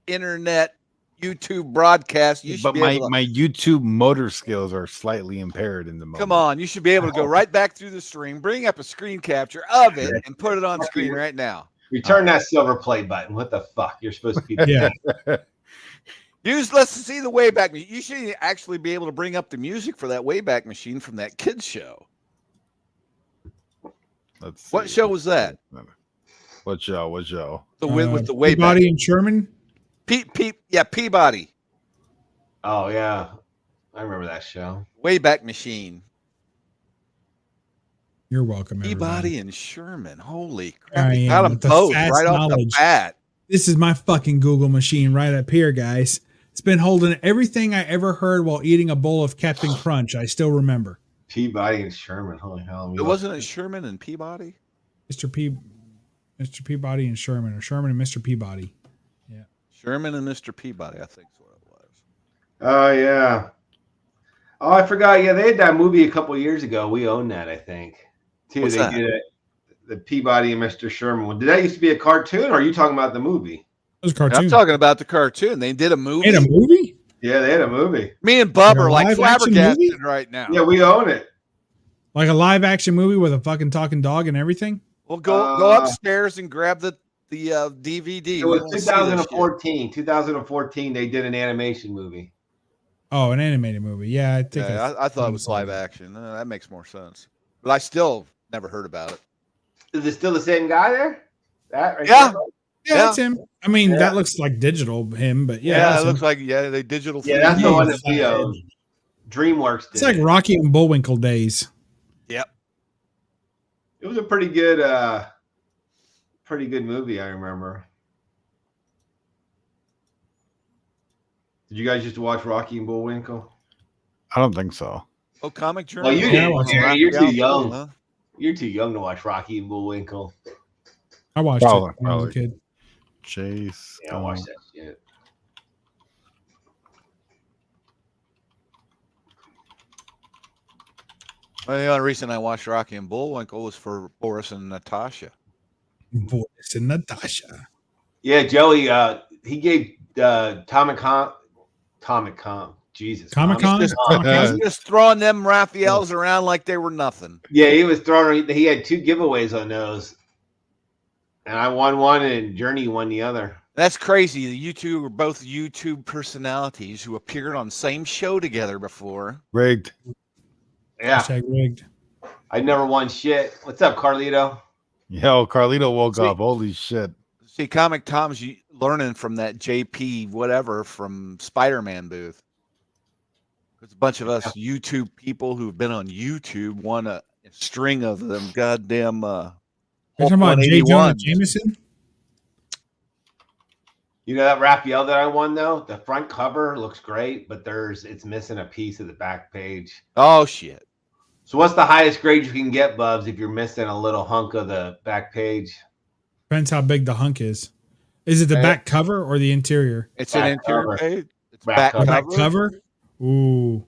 [SPEAKER 6] internet YouTube broadcast. You should
[SPEAKER 2] But
[SPEAKER 6] be
[SPEAKER 2] my,
[SPEAKER 6] able to,
[SPEAKER 2] my YouTube motor skills are slightly impaired in the moment.
[SPEAKER 6] come on. You should be able to go right back through the stream, bring up a screen capture of it, and put it on screen right now.
[SPEAKER 4] Return that silver play button. What the fuck? You're supposed to be.
[SPEAKER 1] Yeah.
[SPEAKER 6] Let's see the Wayback Machine. You should actually be able to bring up the music for that Wayback Machine from that kids show.
[SPEAKER 2] Let's
[SPEAKER 6] What
[SPEAKER 2] see.
[SPEAKER 6] show was that?
[SPEAKER 2] What show? What show?
[SPEAKER 6] The with the Wayback.
[SPEAKER 1] Peabody and Sherman.
[SPEAKER 6] Peabody.
[SPEAKER 4] Oh yeah, I remember that show.
[SPEAKER 6] Wayback Machine.
[SPEAKER 1] You're welcome, everybody.
[SPEAKER 6] Peabody and Sherman. Holy crap.
[SPEAKER 1] I
[SPEAKER 6] You
[SPEAKER 1] am
[SPEAKER 6] got them
[SPEAKER 1] with the
[SPEAKER 6] both
[SPEAKER 1] fast
[SPEAKER 6] right off the
[SPEAKER 1] knowledge.
[SPEAKER 6] bat.
[SPEAKER 1] This is my fucking Google machine right up here, guys. It's been holding everything I ever heard while eating a bowl of Captain Crunch. I still remember.
[SPEAKER 4] Peabody and Sherman. Holy hell!
[SPEAKER 6] It wasn't it Sherman and Peabody?
[SPEAKER 1] Mr. Peabody and Sherman, or Sherman and Mr. Peabody.
[SPEAKER 6] Sherman and Mr. Peabody, I think is what it was.
[SPEAKER 4] Oh yeah. Oh, I forgot. Yeah, they had that movie a couple years ago. We own that, I think. Too.
[SPEAKER 6] What's
[SPEAKER 4] they
[SPEAKER 6] that?
[SPEAKER 4] did it. The Peabody and Mr. Sherman. Well, did that used to be a cartoon, or are you talking about the movie?
[SPEAKER 1] It was a cartoon.
[SPEAKER 6] I'm talking about the cartoon. They did a movie.
[SPEAKER 1] Made a movie?
[SPEAKER 4] Yeah, they had a movie.
[SPEAKER 6] Me and Bub
[SPEAKER 1] Like a
[SPEAKER 6] are like
[SPEAKER 1] live action
[SPEAKER 6] flabbergasted
[SPEAKER 1] movie?
[SPEAKER 6] right now.
[SPEAKER 4] Yeah, we own it.
[SPEAKER 1] Like a live action movie with a fucking talking dog and everything?
[SPEAKER 6] Well, go upstairs and grab the DVD.
[SPEAKER 4] It
[SPEAKER 6] We
[SPEAKER 4] was
[SPEAKER 6] wanna see this shit.
[SPEAKER 4] 2014. 2014, they did an animation movie.
[SPEAKER 1] Oh, an animated movie. Yeah, I think
[SPEAKER 6] Yeah, I thought it was live action. That makes more sense. But I still never heard about it.
[SPEAKER 4] Is it still the same guy there? That right
[SPEAKER 6] Yeah.
[SPEAKER 4] there?
[SPEAKER 1] Yeah, that's him. I mean, that looks like digital him, but yeah,
[SPEAKER 6] Yeah,
[SPEAKER 1] that's
[SPEAKER 6] it
[SPEAKER 1] him.
[SPEAKER 6] looks like they digital.
[SPEAKER 4] Yeah, that's the
[SPEAKER 1] Yeah,
[SPEAKER 4] one
[SPEAKER 1] it's
[SPEAKER 4] that we
[SPEAKER 1] like-
[SPEAKER 4] own. DreamWorks did.
[SPEAKER 1] It's like
[SPEAKER 4] it.
[SPEAKER 1] Rocky and Bullwinkle days.
[SPEAKER 6] Yep.
[SPEAKER 4] It was a pretty good movie, I remember. Did you guys used to watch Rocky and Bullwinkle?
[SPEAKER 2] I don't think so.
[SPEAKER 6] Oh, Comic Journal.
[SPEAKER 4] Well, you
[SPEAKER 1] Yeah, I
[SPEAKER 4] didn't.
[SPEAKER 1] watched
[SPEAKER 4] Gary. You're too
[SPEAKER 6] Raphael,
[SPEAKER 4] young.
[SPEAKER 6] huh?
[SPEAKER 4] You're too young to watch Rocky and Bullwinkle.
[SPEAKER 1] I watched
[SPEAKER 2] Probably,
[SPEAKER 1] it when I was a
[SPEAKER 2] probably.
[SPEAKER 1] kid.
[SPEAKER 2] Chase.
[SPEAKER 4] Yeah, I watched that shit.
[SPEAKER 6] Well, the only reason I watched Rocky and Bullwinkle was for Boris and Natasha.
[SPEAKER 1] Boris and Natasha.
[SPEAKER 4] Yeah, Joey. He gave Comic-Con. Jesus.
[SPEAKER 1] Comic-Con?
[SPEAKER 6] Just,
[SPEAKER 1] Comic-Con?
[SPEAKER 6] just throwing them Raphaels around like they were nothing.
[SPEAKER 4] Yeah, he was throwing. He had 2 giveaways on those, and I won one, and Journey won the other.
[SPEAKER 6] That's crazy. You two were both YouTube personalities who appeared on the same show together before.
[SPEAKER 2] Rigged.
[SPEAKER 4] Yeah,
[SPEAKER 1] Hashtag rigged.
[SPEAKER 4] I never won shit. What's up, Carlito?
[SPEAKER 2] Yo, Carlito woke
[SPEAKER 6] See-
[SPEAKER 2] up. Holy shit.
[SPEAKER 6] See, Comic Tom's learning from that JP whatever from Spider-Man booth. It's a bunch of us YouTube people who've been on YouTube won a string of them goddamn
[SPEAKER 1] You're talking about J. Jonah Jameson?
[SPEAKER 4] You know that Raphael that I won though? The front cover looks great, but it's missing a piece of the back page.
[SPEAKER 6] Oh shit.
[SPEAKER 4] So what's the highest grade you can get, Bubs, if you're missing a little hunk of the back page?
[SPEAKER 1] Depends how big the hunk is. Is it the back cover or the interior?
[SPEAKER 6] It's
[SPEAKER 4] back
[SPEAKER 6] an interior
[SPEAKER 4] cover.
[SPEAKER 6] page. It's
[SPEAKER 4] Back
[SPEAKER 6] back
[SPEAKER 4] cover.
[SPEAKER 1] Back cover? Ooh.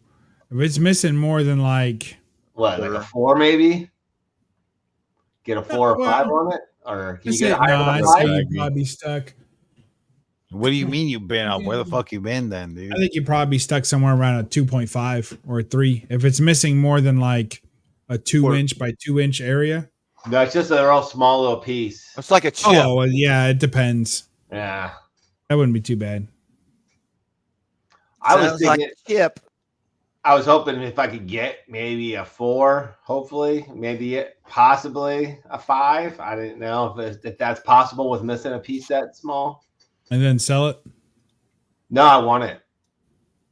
[SPEAKER 1] If it's missing more than like
[SPEAKER 4] What, like a 4 maybe? Get a 4 or 5
[SPEAKER 1] well,
[SPEAKER 4] on it? Or can you
[SPEAKER 1] I'd
[SPEAKER 4] get a
[SPEAKER 1] say,
[SPEAKER 4] higher
[SPEAKER 1] no,
[SPEAKER 4] than
[SPEAKER 1] I'd
[SPEAKER 4] a
[SPEAKER 1] say
[SPEAKER 4] 5?
[SPEAKER 1] you'd probably be stuck.
[SPEAKER 2] What do you mean you been up? Where the fuck you been then, dude?
[SPEAKER 1] I think you'd probably be stuck somewhere around a 2.5 or a 3. If it's missing more than like a 2-inch by 2-inch area.
[SPEAKER 4] No, it's just a real small little piece.
[SPEAKER 6] It's like a chip.
[SPEAKER 1] Oh, well, yeah, it depends.
[SPEAKER 4] Yeah.
[SPEAKER 1] That wouldn't be too bad.
[SPEAKER 4] I was
[SPEAKER 6] Sounds
[SPEAKER 4] thinking,
[SPEAKER 6] like a chip.
[SPEAKER 4] I was hoping if I could get maybe a 4, hopefully, maybe possibly a 5. I didn't know if that's possible with missing a piece that small.
[SPEAKER 1] And then sell it.
[SPEAKER 4] No, I want it.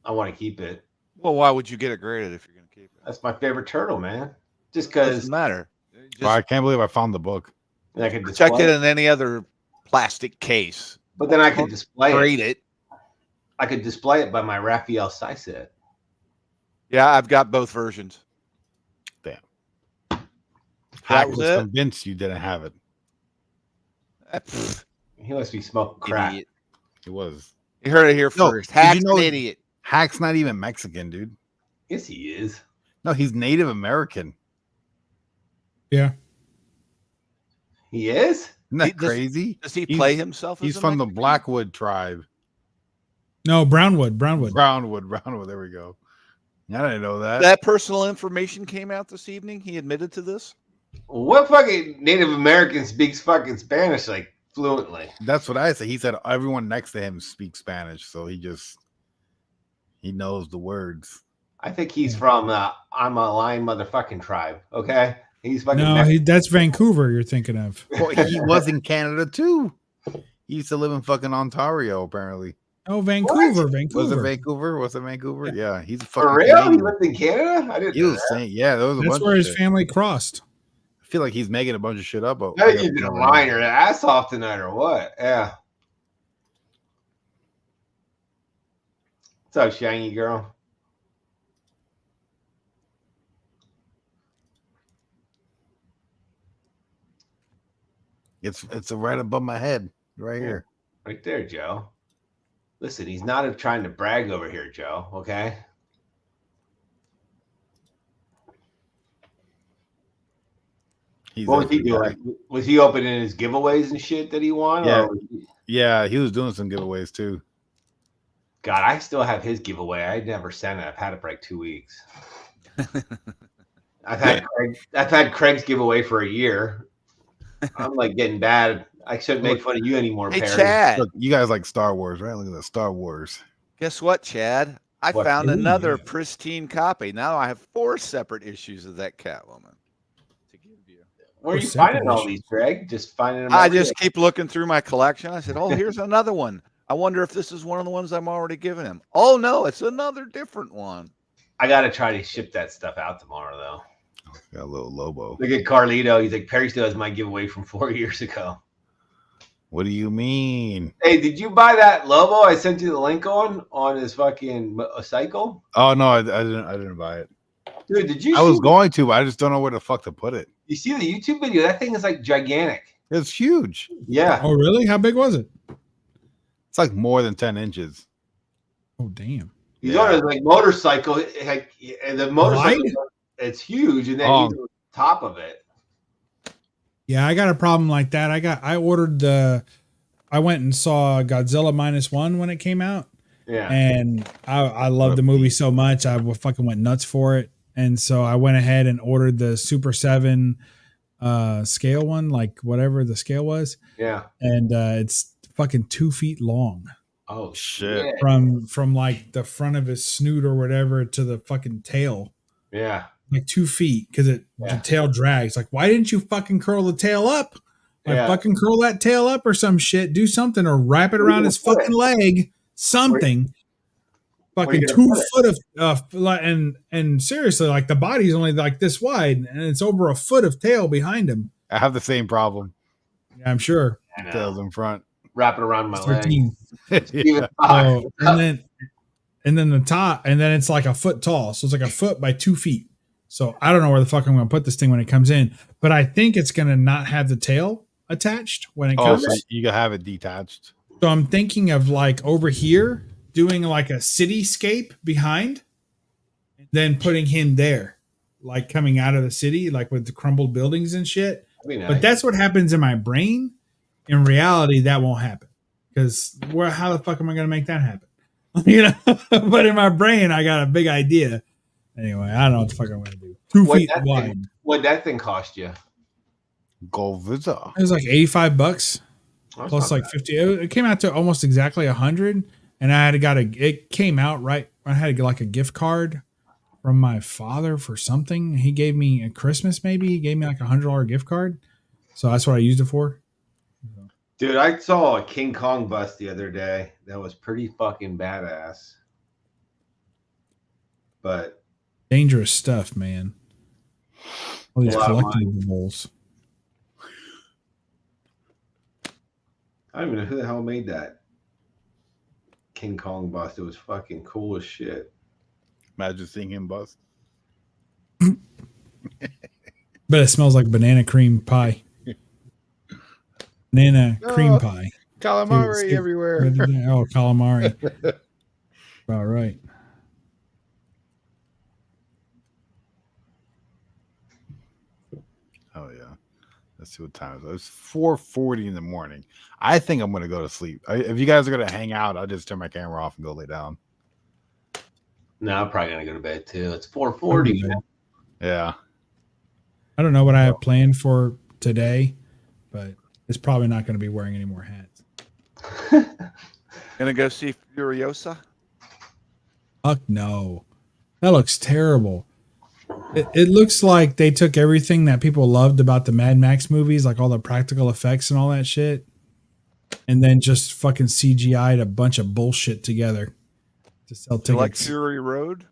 [SPEAKER 4] I want to keep it.
[SPEAKER 6] Well, why would you get it graded if you're going to keep it?
[SPEAKER 4] That's my favorite turtle, man. Just
[SPEAKER 6] It
[SPEAKER 4] because
[SPEAKER 6] doesn't matter.
[SPEAKER 2] Bro, I
[SPEAKER 6] Just
[SPEAKER 2] can't believe I found the book.
[SPEAKER 4] I could
[SPEAKER 6] check
[SPEAKER 4] display
[SPEAKER 6] it
[SPEAKER 4] it.
[SPEAKER 6] in any other plastic case.
[SPEAKER 4] But then I could display
[SPEAKER 6] Grade
[SPEAKER 4] it.
[SPEAKER 6] it.
[SPEAKER 4] I could display it by my Raphael size set.
[SPEAKER 6] Yeah, I've got both versions.
[SPEAKER 2] Damn.
[SPEAKER 6] That
[SPEAKER 2] Hack
[SPEAKER 6] was
[SPEAKER 2] was
[SPEAKER 6] it?
[SPEAKER 2] convinced you didn't have it.
[SPEAKER 6] Pfft,
[SPEAKER 4] He must be smoking crack.
[SPEAKER 6] idiot.
[SPEAKER 2] It was.
[SPEAKER 6] You heard it here
[SPEAKER 2] No,
[SPEAKER 6] first.
[SPEAKER 2] did you
[SPEAKER 6] Hack's
[SPEAKER 2] know-
[SPEAKER 6] an idiot.
[SPEAKER 2] Hack's not even Mexican, dude.
[SPEAKER 4] Yes, he is.
[SPEAKER 2] No, he's Native American.
[SPEAKER 1] Yeah.
[SPEAKER 4] He is?
[SPEAKER 2] Isn't that
[SPEAKER 6] He- does-
[SPEAKER 2] crazy?
[SPEAKER 6] Does he
[SPEAKER 2] He's-
[SPEAKER 6] play himself?
[SPEAKER 2] He's
[SPEAKER 6] as a
[SPEAKER 2] from the
[SPEAKER 6] Mexican?
[SPEAKER 2] Blackwood tribe.
[SPEAKER 1] No, Brownwood.
[SPEAKER 2] Brownwood. There we go. I didn't know that.
[SPEAKER 6] That personal information came out this evening. He admitted to this.
[SPEAKER 4] What fucking Native American speaks fucking Spanish like fluently?
[SPEAKER 2] That's what I said. He said everyone next to him speaks Spanish, so he knows the words.
[SPEAKER 4] I think he's from I'm a lying motherfucking tribe. Okay, he's fucking.
[SPEAKER 1] No, that's Vancouver you're thinking of.
[SPEAKER 2] Well, he was in Canada too. He used to live in fucking Ontario, apparently.
[SPEAKER 1] Oh, Vancouver.
[SPEAKER 2] Was it
[SPEAKER 1] Vancouver.
[SPEAKER 2] Vancouver? Was it Vancouver? Yeah, he's a
[SPEAKER 4] For
[SPEAKER 2] fucking
[SPEAKER 4] real? He
[SPEAKER 2] Canadian.
[SPEAKER 4] lived in Canada? I didn't
[SPEAKER 2] He
[SPEAKER 4] know
[SPEAKER 2] was
[SPEAKER 4] that.
[SPEAKER 2] saying, yeah, there was a
[SPEAKER 1] That's
[SPEAKER 2] bunch
[SPEAKER 1] where
[SPEAKER 2] of
[SPEAKER 1] his
[SPEAKER 2] shit.
[SPEAKER 1] family crossed.
[SPEAKER 2] I feel like he's making a bunch of shit up. But
[SPEAKER 4] I think he's gonna line her ass off tonight or what? Yeah. What's up, shiny girl?
[SPEAKER 2] It's right above my head, right here.
[SPEAKER 4] Right there, Joe. Listen, he's not trying to brag over here, Joe. Okay. What was he doing? Was he opening his giveaways and shit that he won?
[SPEAKER 2] Yeah.
[SPEAKER 4] Or
[SPEAKER 2] Yeah, he was doing some giveaways too.
[SPEAKER 4] God, I still have his giveaway. I never sent it. I've had it for like 2 weeks. I've had Craig's giveaway for a year. I'm like getting bad. I shouldn't make fun of you anymore,
[SPEAKER 6] Hey,
[SPEAKER 4] Perry.
[SPEAKER 6] Chad.
[SPEAKER 2] Look, you guys like Star Wars, right? Look at that Star Wars.
[SPEAKER 6] Guess what, Chad? I
[SPEAKER 4] What?
[SPEAKER 6] found
[SPEAKER 1] Ooh,
[SPEAKER 6] another
[SPEAKER 1] yeah.
[SPEAKER 6] pristine copy. Now I have 4 separate issues of that Catwoman to give you.
[SPEAKER 4] Where are you
[SPEAKER 1] Separate
[SPEAKER 4] finding all
[SPEAKER 1] issues.
[SPEAKER 4] these, Greg? Just finding them.
[SPEAKER 6] I
[SPEAKER 4] every
[SPEAKER 6] just
[SPEAKER 4] day?
[SPEAKER 6] keep looking through my collection. I said, "Oh, here's another one. I wonder if this is one of the ones I'm already giving him." Oh no, it's another different one.
[SPEAKER 4] I gotta try to ship that stuff out tomorrow, though.
[SPEAKER 2] Got a little Lobo.
[SPEAKER 4] Look at Carlito. He's like, Perry still has my giveaway from 4 years ago.
[SPEAKER 2] What do you mean?
[SPEAKER 4] Hey, did you buy that Lobo I sent you the link on his fucking cycle?
[SPEAKER 2] Oh no, I didn't buy it.
[SPEAKER 4] Dude, did you
[SPEAKER 2] I was
[SPEAKER 4] see,
[SPEAKER 2] going to, but I just don't know where the fuck to put it.
[SPEAKER 4] you see the YouTube video? That thing is like gigantic.
[SPEAKER 2] It's huge.
[SPEAKER 4] Yeah.
[SPEAKER 1] Oh, really? How big was it?
[SPEAKER 2] It's like more than 10 inches.
[SPEAKER 1] Oh, damn.
[SPEAKER 4] He's
[SPEAKER 2] Yeah.
[SPEAKER 4] on his like motorcycle. Like, and the motorcycle,
[SPEAKER 1] Wide?
[SPEAKER 4] it's huge, and then
[SPEAKER 2] Oh.
[SPEAKER 4] he's on top of it.
[SPEAKER 1] Yeah, I got a problem like that. I went and saw Godzilla -1 when it came out.
[SPEAKER 4] Yeah.
[SPEAKER 1] And I love the movie so much. I fucking went nuts for it. And so I went ahead and ordered the Super 7 scale one, like whatever the scale was.
[SPEAKER 4] Yeah.
[SPEAKER 1] And it's fucking 2 feet long
[SPEAKER 4] Oh
[SPEAKER 2] Shit.
[SPEAKER 4] shit.
[SPEAKER 1] from like the front of his snoot or whatever to the fucking tail.
[SPEAKER 4] Yeah.
[SPEAKER 1] like 2 feet because the tail drags. Like, why didn't you fucking curl the tail up? Like, fucking curl that tail up or some shit. Do something or wrap it around his fucking leg. Something. Fucking 2 foot of and seriously, like the body's only like this wide and it's over a foot of tail behind him.
[SPEAKER 2] I have the same problem.
[SPEAKER 1] Yeah, I'm sure.
[SPEAKER 2] Tails in front.
[SPEAKER 4] Wrap it around my
[SPEAKER 1] 13.
[SPEAKER 4] leg.
[SPEAKER 2] Yeah.
[SPEAKER 1] So, and then the top, and then it's like a foot tall. So it's like a foot by 2 feet. So I don't know where the fuck I'm going to put this thing when it comes in, but I think it's going to not have the tail attached when it comes.
[SPEAKER 2] So you can have it detached.
[SPEAKER 1] So I'm thinking of like over here doing like a cityscape behind, then putting him there, like coming out of the city, like with the crumbled buildings and shit. Nice. But that's what happens in my brain. In reality, that won't happen because how the fuck am I going to make that happen? You know, but in my brain, I got a big idea. Anyway, I don't know what the fuck I'm going to do. 2 feet wide.
[SPEAKER 4] What'd that thing cost you?
[SPEAKER 2] Go visit.
[SPEAKER 1] It was like $85 plus like 50. It came out to almost exactly 100. And I had it came out right. I had to get like a gift card from my father for something. He gave me at Christmas, maybe he gave me like $100 gift card. So that's what I used it for.
[SPEAKER 4] Dude, I saw a King Kong bust the other day. That was pretty fucking badass. But
[SPEAKER 1] dangerous stuff, man. All these collectibles.
[SPEAKER 4] I don't even know who the hell made that King Kong bust. It was fucking cool as shit.
[SPEAKER 2] Imagine seeing him bust.
[SPEAKER 1] But it smells like banana cream pie. Banana cream pie.
[SPEAKER 2] Calamari everywhere.
[SPEAKER 1] Oh, calamari. All right.
[SPEAKER 2] Oh yeah. Let's see what time it is. It's 4:40 in the morning. I think I'm gonna go to sleep. If you guys are gonna hang out, I'll just turn my camera off and go lay down.
[SPEAKER 4] No, I'm probably gonna go to bed too. It's 4:40.
[SPEAKER 2] Yeah.
[SPEAKER 1] I don't know what I have planned for today, but it's probably not going to be wearing any more hats.
[SPEAKER 6] Gonna go see Furiosa?
[SPEAKER 1] Fuck no. That looks terrible. It looks like they took everything that people loved about the Mad Max movies, like all the practical effects and all that shit, and then just fucking CGI'd a bunch of bullshit together to sell tickets.
[SPEAKER 6] Like Fury Road?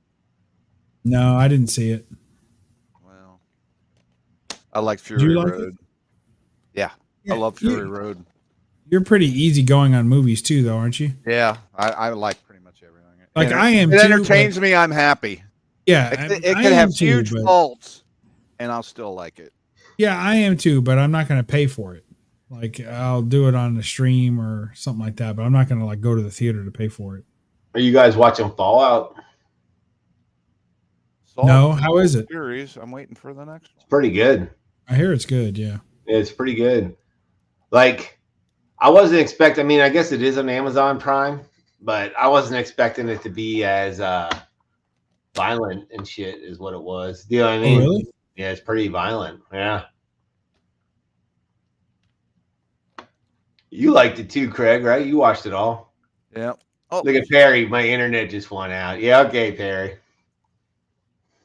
[SPEAKER 1] No, I didn't see it.
[SPEAKER 6] Well, I like Fury
[SPEAKER 1] like
[SPEAKER 6] Road. Yeah, I love Fury Road.
[SPEAKER 1] You're pretty easy going on movies too, though, aren't you?
[SPEAKER 6] Yeah, I like pretty much everything.
[SPEAKER 1] Like I am.
[SPEAKER 6] It entertains me. I'm happy.
[SPEAKER 1] Yeah,
[SPEAKER 6] it could have huge faults, and I'll still like it.
[SPEAKER 1] Yeah, I am too, but I'm not going to pay for it. Like I'll do it on the stream or something like that, but I'm not going to like go to the theater to pay for it.
[SPEAKER 4] Are you guys watching Fallout?
[SPEAKER 1] No, how is it?
[SPEAKER 6] Series. I'm waiting for the next one.
[SPEAKER 4] It's pretty good.
[SPEAKER 1] I hear it's good. Yeah,
[SPEAKER 4] it's pretty good. Like I wasn't expecting. I mean, I guess it is on Amazon Prime, but I wasn't expecting it to be as violent and shit is what it was. Do you know what I mean?
[SPEAKER 1] Oh, really?
[SPEAKER 4] Yeah, it's pretty violent. Yeah. You liked it too, Craig, right? You watched it all.
[SPEAKER 6] Yeah. Oh,
[SPEAKER 4] look at Perry. My internet just went out. Yeah, okay, Perry.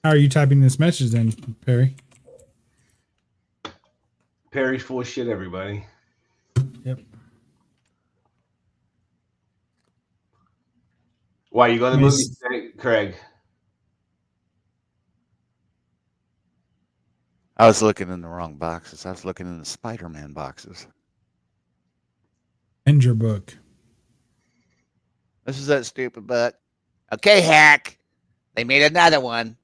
[SPEAKER 1] How are you typing this message then, Perry?
[SPEAKER 4] Perry's full of shit, everybody.
[SPEAKER 1] Yep.
[SPEAKER 4] Why you going to the movie today, Craig?
[SPEAKER 5] I was looking in the wrong boxes. I was looking in the Spider-Man boxes.
[SPEAKER 1] End your book.
[SPEAKER 5] This is that stupid book. Okay, hack. They made another one.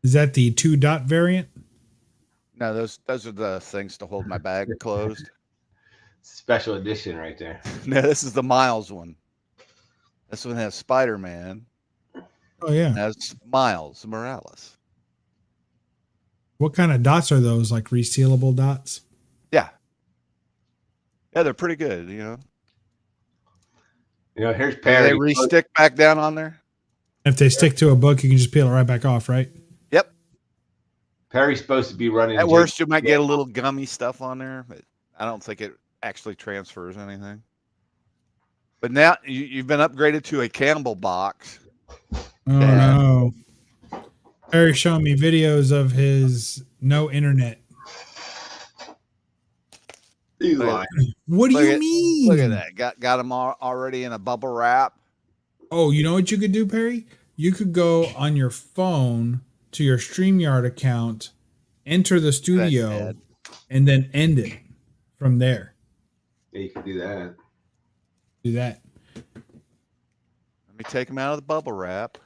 [SPEAKER 1] Is that the 2-dot variant?
[SPEAKER 6] No, those are the things to hold my bag closed.
[SPEAKER 4] Special edition right there.
[SPEAKER 6] No, this is the Miles one. This one has Spider-Man.
[SPEAKER 1] Oh, yeah.
[SPEAKER 6] It has Miles Morales.
[SPEAKER 1] What kind of dots are those? Like resealable dots?
[SPEAKER 6] Yeah. Yeah, they're pretty good, you know.
[SPEAKER 4] You know, here's Perry.
[SPEAKER 6] They re-stick back down on there.
[SPEAKER 1] If they stick to a book, you can just peel it right back off, right?
[SPEAKER 6] Yep.
[SPEAKER 4] Perry's supposed to be running.
[SPEAKER 6] At worst, you might get a little gummy stuff on there, but I don't think it actually transfers anything. But now you've been upgraded to a Campbell box.
[SPEAKER 1] Oh, no. Perry's showing me videos of his no internet.
[SPEAKER 4] He's lying.
[SPEAKER 1] What do you mean?
[SPEAKER 6] Look at that. Got him already in a bubble wrap.
[SPEAKER 1] Oh, you know what you could do, Perry? You could go on your phone to your StreamYard account, enter the studio, and then end it from there.
[SPEAKER 4] Yeah, you can do that.
[SPEAKER 1] Do that.
[SPEAKER 6] Let me take him out of the bubble wrap.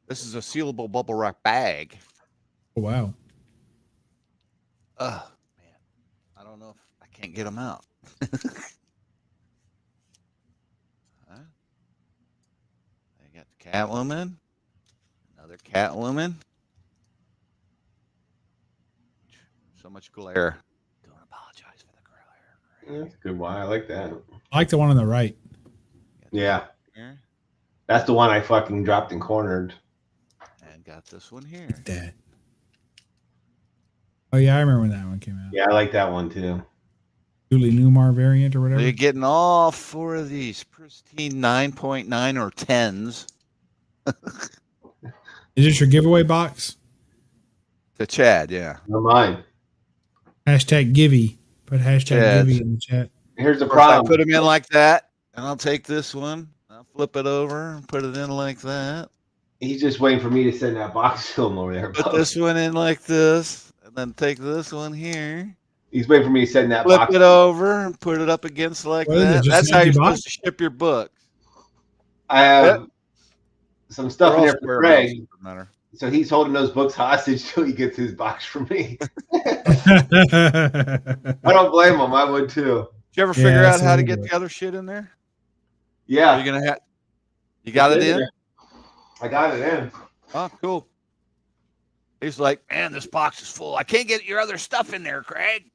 [SPEAKER 6] This is a sealable bubble wrap bag.
[SPEAKER 1] Oh, wow.
[SPEAKER 6] Oh, man. I don't know if I can't get him out. Huh? I got the Catwoman. Another Catwoman. So much glare. Don't apologize for the glare.
[SPEAKER 4] Yeah, that's a good one. I like that.
[SPEAKER 1] I like the one on the right.
[SPEAKER 4] Yeah. That's the one I fucking dropped and cornered.
[SPEAKER 6] And got this one here.
[SPEAKER 1] Dad. Oh, yeah, I remember when that one came out.
[SPEAKER 4] Yeah, I like that one too.
[SPEAKER 1] Julie Newmar variant or whatever.
[SPEAKER 6] You're getting all 4 of these pristine 9.9 or 10s.
[SPEAKER 1] Is this your giveaway box?
[SPEAKER 6] To Chad, yeah.
[SPEAKER 4] No mine.
[SPEAKER 1] Hashtag Givey. Put hashtag
[SPEAKER 6] Yes.
[SPEAKER 1] Givey in the chat.
[SPEAKER 4] Here's the
[SPEAKER 6] Of course, I
[SPEAKER 4] problem.
[SPEAKER 6] put them in like that, and I'll take this one. I'll flip it over and put it in like that.
[SPEAKER 4] He's just waiting for me to send that box to him over there.
[SPEAKER 6] Put this one in like this, and then take this one here.
[SPEAKER 4] He's waiting for me to send that
[SPEAKER 6] Flip
[SPEAKER 4] box.
[SPEAKER 6] it over and put it up against like
[SPEAKER 1] What is it,
[SPEAKER 6] that.
[SPEAKER 1] just
[SPEAKER 6] That's
[SPEAKER 1] an
[SPEAKER 6] how
[SPEAKER 1] empty
[SPEAKER 6] you're
[SPEAKER 1] box?
[SPEAKER 6] supposed to ship your book.
[SPEAKER 4] I have some stuff in there for Craig.
[SPEAKER 6] Doesn't matter.
[SPEAKER 4] So he's holding those books hostage till he gets his box from me. I don't blame him. I would too.
[SPEAKER 6] Did you ever
[SPEAKER 1] Yeah,
[SPEAKER 6] figure out
[SPEAKER 1] that's a
[SPEAKER 6] how to
[SPEAKER 1] little
[SPEAKER 6] get
[SPEAKER 1] bit.
[SPEAKER 6] the other shit in there?
[SPEAKER 4] Yeah.
[SPEAKER 6] Are you gonna have? You got it in?
[SPEAKER 4] I got it in.
[SPEAKER 6] Oh, cool. He's like, man, this box is full. I can't get your other stuff in there, Craig.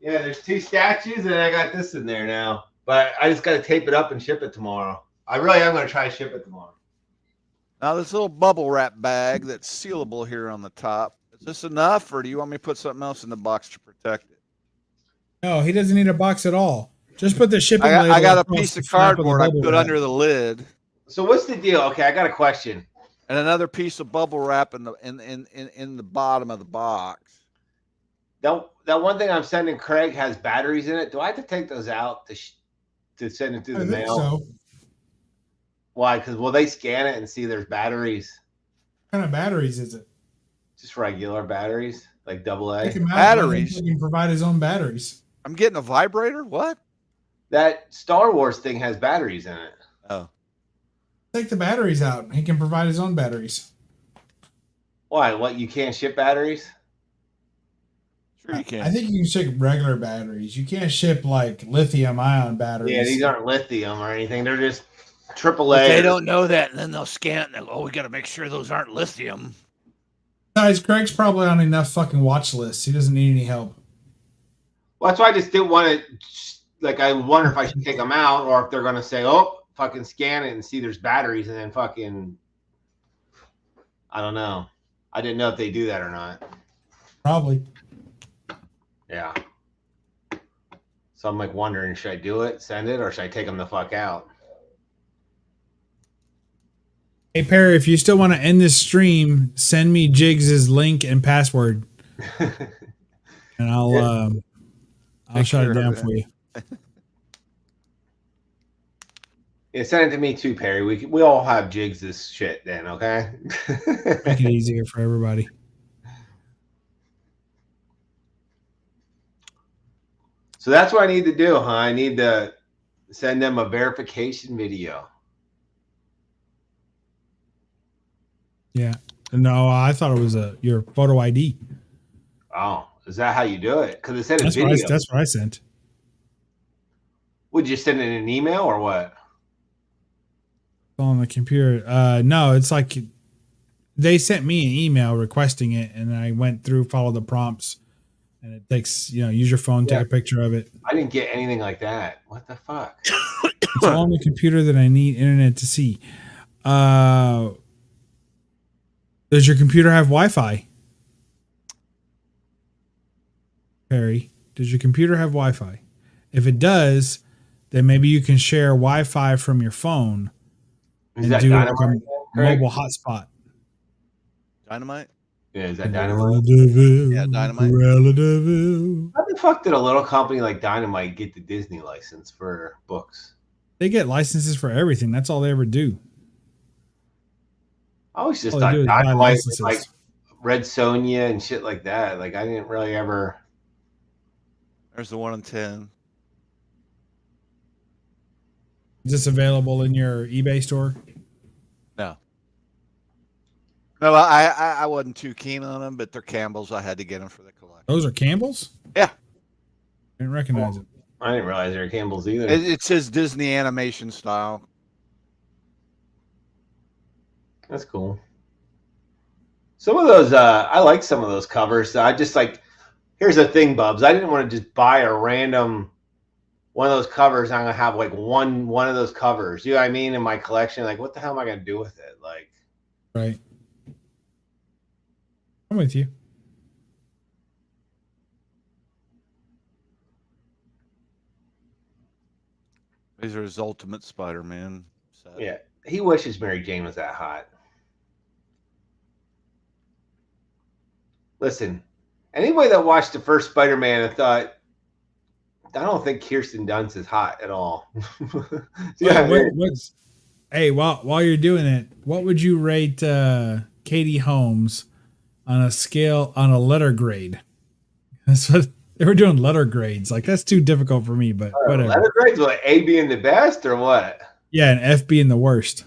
[SPEAKER 4] Yeah, there's 2 statues and I got this in there now. But I just got to tape it up and ship it tomorrow. I really am going to try to ship it tomorrow.
[SPEAKER 6] Now, this little bubble wrap bag that's sealable here on the top, is this enough, or do you want me to put something else in the box to protect it?
[SPEAKER 1] No, he doesn't need a box at all. Just put the shipping label.
[SPEAKER 6] I got a
[SPEAKER 1] across
[SPEAKER 6] piece
[SPEAKER 1] the
[SPEAKER 6] of
[SPEAKER 1] flap the
[SPEAKER 6] cardboard I
[SPEAKER 1] bubble
[SPEAKER 6] put
[SPEAKER 1] wrap.
[SPEAKER 6] under the lid,
[SPEAKER 4] So what's the deal? Okay, I got a question.
[SPEAKER 6] and another piece of bubble wrap in the bottom of the box.
[SPEAKER 4] That one thing I'm sending Craig has batteries in it. Do I have to take those out to send it through
[SPEAKER 1] I
[SPEAKER 4] the
[SPEAKER 1] think
[SPEAKER 4] mail?
[SPEAKER 1] so.
[SPEAKER 4] Why? Because will they scan it and see there's batteries?
[SPEAKER 1] What kind of batteries is it?
[SPEAKER 4] Just regular batteries, like AA.
[SPEAKER 1] Take him out,
[SPEAKER 6] Batteries?
[SPEAKER 1] He can provide his own batteries.
[SPEAKER 6] I'm getting a vibrator? What?
[SPEAKER 4] That Star Wars thing has batteries in it.
[SPEAKER 6] Oh.
[SPEAKER 1] Take the batteries out. He can provide his own batteries.
[SPEAKER 4] Why? What? You can't ship batteries?
[SPEAKER 6] Sure you can.
[SPEAKER 1] I think you can ship regular batteries. You can't ship like lithium ion batteries.
[SPEAKER 4] Yeah, these aren't lithium or anything. They're just
[SPEAKER 5] But
[SPEAKER 4] AAA.
[SPEAKER 5] they don't know that, and then they'll scan it and they'll go, oh, we got to make sure those aren't lithium.
[SPEAKER 1] Besides, Craig's probably on enough fucking watch lists. He doesn't need any help.
[SPEAKER 4] Well, that's why I just didn't want to. Like, I wonder if I should take them out or if they're going to say, oh, fucking scan it and see there's batteries and then fucking. I don't know. I didn't know if they do that or not.
[SPEAKER 1] Probably.
[SPEAKER 4] Yeah. So I'm like wondering, should I do it, send it, or should I take them the fuck out?
[SPEAKER 1] Hey Perry, if you still want to end this stream, send me Jiggs's link and password, and I'll shut it down for you.
[SPEAKER 4] Yeah, send it to me too, Perry. We all have jigs this shit then, okay?
[SPEAKER 1] Make it easier for everybody.
[SPEAKER 4] So that's what I need to do, huh? I need to send them a verification video.
[SPEAKER 1] Yeah. No, I thought it was your photo ID.
[SPEAKER 4] Oh, is that how you do it? Because it said a
[SPEAKER 1] That's
[SPEAKER 4] video.
[SPEAKER 1] that's what I sent.
[SPEAKER 4] Would you send it in an email or what?
[SPEAKER 1] On the computer. No, it's like they sent me an email requesting it, and I went through, followed the prompts, and it takes, use your phone, take a picture of it.
[SPEAKER 4] I didn't get anything like that. What the fuck?
[SPEAKER 1] It's on the computer that I need internet to see. Does your computer have Wi-Fi? Perry, does your computer have Wi-Fi? If it does, then maybe you can share Wi-Fi from your phone
[SPEAKER 4] Is
[SPEAKER 1] and
[SPEAKER 4] that
[SPEAKER 1] do like
[SPEAKER 4] Dynamite,
[SPEAKER 1] a
[SPEAKER 4] Craig?
[SPEAKER 1] mobile hotspot.
[SPEAKER 6] Dynamite?
[SPEAKER 4] Yeah, is that Dynamite?
[SPEAKER 6] Yeah, Dynamite.
[SPEAKER 4] How the fuck did a little company like Dynamite get the Disney license for books?
[SPEAKER 1] They get licenses for everything. That's all they ever do.
[SPEAKER 4] I always just
[SPEAKER 1] All they
[SPEAKER 4] thought
[SPEAKER 1] do is buy
[SPEAKER 4] Dynamite was
[SPEAKER 1] licenses.
[SPEAKER 4] like Red Sonja and shit like that. Like I didn't really ever.
[SPEAKER 6] There's the 1 in 10.
[SPEAKER 1] Is this available in your eBay store?
[SPEAKER 6] No. No, I wasn't too keen on them, but they're Campbell's. I had to get them for the collection.
[SPEAKER 1] Those are Campbell's?
[SPEAKER 6] Yeah.
[SPEAKER 1] Didn't recognize it.
[SPEAKER 4] I didn't realize they were Campbell's either.
[SPEAKER 6] It says Disney animation style.
[SPEAKER 4] That's cool. Some of those, I like some of those covers. I just like. Here's the thing, Bubs. I didn't want to just buy a random one of those covers. I'm gonna have like one of those covers. You know what I mean? In my collection, like, what the hell am I gonna do with it? Like,
[SPEAKER 1] right. I'm with you.
[SPEAKER 6] These are his Ultimate Spider-Man set.
[SPEAKER 4] yeah, he wishes Mary Jane was that hot. Listen, anybody that watched the first Spider-Man and thought, I don't think Kirsten Dunst is hot at all.
[SPEAKER 1] Hey, while you're doing it, what would you rate Katie Holmes on a letter grade? That's what they were doing, letter grades. Like that's too difficult for me, but whatever.
[SPEAKER 4] Letter grades, what, A being the best or what?
[SPEAKER 1] Yeah, and F being the worst.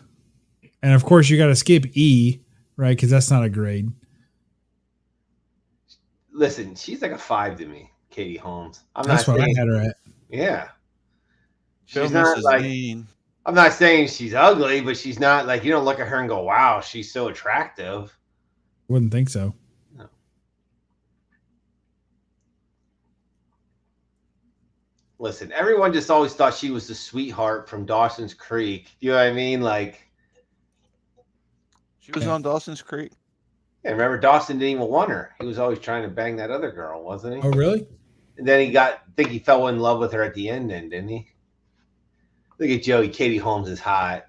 [SPEAKER 1] And of course, you got to skip E, right? Because that's not a grade.
[SPEAKER 4] Listen, she's like a 5 to me, Katie Holmes.
[SPEAKER 1] That's what I had her at.
[SPEAKER 4] Yeah.
[SPEAKER 6] Show
[SPEAKER 4] She's not
[SPEAKER 6] Mrs.
[SPEAKER 4] like,
[SPEAKER 6] Dean.
[SPEAKER 4] I'm not saying she's ugly, but she's not like, you don't look at her and go, wow, she's so attractive.
[SPEAKER 1] Wouldn't think so.
[SPEAKER 4] No. Listen, everyone just always thought she was the sweetheart from Dawson's Creek. You know what I mean? Like,
[SPEAKER 6] She was on Dawson's Creek.
[SPEAKER 4] yeah, remember Dawson didn't even want her. He was always trying to bang that other girl, wasn't he?
[SPEAKER 1] Oh, really?
[SPEAKER 4] And then I think he fell in love with her at the end then, didn't he? Look at Joey. Katie Holmes is hot.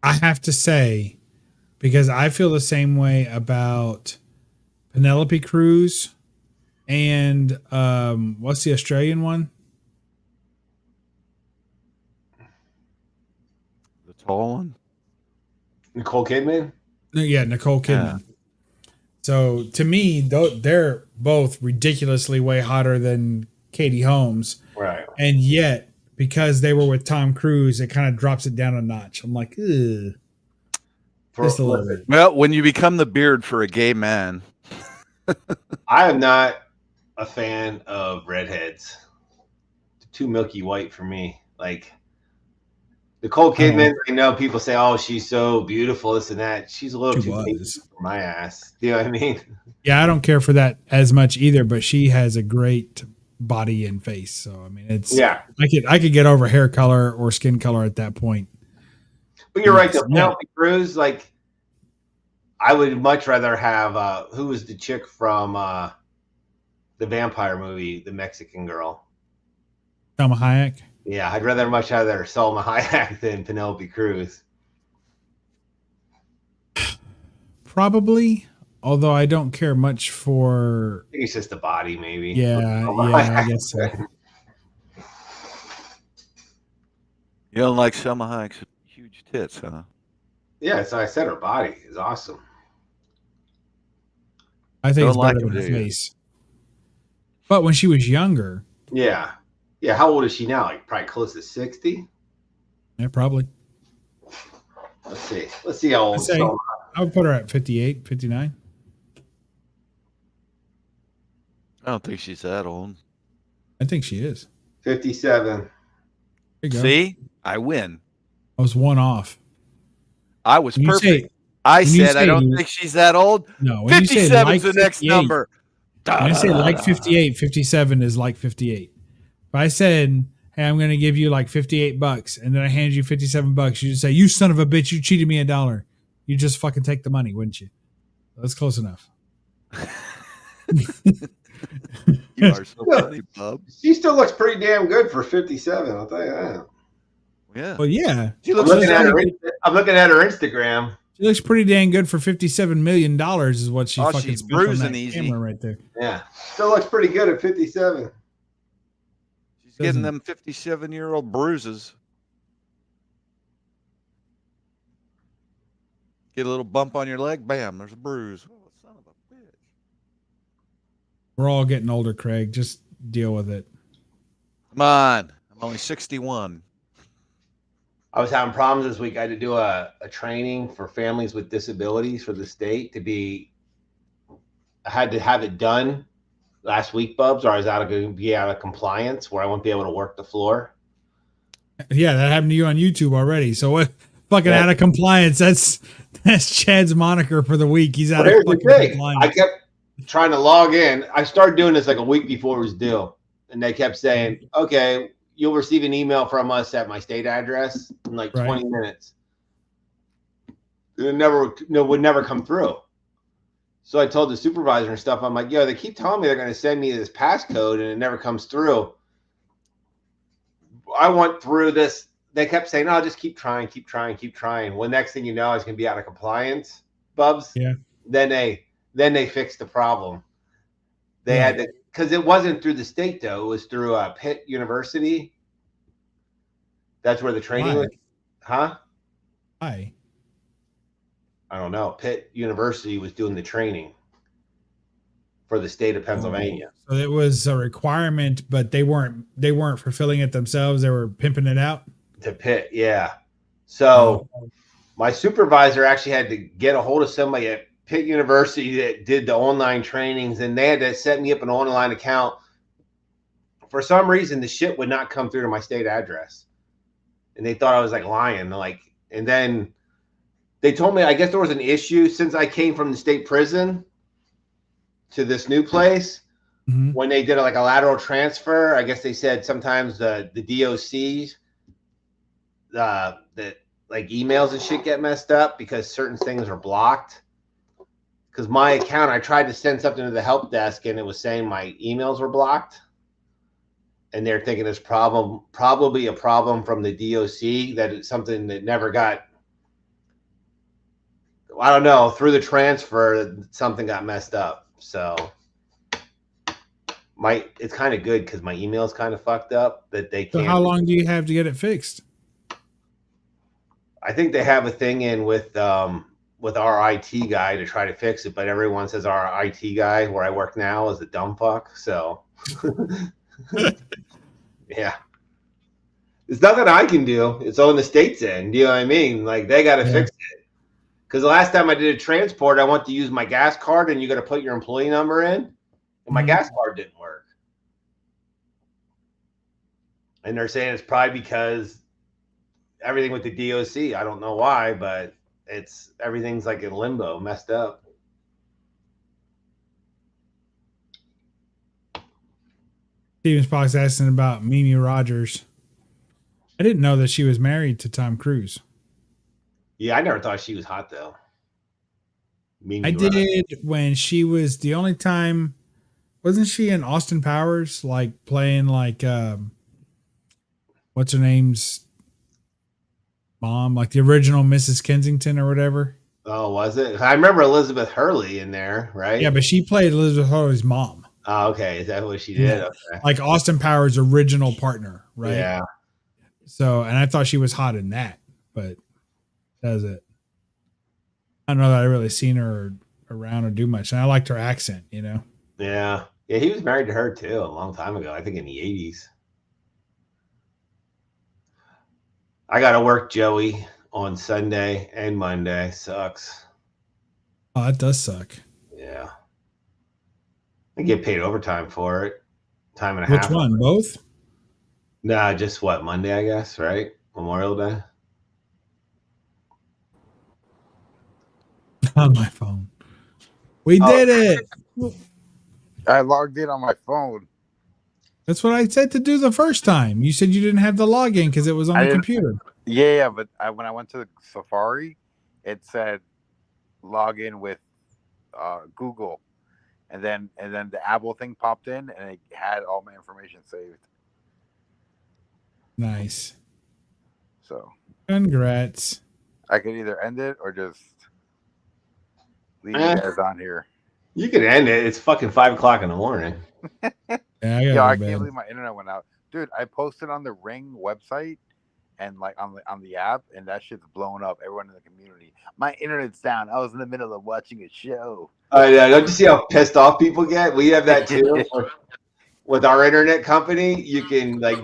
[SPEAKER 1] I have to say, because I feel the same way about Penelope Cruz and what's the Australian one?
[SPEAKER 6] The tall one.
[SPEAKER 4] Nicole Kidman?
[SPEAKER 1] No, yeah, Nicole Kidman. Yeah. So to me, they're both ridiculously way hotter than Katie Holmes.
[SPEAKER 4] Right.
[SPEAKER 1] And yet, because they were with Tom Cruise, it kind of drops it down a notch. I'm like, ugh. Just a little bit.
[SPEAKER 6] Well, when you become the beard for a gay man.
[SPEAKER 4] I am not a fan of redheads. Too milky white for me. Like, Nicole Kidman, I know people say, oh, she's so beautiful, this and that. She's a little too baby for my ass. Do you know what I mean?
[SPEAKER 1] Yeah, I don't care for that as much either, but she has a great body and face. So, I mean, it's, yeah, I could get over hair color or skin color at that point.
[SPEAKER 4] But you're right, though. Penelope Cruz, like, I would much rather have, who was the chick from the vampire movie, the Mexican girl?
[SPEAKER 1] Salma Hayek.
[SPEAKER 4] Yeah, I'd much rather Salma Hayek than Penelope Cruz.
[SPEAKER 1] Probably, although I don't care much for.
[SPEAKER 4] I think it's just the body, maybe.
[SPEAKER 1] Yeah, I guess so.
[SPEAKER 6] You don't like Salma Hayek's huge tits, huh?
[SPEAKER 4] Yeah, so I said her body is awesome.
[SPEAKER 1] I think it's better than her face. But when she was younger.
[SPEAKER 4] Yeah. Yeah, how old is she now? Like probably close to 60?
[SPEAKER 1] Yeah, probably.
[SPEAKER 4] Let's see. Let's see how old.
[SPEAKER 1] I would put her at 58, 59.
[SPEAKER 6] I don't think she's that old.
[SPEAKER 1] I think she is.
[SPEAKER 4] 57.
[SPEAKER 1] There you go.
[SPEAKER 6] See? I win.
[SPEAKER 1] I was one off.
[SPEAKER 6] I was perfect. I said I don't think she's that old.
[SPEAKER 1] No,
[SPEAKER 6] 57 is the next number.
[SPEAKER 1] When I say like 58, 57 is like 58. If I said, hey, I'm going to give you like $58 and then I hand you $57, you just say, you son of a bitch, you cheated me $1. You just fucking take the money, wouldn't you? That's close enough.
[SPEAKER 6] You are so funny, bub.
[SPEAKER 4] She still looks pretty damn good for 57, I'll tell you that.
[SPEAKER 6] Yeah.
[SPEAKER 1] Well, yeah.
[SPEAKER 6] She looks
[SPEAKER 4] I'm looking at her Instagram.
[SPEAKER 1] She looks pretty dang good for $57 million is what she fucking
[SPEAKER 6] she's
[SPEAKER 1] spent on
[SPEAKER 6] bruising
[SPEAKER 1] that
[SPEAKER 6] easy.
[SPEAKER 1] camera right there.
[SPEAKER 4] Yeah. Still looks pretty good at 57.
[SPEAKER 6] She's getting them 57-year-old bruises. Get a little bump on your leg, bam, there's a bruise. Oh, son of a bitch.
[SPEAKER 1] We're all getting older, Craig. Just deal with it.
[SPEAKER 6] Come on. I'm only 61.
[SPEAKER 4] I was having problems this week. I had to do a training for families with disabilities for the state I had to have it done last week, Bubs, or I was going to be out of compliance where I won't be able to work the floor.
[SPEAKER 1] Yeah, that happened to you on YouTube already. So what? Fucking out of compliance. That's Chad's moniker for the week. He's out of fucking compliance.
[SPEAKER 4] I kept trying to log in. I started doing this like a week before it was due, and they kept saying, "Okay, you'll receive an email from us at my state address in like 20 minutes." It would never come through. So I told the supervisor and stuff, I'm like, "Yo, they keep telling me they're going to send me this passcode, and it never comes through." I went through this. They kept saying, "Oh, just keep trying, keep trying, keep trying." Well, next thing you know, it's going to be out of compliance, Bubs.
[SPEAKER 1] Yeah.
[SPEAKER 4] Then they fixed the problem. They had to, because it wasn't through the state though; it was through Pitt University. That's where the training was. Huh?
[SPEAKER 1] Why?
[SPEAKER 4] I don't know. Pitt University was doing the training for the state of Pennsylvania.
[SPEAKER 1] So it was a requirement, but they weren't fulfilling it themselves. They were pimping it out
[SPEAKER 4] to Pitt. Yeah. So my supervisor actually had to get a hold of somebody at Pitt University that did the online trainings, and they had to set me up an online account. For some reason, the shit would not come through to my state address, and they thought I was like lying. And then they told me, I guess there was an issue since I came from the state prison to this new place. Mm-hmm. When they did a lateral transfer, I guess they said sometimes the DOCs, that emails and shit get messed up because certain things are blocked. Because my account, I tried to send something to the help desk and it was saying my emails were blocked. And they're thinking it's probably a problem from the DOC, that it's something that never got, I don't know, through the transfer, something got messed up. So it's kind of good because my email is kind of fucked up that they can't.
[SPEAKER 1] So how long do you have to get it fixed?
[SPEAKER 4] I think they have a thing in with our IT guy to try to fix it, but everyone says our IT guy where I work now is a dumb fuck. So yeah, it's nothing I can do. It's on the state's end. You know what I mean? Like they got to fix it. Because the last time I did a transport, I went to use my gas card, and you got to put your employee number in, and my gas card didn't work. And they're saying it's probably because everything with the DOC. I don't know why, but everything's like in limbo, messed up.
[SPEAKER 1] Steven Spock's asking about Mimi Rogers. I didn't know that she was married to Tom Cruise.
[SPEAKER 4] Yeah, I never thought she was hot though.
[SPEAKER 1] I did when she was the only time. Wasn't she in Austin Powers, like playing like what's her name's mom, like the original Mrs. Kensington or whatever?
[SPEAKER 4] Oh, was it? I remember Elizabeth Hurley in there, right?
[SPEAKER 1] Yeah, but she played Elizabeth Hurley's mom.
[SPEAKER 4] Oh, okay. Is that what she did?
[SPEAKER 1] Yeah.
[SPEAKER 4] Okay.
[SPEAKER 1] Like Austin Powers' original partner, right?
[SPEAKER 4] Yeah.
[SPEAKER 1] So, and I thought she was hot in that, but that was it. I don't know that I really seen her around or do much. And I liked her accent, you know?
[SPEAKER 4] Yeah. Yeah, he was married to her too a long time ago. I think in the 80s. I got to work Joey on Sunday and Monday. Sucks.
[SPEAKER 1] Oh, that does suck.
[SPEAKER 4] Yeah. I get paid overtime for it. Time and a half.
[SPEAKER 1] Which one? Both?
[SPEAKER 4] Nah, just what? Monday, I guess, right? Memorial Day.
[SPEAKER 1] On my phone. We did it.
[SPEAKER 2] I logged in on my phone.
[SPEAKER 1] That's what I said to do the first time. You said you didn't have the login because it was on the computer.
[SPEAKER 2] Yeah, but when I went to the Safari, it said log in with Google, and then the Apple thing popped in, and it had all my information saved.
[SPEAKER 1] Nice.
[SPEAKER 2] So
[SPEAKER 1] congrats.
[SPEAKER 2] I could either end it or just leave you guys on here.
[SPEAKER 4] You can end it. It's fucking 5 o'clock in the morning.
[SPEAKER 1] Yeah,
[SPEAKER 2] I can't believe my internet went out, dude. I posted on the Ring website and like on the app, and that shit's blown up. Everyone in the community, my internet's down. I was in the middle of watching a show.
[SPEAKER 4] I know. Don't you see how pissed off people get? We have that too. With our internet company, you can like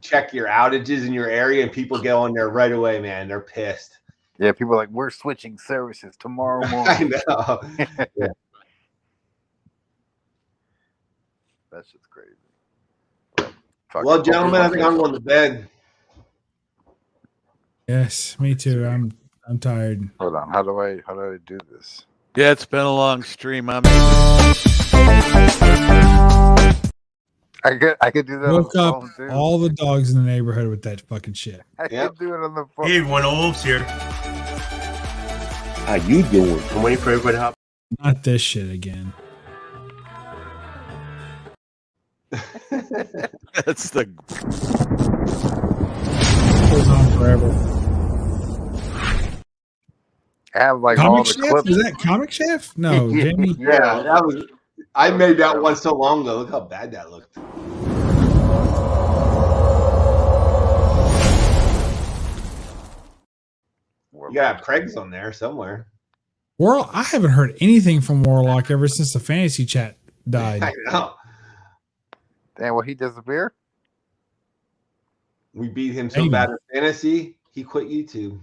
[SPEAKER 4] check your outages in your area, and people get on there right away, man. They're pissed.
[SPEAKER 2] Yeah, people are like, we're switching services tomorrow morning.
[SPEAKER 4] I know. Yeah.
[SPEAKER 2] That's just crazy.
[SPEAKER 4] Well, gentlemen, I think I'm going to bed.
[SPEAKER 1] Yes, me too. I'm tired.
[SPEAKER 2] Hold on. How do I do this?
[SPEAKER 6] Yeah, it's been a long stream. I
[SPEAKER 2] could do that.
[SPEAKER 1] Woke
[SPEAKER 2] on the
[SPEAKER 1] up
[SPEAKER 2] phone too.
[SPEAKER 1] all the dogs in the neighborhood with that fucking shit.
[SPEAKER 2] I could do it on the phone.
[SPEAKER 7] Hey everyone, Olves here. How you doing? I'm waiting for everybody to hop.
[SPEAKER 1] Not this shit again.
[SPEAKER 6] That's the
[SPEAKER 1] Goes on forever.
[SPEAKER 2] I have like
[SPEAKER 1] Comic
[SPEAKER 2] all the
[SPEAKER 1] Chef?
[SPEAKER 2] clips.
[SPEAKER 1] Is that Comic Chef? No, Jamie.
[SPEAKER 4] Yeah, that was. I made that one so long ago. Look how bad that looked. You got Craig's on there somewhere.
[SPEAKER 1] I haven't heard anything from Warlock ever since the fantasy chat died.
[SPEAKER 4] I know.
[SPEAKER 2] Damn, will he disappear?
[SPEAKER 4] We beat him so bad in fantasy, he quit YouTube.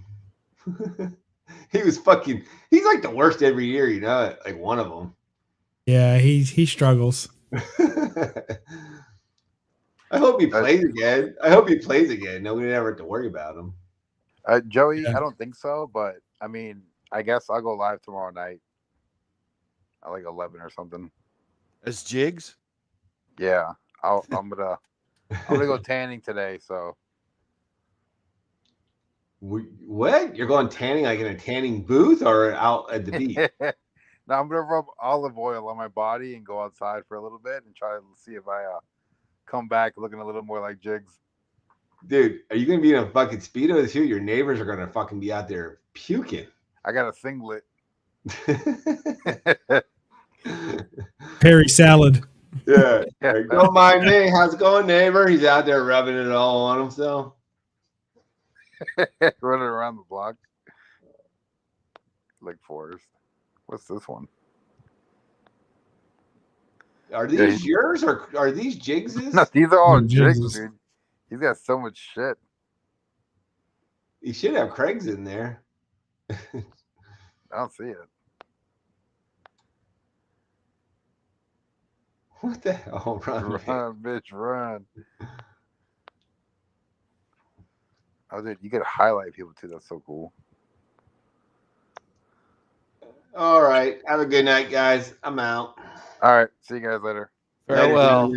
[SPEAKER 4] He was fucking. He's like the worst every year, you know. Like one of them.
[SPEAKER 1] Yeah, he struggles.
[SPEAKER 4] I hope he plays again. Nobody ever have to worry about him.
[SPEAKER 2] Joey, I don't think so, but I mean, I guess I'll go live tomorrow night at like 11 or something.
[SPEAKER 6] as Jigs.
[SPEAKER 2] Yeah, I'm gonna go tanning today. So
[SPEAKER 4] What? You're going tanning like in a tanning booth or out at the beach?
[SPEAKER 2] No, I'm gonna rub olive oil on my body and go outside for a little bit and try to see if I come back looking a little more like Jigs.
[SPEAKER 4] Dude, are you gonna be in a fucking Speedo too? Your neighbors are gonna fucking be out there puking.
[SPEAKER 2] I got a singlet.
[SPEAKER 1] Perry salad.
[SPEAKER 4] Yeah. Like, don't mind me. How's it going, neighbor? He's out there rubbing it all on himself.
[SPEAKER 2] Running around the block. Lake Forest. What's this one?
[SPEAKER 4] Are these yours or are these Jigs's?
[SPEAKER 2] No, these are all
[SPEAKER 1] Jigs'.
[SPEAKER 2] Jigs, dude. He's got so much shit.
[SPEAKER 4] You should have Craig's in there.
[SPEAKER 2] I don't see it.
[SPEAKER 4] What the hell? Run,
[SPEAKER 2] bitch, run. Oh, dude, you could highlight people too. That's so cool.
[SPEAKER 4] All right. Have a good night, guys. I'm out.
[SPEAKER 2] All right. See you guys later.
[SPEAKER 6] Farewell.